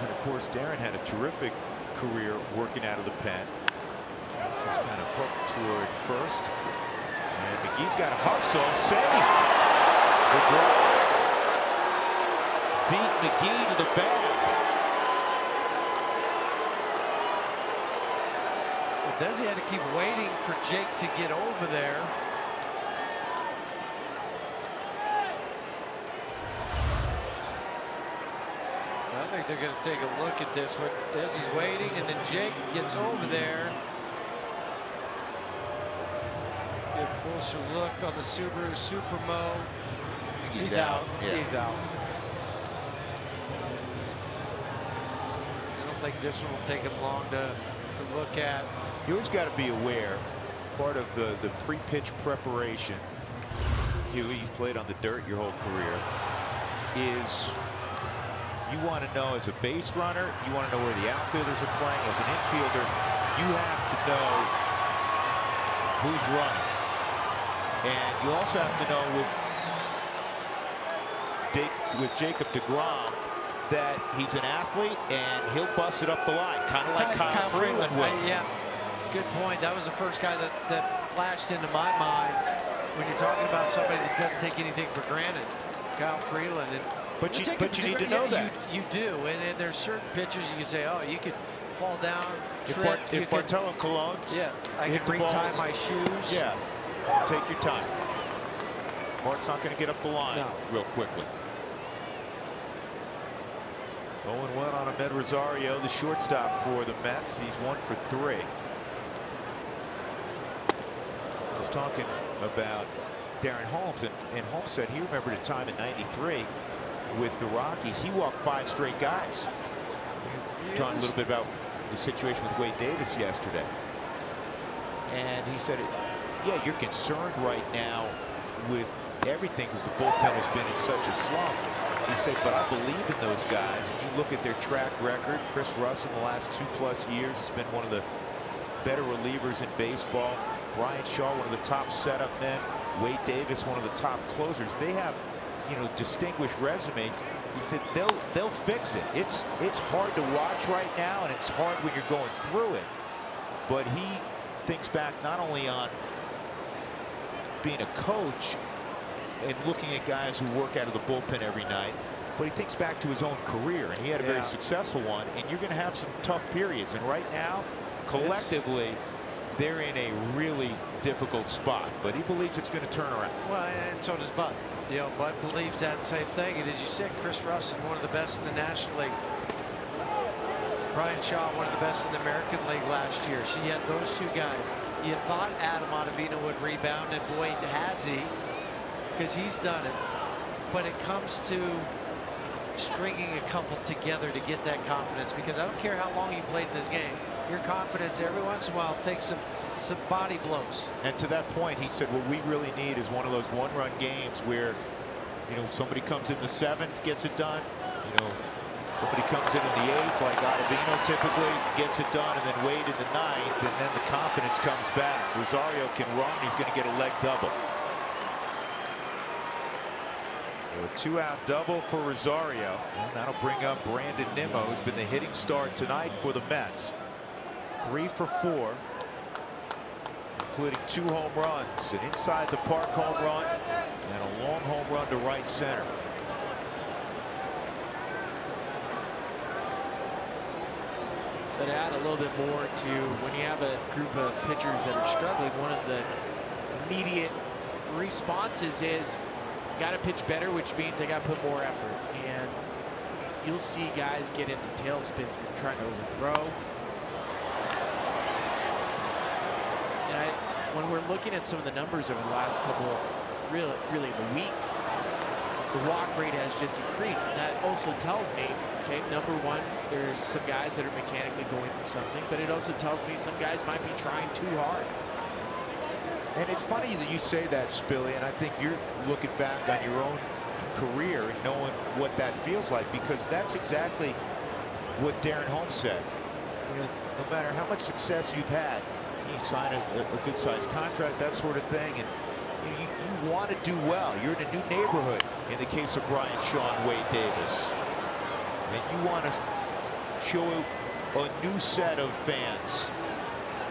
And of course, Darren had a terrific career working out of the pen. This is kind of hooked toward first. And McGee's got a hustle. Safe. Beat McGee to the bag. Well, Desi had to keep waiting for Jake to get over there. I think they're going to take a look at this. When Desi's waiting, and then Jake gets over there. Get a closer look on the Subaru Supermo. He's out. Yeah. He's out. I don't think this one will take him long to look at. You always got to be aware, part of the pre-pitch preparation, you played on the dirt your whole career, is you want to know as a base runner, you want to know where the outfielders are playing. As an infielder, you have to know who's running. And you also have to know with Jacob DeGrom that he's an athlete and he'll bust it up the line, kind of like Kyle Freeland will. Yeah, good point. That was the first guy that flashed into my mind when you're talking about somebody that doesn't take anything for granted. Kyle Freeland. And But you need to know that. You do, and there's certain pitches you can say, oh, you could fall down, trip. If Bartolo Colon, yeah, I hit can the retie ball, my shoes. Yeah, take your time. Bart's not going to get up the line real quickly. 0-1 on Ahmed Rosario, the shortstop for the Mets. He's 1 for 3. I was talking about Darren Holmes, and Holmes said he remembered a time in '93 with the Rockies. He walked 5 straight guys. Talking a little bit about the situation with Wade Davis yesterday. And he said, yeah, you're concerned right now with everything because the bullpen has been in such a slump. He said, but I believe in those guys. And you look at their track record. Chris Russ in the last 2+ years has been one of the better relievers in baseball. Brian Shaw, one of the top setup men. Wade Davis, one of the top closers. They have, you know, distinguished resumes. He said they'll fix it. It's hard to watch right now, and it's hard when you're going through it. But he thinks back not only on being a coach and looking at guys who work out of the bullpen every night, but he thinks back to his own career, and he had a very successful one. And you're going to have some tough periods. And right now, collectively, they're in a really difficult spot, but he believes it's going to turn around. Well, and so does Bud. You know, Bud believes that same thing. And as you said, Chris Russell, one of the best in the National League. Brian Shaw, one of the best in the American League last year. So you had those two guys. You thought Adam Ottavino would rebound, and boy, has he, because he's done it. But it comes to stringing a couple together to get that confidence, because I don't care how long you played in this game, your confidence every once in a while takes some body blows. And to that point, he said what we really need is one of those one-run games where, you know, somebody comes in the 7th, gets it done. You know, somebody comes in the 8th, like Ottavino typically, gets it done, and then Wade in the 9th, and then the confidence comes back. Rosario can run, he's going to get a leg double. So a 2-out double for Rosario, and that'll bring up Brandon Nimmo, who's been the hitting star tonight for the Mets. 3 for 4. Including 2 home runs, an inside the park home run and a long home run to right center. So to add a little bit more to when you have a group of pitchers that are struggling, one of the immediate responses is got to pitch better, which means they got to put more effort. And you'll see guys get into tailspins from trying to overthrow. When we're looking at some of the numbers over the last couple of really the weeks, the walk rate has just increased, and that also tells me, okay, number one, there's some guys that are mechanically going through something, but it also tells me some guys might be trying too hard. And it's funny that you say that, Spilly, and I think you're looking back on your own career and knowing what that feels like, because that's exactly what Darren Holmes said. You know, no matter how much success you've had, you sign a good-sized contract, that sort of thing, and you want to do well. You're in a new neighborhood in the case of Brian Shaw and Wade Davis, and you want to show a new set of fans,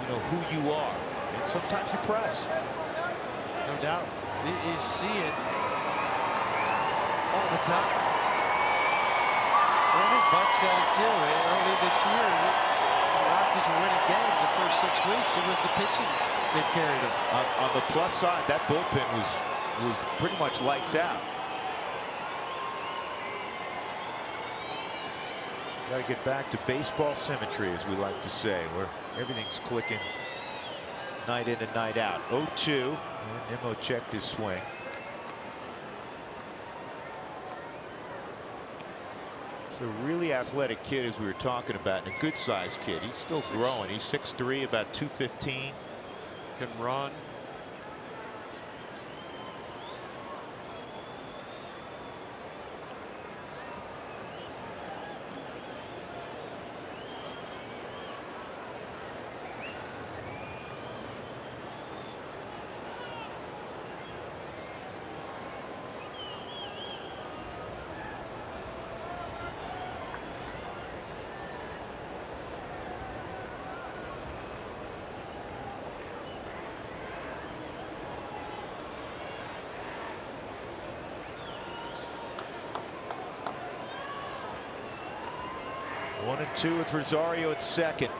you know, who you are, and sometimes you press. No doubt. You see it all the time. I think Bud said it too early this year. Rockies were winning games the first 6 weeks. It was the pitching that carried them. On the plus side, that bullpen was pretty much lights out. Got to get back to baseball symmetry, as we like to say, where everything's clicking night in and night out. 0-2, and Nimmo checked his swing. A really athletic kid, as we were talking about, and a good-sized kid. He's still growing. He's 6'3", about 215. Can run. One and two with Rosario at second.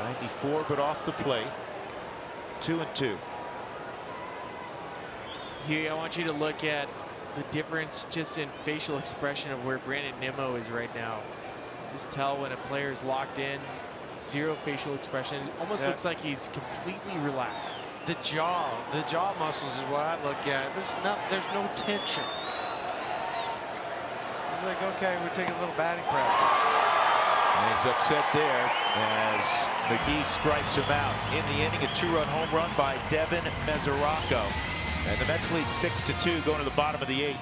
94, but off the plate. 2-2. Here, I want you to look at the difference just in facial expression of where Brandon Nimmo is right now. Just tell when a player's locked in. Zero facial expression. It almost looks like he's completely relaxed. The jaw muscles is what I look at. There's no tension. It's like, okay, we're taking a little batting practice. And he's upset there as McGee strikes him out. In the inning, a 2-run home run by Devin Mesoraco. And the Mets lead 6-2 going to the bottom of the 8th.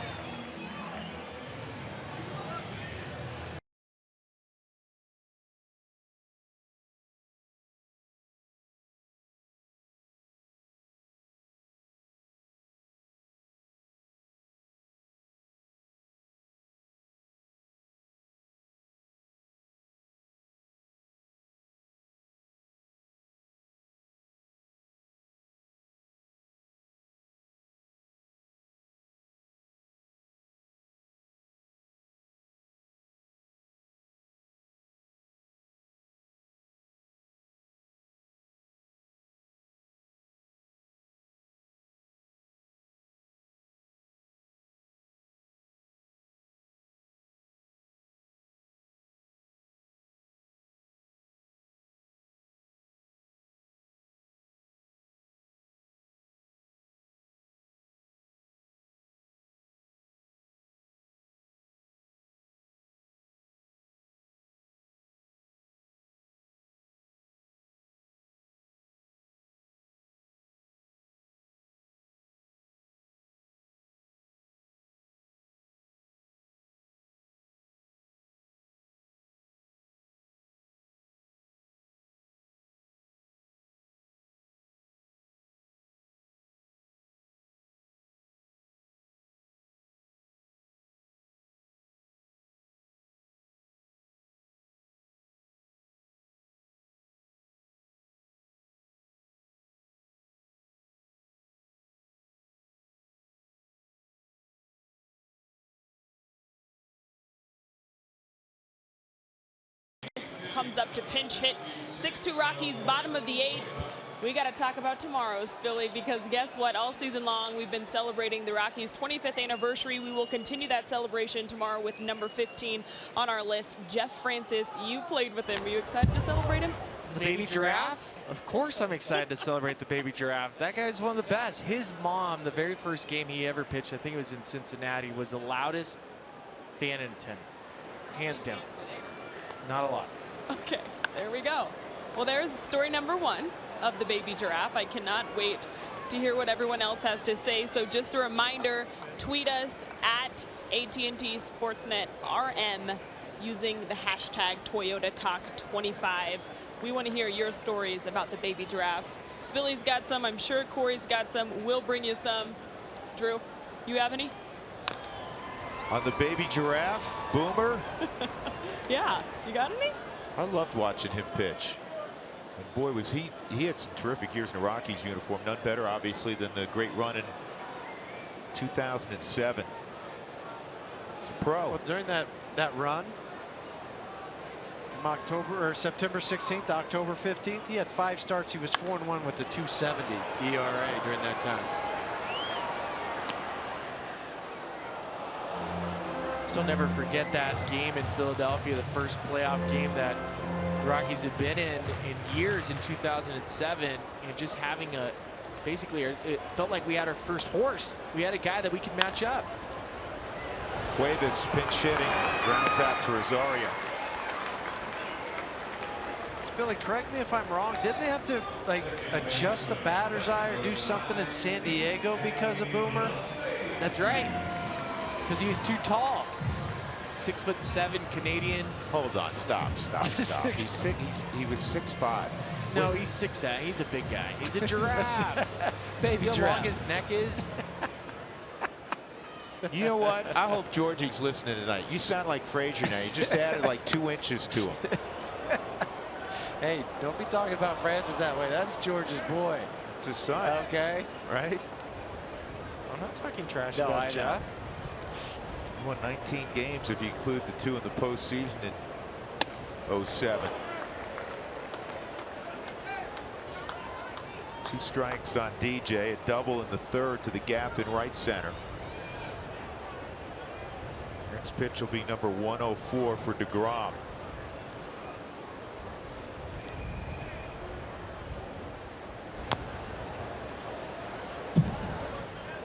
comes up to pinch hit. 6-2 Rockies, bottom of the 8th. We got to talk about tomorrow's Philly, because guess what? All season long, we've been celebrating the Rockies' 25th anniversary. We will continue that celebration tomorrow with number 15 on our list, Jeff Francis. You played with him. Are you excited to celebrate him? The baby giraffe? Of course I'm excited to celebrate the baby giraffe. That guy's one of the best. His mom, the very first game he ever pitched, I think it was in Cincinnati, was the loudest fan in attendance. Hands down. Not a lot. Okay, there we go. Well, there's story number 1 of the baby giraffe. I cannot wait to hear what everyone else has to say. So just a reminder, tweet us at AT&T Sportsnet RM using the hashtag ToyotaTalk25. We want to hear your stories about the baby giraffe. Spilly's got some. I'm sure Corey's got some. We'll bring you some. Drew, you have any? On the baby giraffe, Boomer. Yeah, you got any? I loved watching him pitch. And boy, was he had some terrific years in a Rockies uniform. None better, obviously, than the great run in 2007. He's a pro. Well, during that run, from October or September 16th to October 15th, he had 5 starts. He was 4-1 with the 2.70 ERA during that time. Still never forget that game in Philadelphia, the first playoff game that the Rockies had been in years in 2007, and just having basically it felt like we had our first horse. We had a guy that we could match up. Cuevas pinch hitting, grounds out to Rosario. Billy, correct me if I'm wrong. Didn't they have to like adjust the batter's eye or do something in San Diego because of Boomer? That's right, because he was too tall. 6'7" Canadian. Hold on, stop. He was 6'5". No, he's 6'8". He's a big guy. He's a giraffe. Baby See how giraffe. long his neck is? You know what? I hope Georgie's listening tonight. You sound like Frazier now. You just added like 2 inches to him. Hey, don't be talking about Francis that way. That's George's boy. It's his son. Okay. Right? I'm not talking trash No, about I know. Jeff. He won 19 games if you include the 2 in the postseason in 07. 2 strikes on DJ, a double in the 3rd to the gap in right center. Next pitch will be number 104 for DeGrom.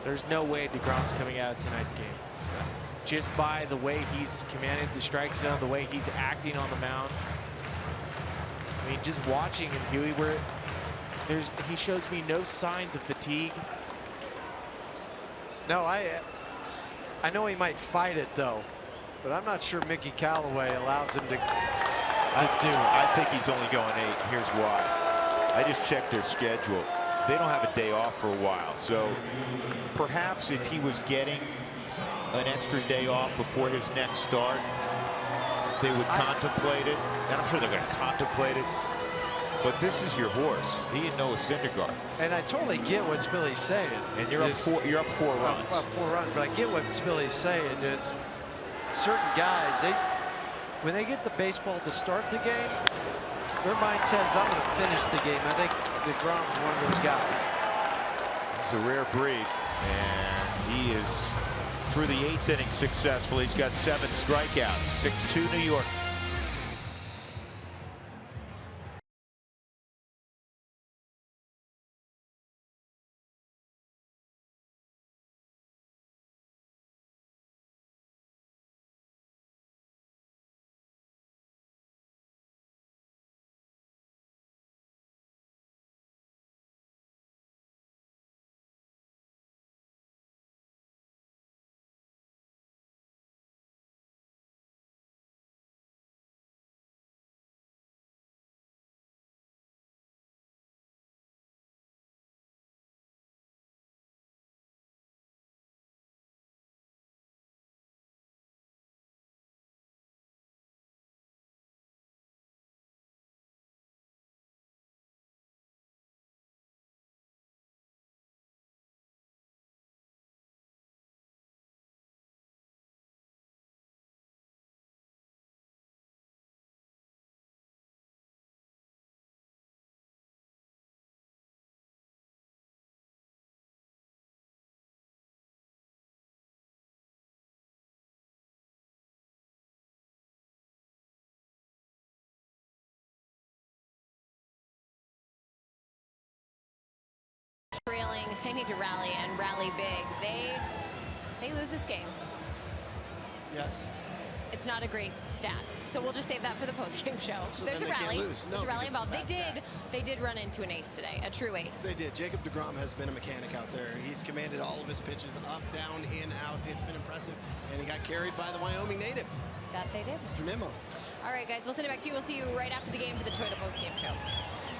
There's no way DeGrom's coming out of tonight's game. Just by the way he's commanded the strike zone, the way he's acting on the mound. I mean, just watching him, Huey, he shows me no signs of fatigue. No, I know he might fight it though, but I'm not sure Mickey Callaway allows him to do it. I think he's only going 8. Here's why. I just checked their schedule. They don't have a day off for a while, so perhaps if he was getting an extra day off before his next start, they would contemplate it, and I'm sure they're going to contemplate it. But this is your horse. He didn't Noah Syndergaard. And I totally get what Spilly's saying. And you're up 4 runs. Up 4 runs, but I get what Spilly's saying. It's certain guys, when they get the baseball to start the game, their mindset is, I'm going to finish the game. I think DeGrom's one of those guys. He's a rare breed, and he is through the 8th inning successfully. He's got 7 strikeouts. 6-2 New York. They need to rally and rally big. They lose this game. Yes. It's not a great stat. So we'll just save that for the post-game show. So There's a then they rally. can't lose. There's No, a rally because involved. it's a bad They did run into an ace today, a true ace. They did. Jacob deGrom has been a mechanic out there. He's commanded all of his pitches up, down, in, out. It's been impressive. And he got carried by the Wyoming native. That they did. Mr. Nimmo. All right, guys, we'll send it back to you. We'll see you right after the game for the Toyota post-game show.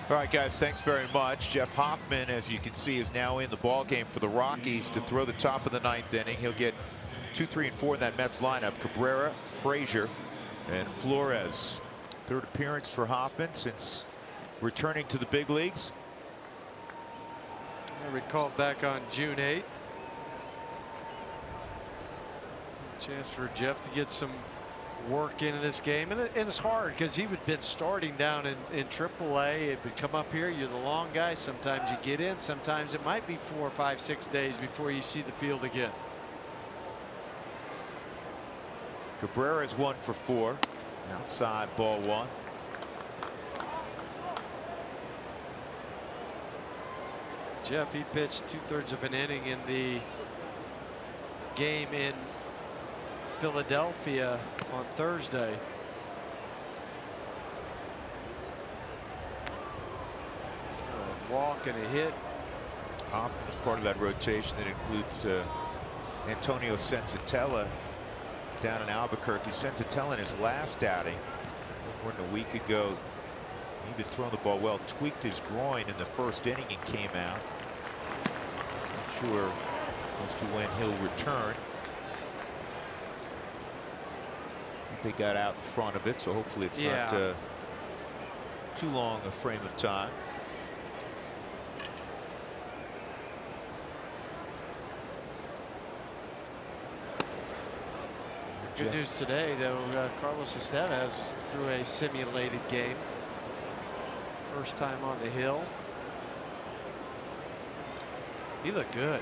All right, guys, thanks very much. Jeff Hoffman, as you can see, is now in the ball game for the Rockies to throw the top of the 9th inning. He'll get 2, 3, and 4 in that Mets lineup. Cabrera, Frazier, and Flores. Third appearance for Hoffman since returning to the big leagues. I recalled back on June 8th. Chance for Jeff to get some work into this game, and it's hard because he had been starting down in AAA. It would come up here, you're the long guy, sometimes you get in, sometimes it might be 4, 5, 6 days before you see the field again. Cabrera is 1 for 4. Outside, ball 1. Jeff, he pitched 2/3 of an inning in the game in Philadelphia on Thursday. A walk and a hit. Hoffman is part of that rotation that includes Antonio Senzatella down in Albuquerque. Senzatella in his last outing, more than a week ago, he'd been throwing the ball well, tweaked his groin in the first inning and came out. Not sure as to when he'll return. They got out in front of it, so hopefully it's not too long a frame of time. Good news today, though. Carlos Estevez threw a simulated game. First time on the hill. He looked good.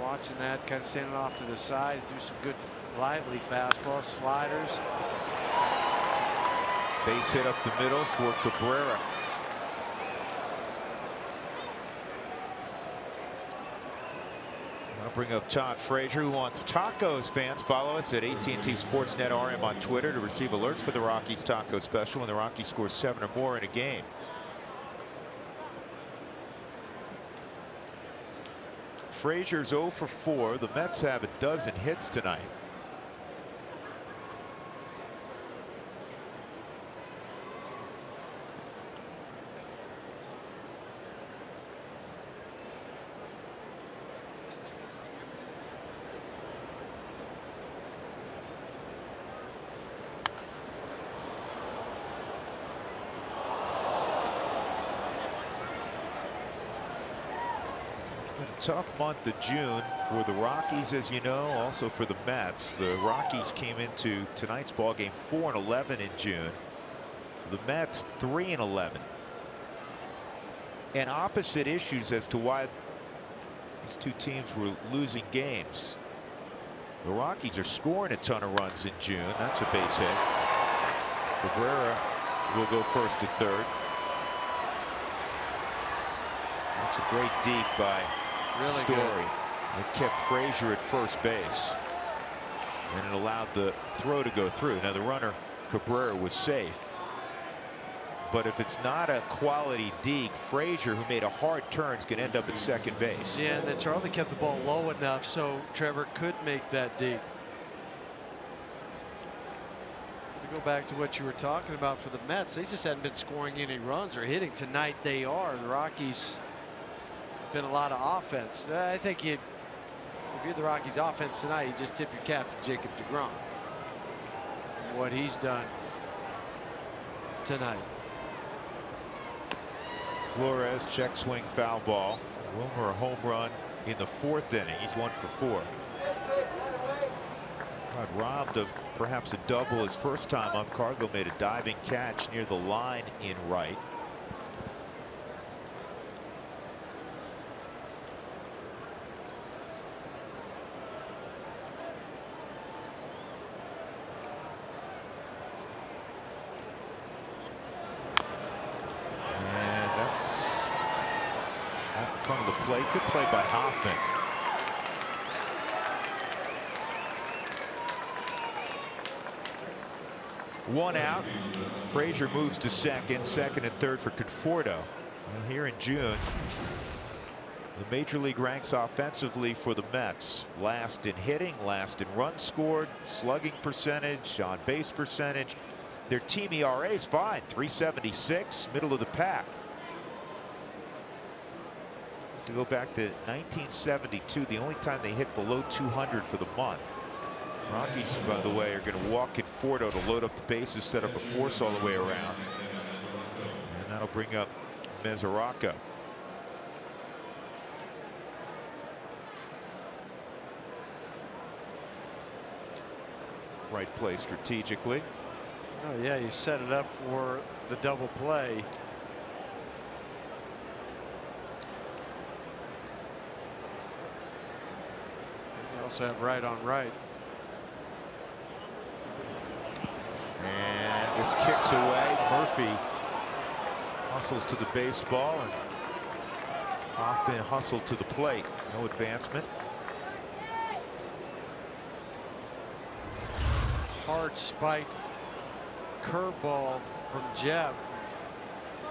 Watching that, kind of standing off to the side, threw some good lively fastballs, sliders. Base hit up the middle for Cabrera. I'll bring up Todd Frazier, who wants tacos. Fans, follow us at AT&T Sportsnet RM on Twitter to receive alerts for the Rockies taco special when the Rockies score 7 or more in a game. Frazier's 0 for 4. The Mets have a dozen hits tonight. Tough month of June for the Rockies, as you know, also for the Mets. The Rockies came into tonight's ball game 4-11 in June. The Mets 3-11. And opposite issues as to why these two teams were losing games. The Rockies are scoring a ton of runs in June. That's a base hit. Cabrera will go first to third. That's a great deep by Really Story. good. It kept Frazier at first base, and it allowed the throw to go through. Now the runner Cabrera was safe, but if it's not a quality deke, Frazier, who made a hard turn, is going to end up at second base. Yeah, and then Charlie kept the ball low enough so Trevor could make that deep. To go back to what you were talking about for the Mets, they just hadn't been scoring any runs or hitting. Tonight they are. The Rockies, been a lot of offense. I think if you're the Rockies offense tonight, you just tip your cap to Jacob deGrom. What he's done tonight. Flores check swing foul ball. Wilmer a home run in the 4th inning. He's 1 for 4. Got robbed of perhaps a double his first time up. Cargill made a diving catch near the line in right. in front of the plate. Good play by Hoffman. One out. Frazier moves to second. Second and third for Conforto. Well, here in June, the major league ranks offensively for the Mets. Last in hitting, last in runs scored, slugging percentage, on base percentage. Their team ERA is fine, 3.76, middle of the pack. To go back to 1972, the only time they hit below 200 for the month. Rockies, by the way, are going to walk Conforto to load up the bases, set up a force all the way around. And that'll bring up Mesoraco. Right play strategically. Oh yeah, you set it up for the double play. You also have right on right. And this kicks away. Murphy hustles to the baseball, and Hoffman hustled to the plate. No advancement. Hard spike curveball from Jeff.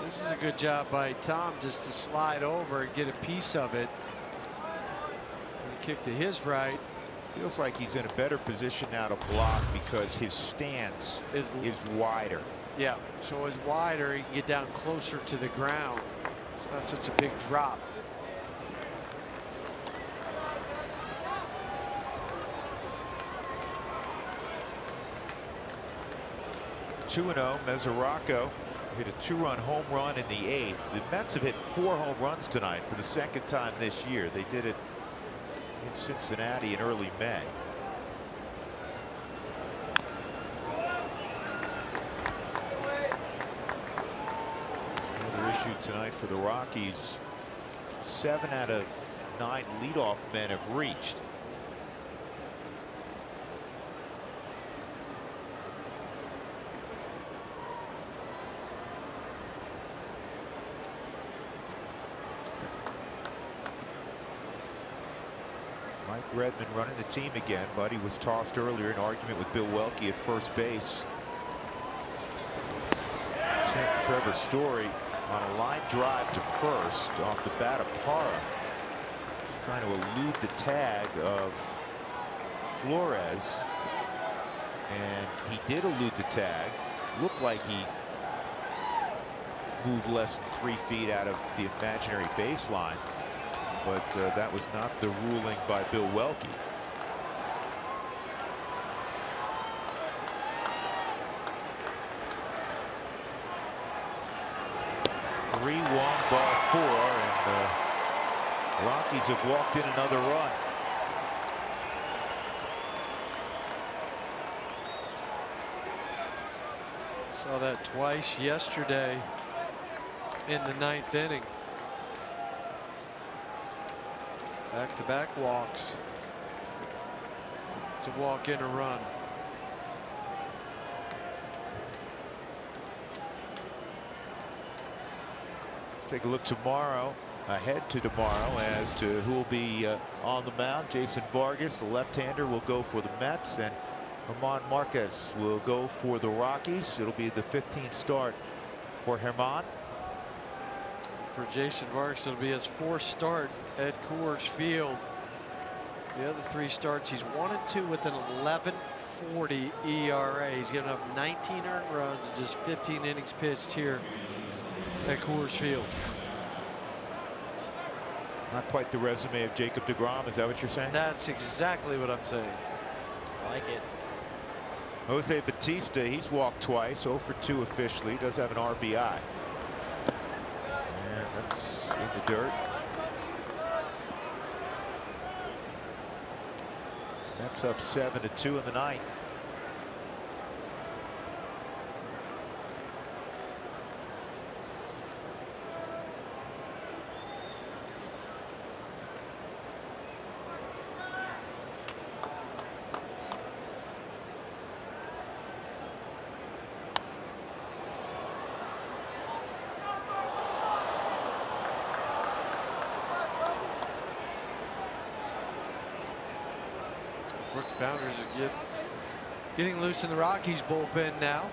This is a good job by Tom just to slide over and get a piece of it. And kick to his right. Feels like he's in a better position now to block because his stance is wider. Yeah, so as wider, he can get down closer to the ground. It's not such a big drop. (2-0). Mesoraco hit a 2-run home run in the 8th. The Mets have hit 4 home runs tonight for the second time this year. They did it in Cincinnati in early May. Another issue tonight for the Rockies. 7 out of 9 leadoff men have reached. Mike Redmond running the team again. Buddy was tossed earlier in argument with Bill Welke at first base. Trevor Story on a line drive to first off the bat of Parra. Trying to elude the tag of Flores. And he did elude the tag. Looked like he moved less than 3 feet out of the imaginary baseline. But that was not the ruling by Bill Welke. Ball 4, and the Rockies have walked in another run. Saw that twice yesterday in the 9th inning. Back-to-back walks to walk in a run. Let's take a look tomorrow, ahead to tomorrow, as to who will be on the mound. Jason Vargas, the left-hander, will go for the Mets, and German Marquez will go for the Rockies. It'll be the 15th start for German. For Jason Vargas, it'll be his 4th start at Coors Field. The other 3 starts, he's 1-2 with an 11.40 ERA. He's given up 19 earned runs and just 15 innings pitched here at Coors Field. Not quite the resume of Jacob deGrom. Is that what you're saying? That's exactly what I'm saying. I like it. Jose Batista, he's walked twice, 0 for 2 officially. Does have an RBI. And that's in the dirt. That's up 7-2 in the 9th. Brooks Bounders is getting loose in the Rockies bullpen now.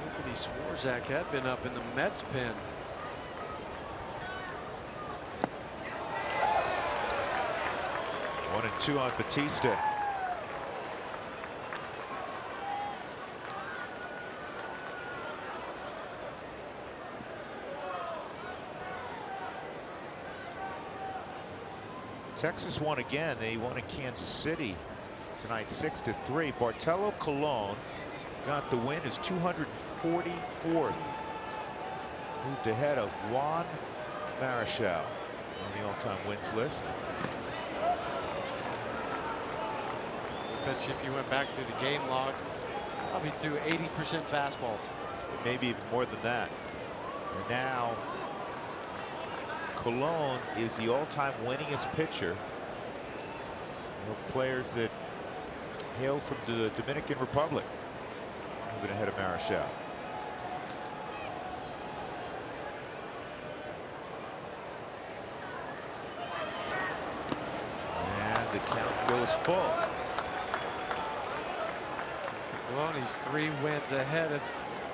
Anthony Swarzak had been up in the Mets pen. One and two on Batista. Texas won again. They won in Kansas City tonight 6-3. Bartolo Colon got the win, is 244th. Moved ahead of Juan Marichal on the all-time wins list. I bet you if you went back through the game log, probably threw 80% fastballs. Maybe even more than that. And now Colon is the all-time winningest pitcher of players that hail from the Dominican Republic. Moving ahead of Marichal. And the count goes full. Coloni's 3 wins ahead of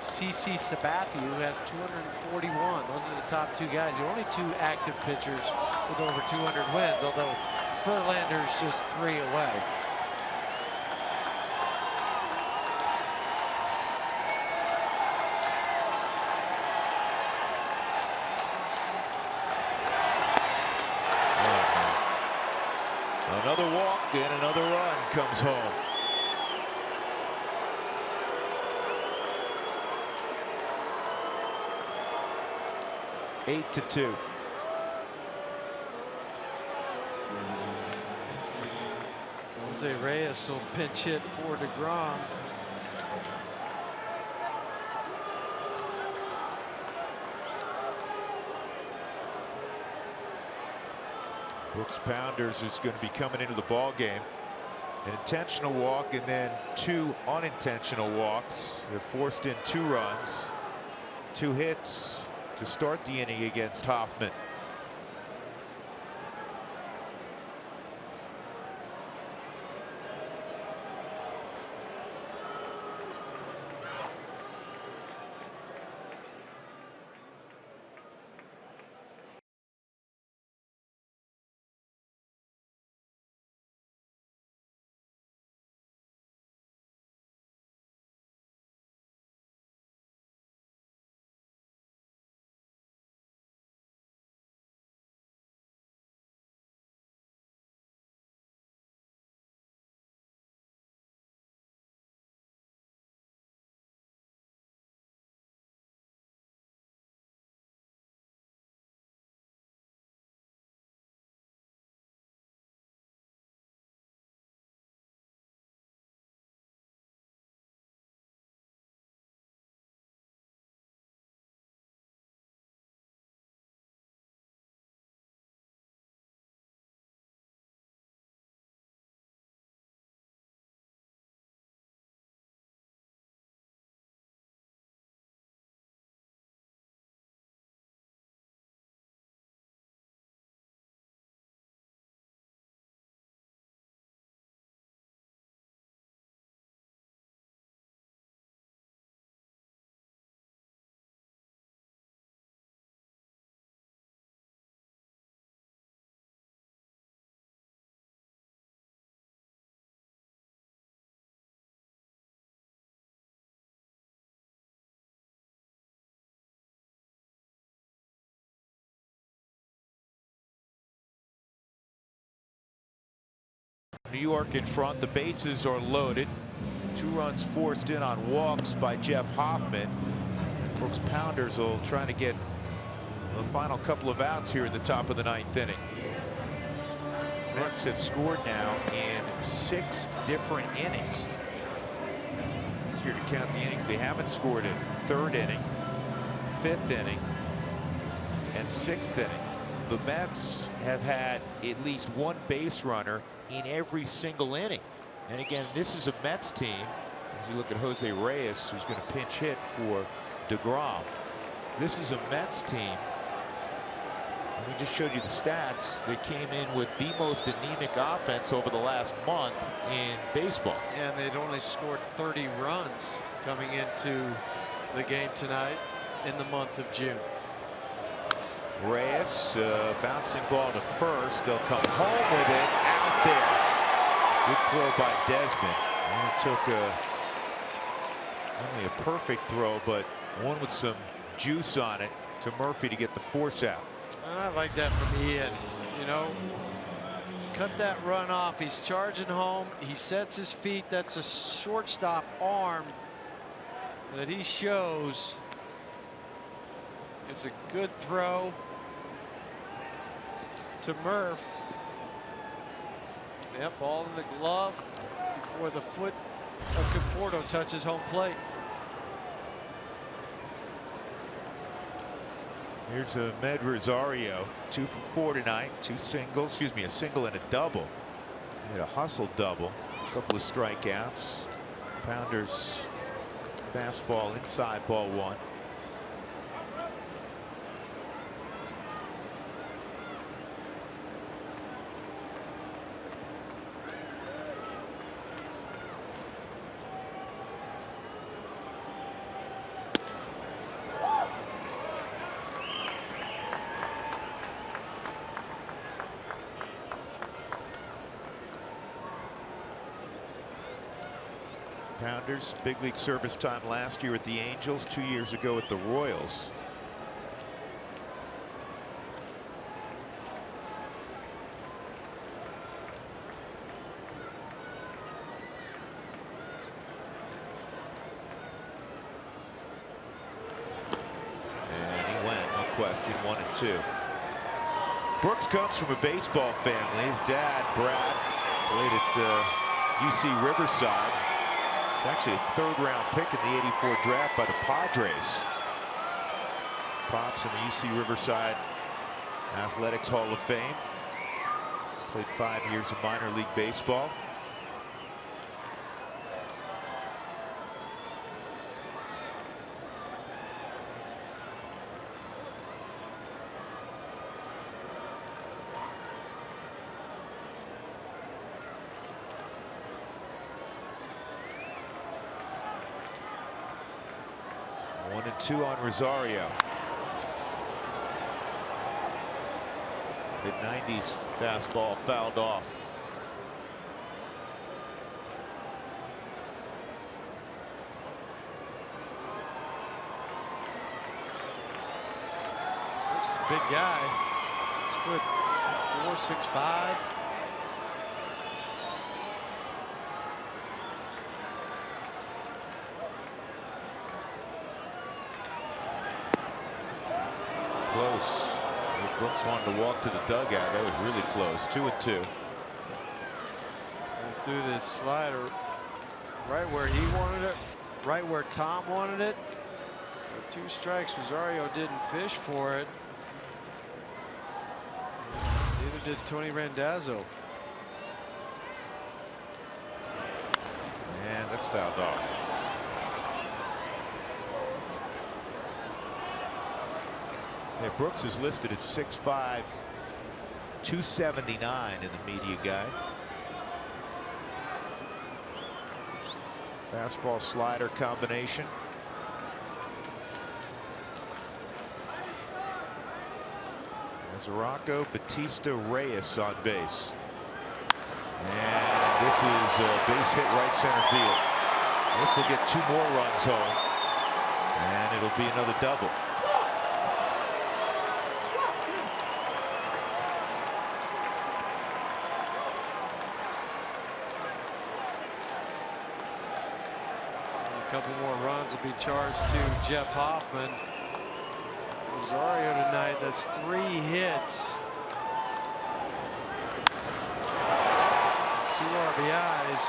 CC Sabathia, who has 241. Those are the top 2 guys. The only 2 active pitchers with over 200 wins, although Verlander's just 3 away. Another walk and another run comes home. Eight to 2. Jose Reyes will pinch hit for DeGrom. Brooks Pounders is going to be coming into the ball game. An intentional walk and then 2 unintentional walks. They're forced in 2 runs, 2 hits to start the inning against Hoffman. New York in front. The bases are loaded. 2 runs forced in on walks by Jeff Hoffman. Brooks Pounders will try to get the final couple of outs here in the top of the 9th inning. Mets have scored now in 6 different innings. It's easier to count the innings they haven't scored in. 3rd inning, 5th inning, and 6th inning. The Mets have had at least 1 base runner in every single inning. And again, this is a Mets team. As you look at Jose Reyes, who's going to pinch hit for DeGrom. This is a Mets team We just showed you the stats. They came in with the most anemic offense over the last month in baseball. And they'd only scored 30 runs coming into the game tonight in the month of June. Reyes, bouncing ball to first. They'll come home with it out there. Good throw by Desmond. And it took only a perfect throw, but one with some juice on it to Murphy to get the force out. I like that from Ian. You know, cut that run off. He's charging home. He sets his feet. That's a shortstop arm that he shows. It's a good throw to Murph. Yep, ball in the glove before the foot of Conforto touches home plate. Here's a Med Rosario, 2 for 4 tonight, 2 singles, excuse me, a single and a double. He had a hustle double, a couple of strikeouts. Pounders fastball inside ball 1. Pounders, big league service time last year with the Angels, 2 years ago with the Royals. And he went, no question, 1 and 2. Brooks comes from a baseball family. His dad, Brad, played at UC Riverside. Actually a 3rd round pick in the '84 draft by the Padres. Pops in the UC Riverside Athletics Hall of Fame. Played 5 years of minor league baseball. One and 2 on Rosario. Mid-90s fastball fouled off. Looks a big guy. 6'4", 6'5". Close. Brooks wanted to walk to the dugout. That was really close. 2 and 2. Threw this slider right where he wanted it, right where Tom wanted it. With 2 strikes, Rosario didn't fish for it. Neither did Tony Randazzo. And that's fouled off. Yeah, Brooks is listed at 6'5", 279 in the media guide. Fastball slider combination. There's Rocco Batista Reyes on base. And this is a base hit right center field. This will get 2 more runs home. And it'll be another double. A couple more runs will be charged to Jeff Hoffman. Rosario tonight, that's 3 hits. 2 RBIs.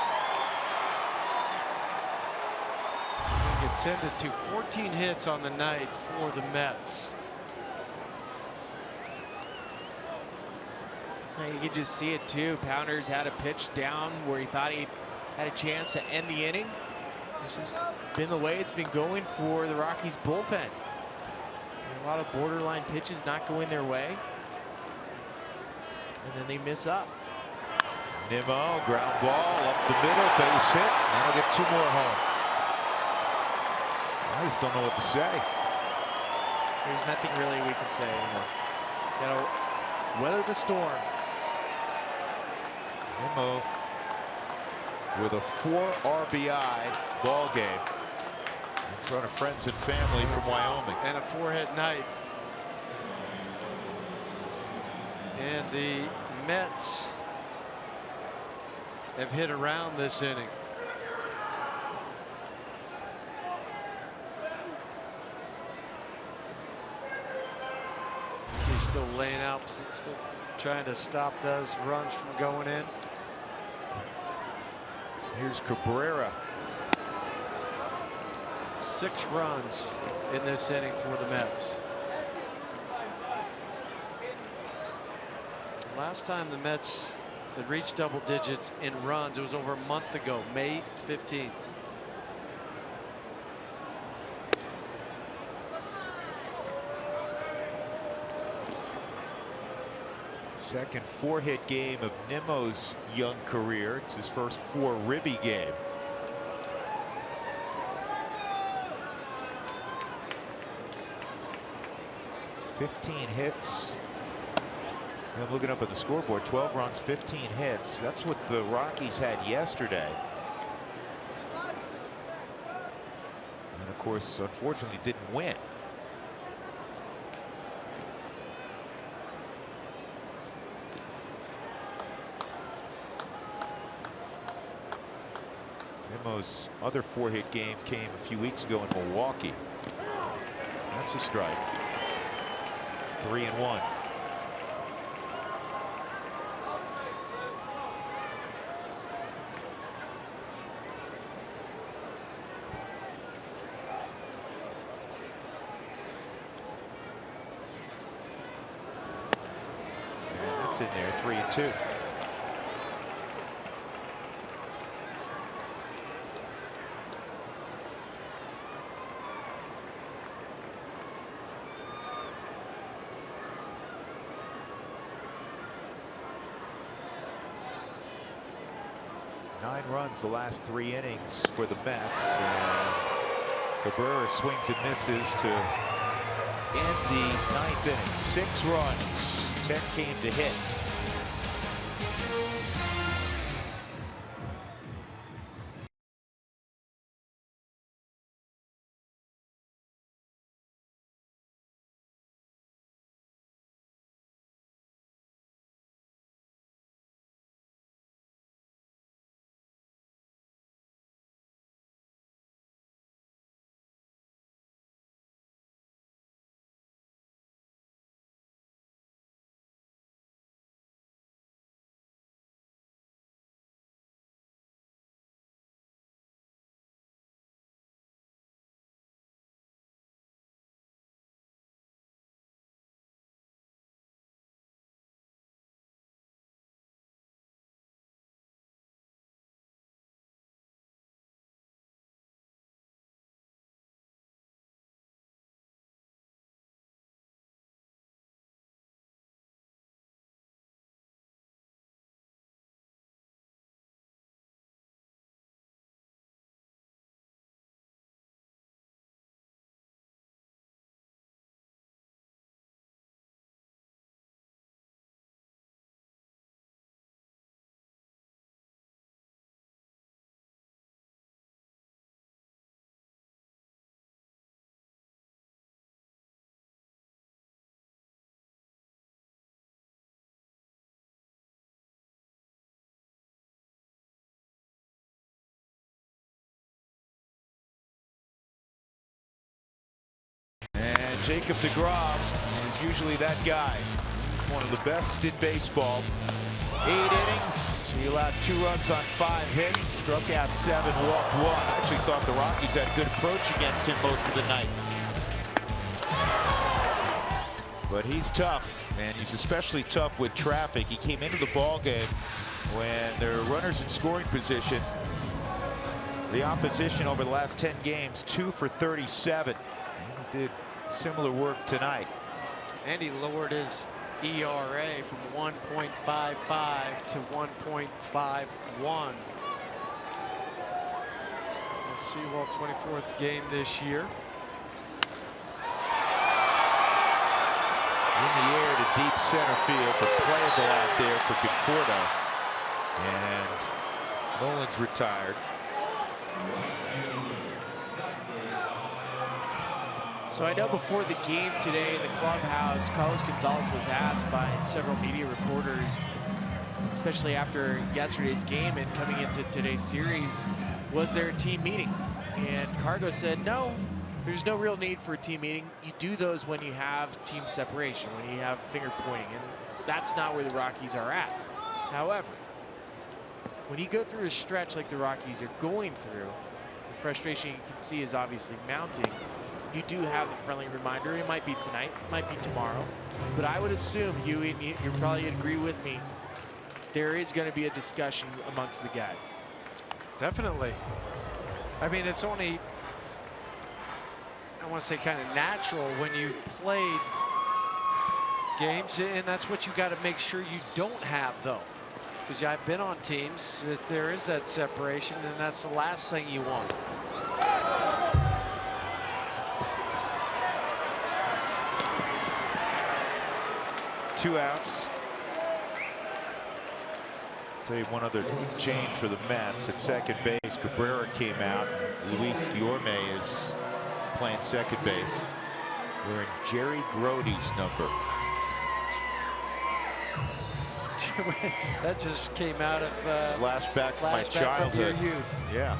Get 10 to 14 hits on the night for the Mets. You can just see it too. Pounders had a pitch down where he thought he had a chance to end the inning. It's just been the way it's been going for the Rockies bullpen. A lot of borderline pitches not going their way. And then they miss up. Nimmo, ground ball up the middle, base hit. That'll get 2 more home. I just don't know what to say. There's nothing really we can say anymore. Just gotta weather the storm. Nimmo with a 4 RBI ball game in front of friends and family from Wyoming. And a 4-hit night. And the Mets have hit around this inning. He's still laying out, still trying to stop those runs from going in. Here's Cabrera. 6 runs in this inning for the Mets. Last time the Mets had reached double digits in runs, it was over a month ago, May 15th. Second 4-hit game of Nimmo's young career. It's his first 4 ribby game. "15 hits. I'm looking up at the scoreboard. 12 runs, 15 hits. That's what the Rockies had yesterday. And of course, unfortunately, didn't win. Nimmo's other 4-hit game came a few weeks ago in Milwaukee. That's a strike. 3-1. In there, 3-2. Nine runs the last 3 innings for the Mets. Cabrera swings and misses to end the 9th inning. 6 runs. 10 came to hit. Jacob deGrom is usually that guy. He's one of the best in baseball. 8 innings. He allowed 2 runs on 5 hits. Struck out 7, walked 1. I actually thought the Rockies had a good approach against him most of the night. But he's tough, and he's especially tough with traffic. He came into the ball game when there are runners in scoring position. The opposition over the last 10 games, 2 for 37. He did similar work tonight. And he lowered his ERA from 1.55 to 1.51. Seawall 24th game this year. In the air to deep center field, but playable out there for Conforto. And Nolan's retired. So I know before the game today in the clubhouse, Carlos Gonzalez was asked by several media reporters, especially after yesterday's game and coming into today's series, was there a team meeting? And Cargo said, no, there's no real need for a team meeting. You do those when you have team separation, when you have finger pointing, and that's not where the Rockies are at. However, when you go through a stretch like the Rockies are going through, the frustration you can see is obviously mounting. You do have the friendly reminder. It might be tonight, it might be tomorrow, but I would assume, Huey, and you probably agree with me, there is going to be a discussion amongst the guys. Definitely. I mean, it's only, I want to say, kind of natural when you played games, and that's what you got to make sure you don't have, though. Because I've been on teams that there is that separation, and that's the last thing you want. Two outs. Tell you one other change for the Mets at second base. Cabrera came out. Luis Guillorme is playing second base. Wearing Jerry Grody's number. That just came out of flashback from my childhood. From your youth. Yeah.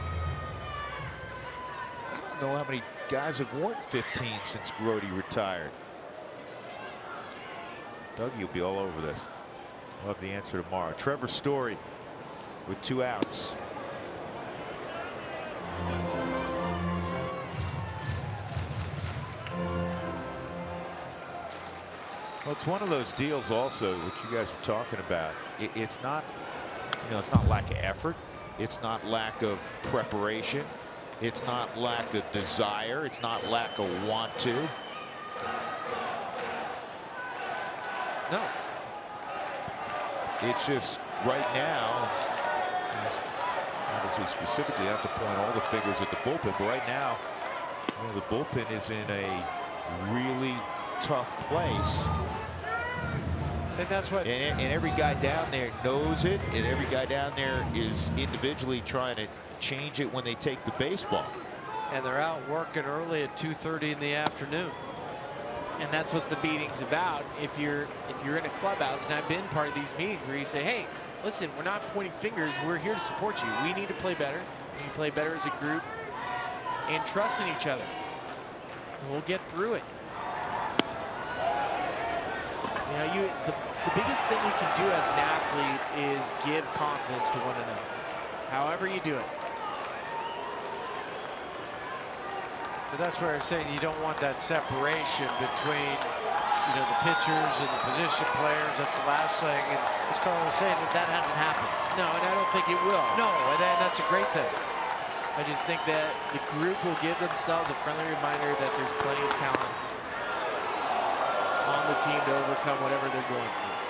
I don't know how many guys have worn 15 since Grody retired. Dougie will be all over this. We'll have the answer tomorrow. Trevor Story with two outs. Well, it's one of those deals also, which you guys are talking about. It's not, it's not lack of effort. It's not lack of preparation. It's not lack of desire. It's not lack of want to. No. It's just right now, obviously specifically, I have to point all the fingers at the bullpen, but right now, the bullpen is in a really tough place. And that's what. And every guy down there knows it, and every guy down there is individually trying to change it when they take the baseball. And they're out working early at 2:30 in the afternoon. And that's what the meeting's about. If you're in a clubhouse, and I've been part of these meetings where you say, hey, listen, we're not pointing fingers, we're here to support you. We need to play better. We need to play better as a group and trust in each other. And we'll get through it. The biggest thing you can do as an athlete is give confidence to one another. However you do it. But that's where I'm saying you don't want that separation between, the pitchers and the position players. That's the last thing. And as Carl was saying, that hasn't happened. No, and I don't think it will. No, and that's a great thing. I just think that the group will give themselves a friendly reminder that there's plenty of talent on the team to overcome whatever they're going through.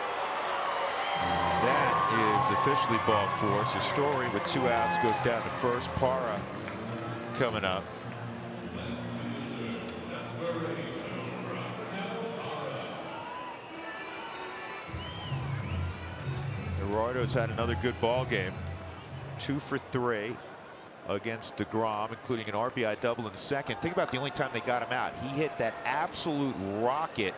That is officially ball four. So Story with two outs goes down to first. Parra coming up. Arroyo's had another good ball game. 2 for 3 against DeGrom, including an RBI double in the second. Think about the only time they got him out. He hit that absolute rocket,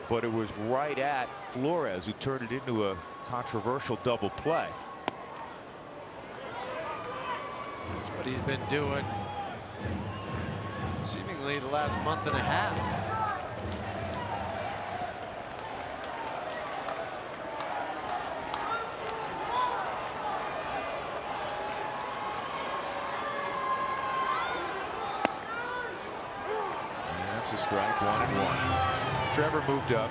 but it was right at Flores, who turned it into a controversial double play. That's what he's been doing seemingly the last month and a half. That's a strike, 1-1. Trevor moved up.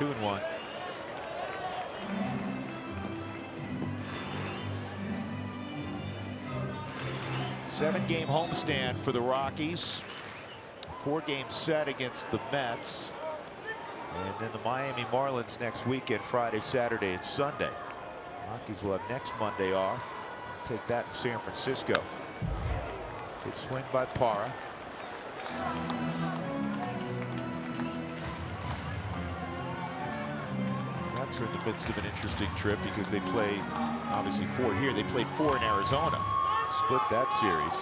2-1. Seven-game homestand for the Rockies. 4-game set against the Mets. And then the Miami Marlins next weekend, Friday, Saturday, and Sunday. Rockies will have next Monday off. Take that in San Francisco. Good swing by Parra. Mets are in the midst of an interesting trip because they play, obviously, 4 here. They played 4 in Arizona. Split that series.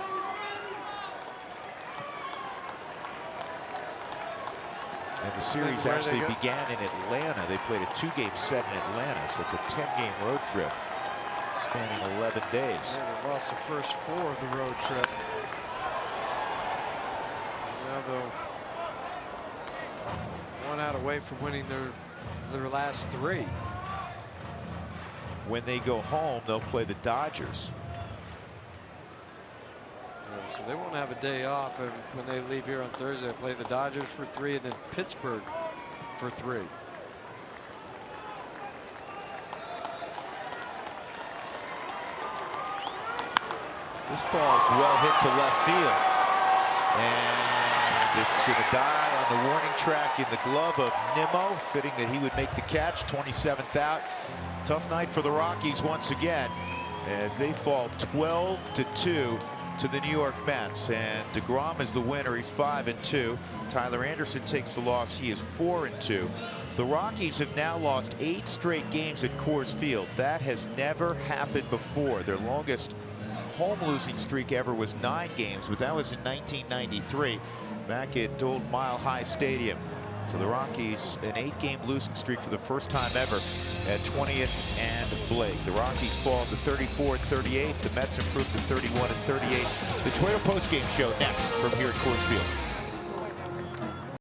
And the series actually began in Atlanta. They played a 2-game set in Atlanta, so it's a 10-game road trip spanning 11 days. Yeah, they lost the first 4 of the road trip. Now they'll 1 out away from winning their last 3. When they go home, they'll play the Dodgers. So they won't have a day off when they leave here on Thursday. They play the Dodgers for 3 and then Pittsburgh for 3. This ball is well hit to left field. And it's going to die on the warning track in the glove of Nimmo. Fitting that he would make the catch. 27th out. Tough night for the Rockies once again as they fall 12-2 to the New York Mets. And DeGrom is the winner. He's 5-2. Tyler Anderson takes the loss. He is 4-2. The Rockies have now lost 8 straight games at Coors Field. That has never happened before. Their longest home losing streak ever was 9 games, but that was in 1993 back at old Mile High Stadium. So the Rockies, an 8-game losing streak for the first time ever at 20th and Blake. The Rockies fall to 34-38. The Mets improve to 31-38. The Toyota postgame show next from here at Coors Field.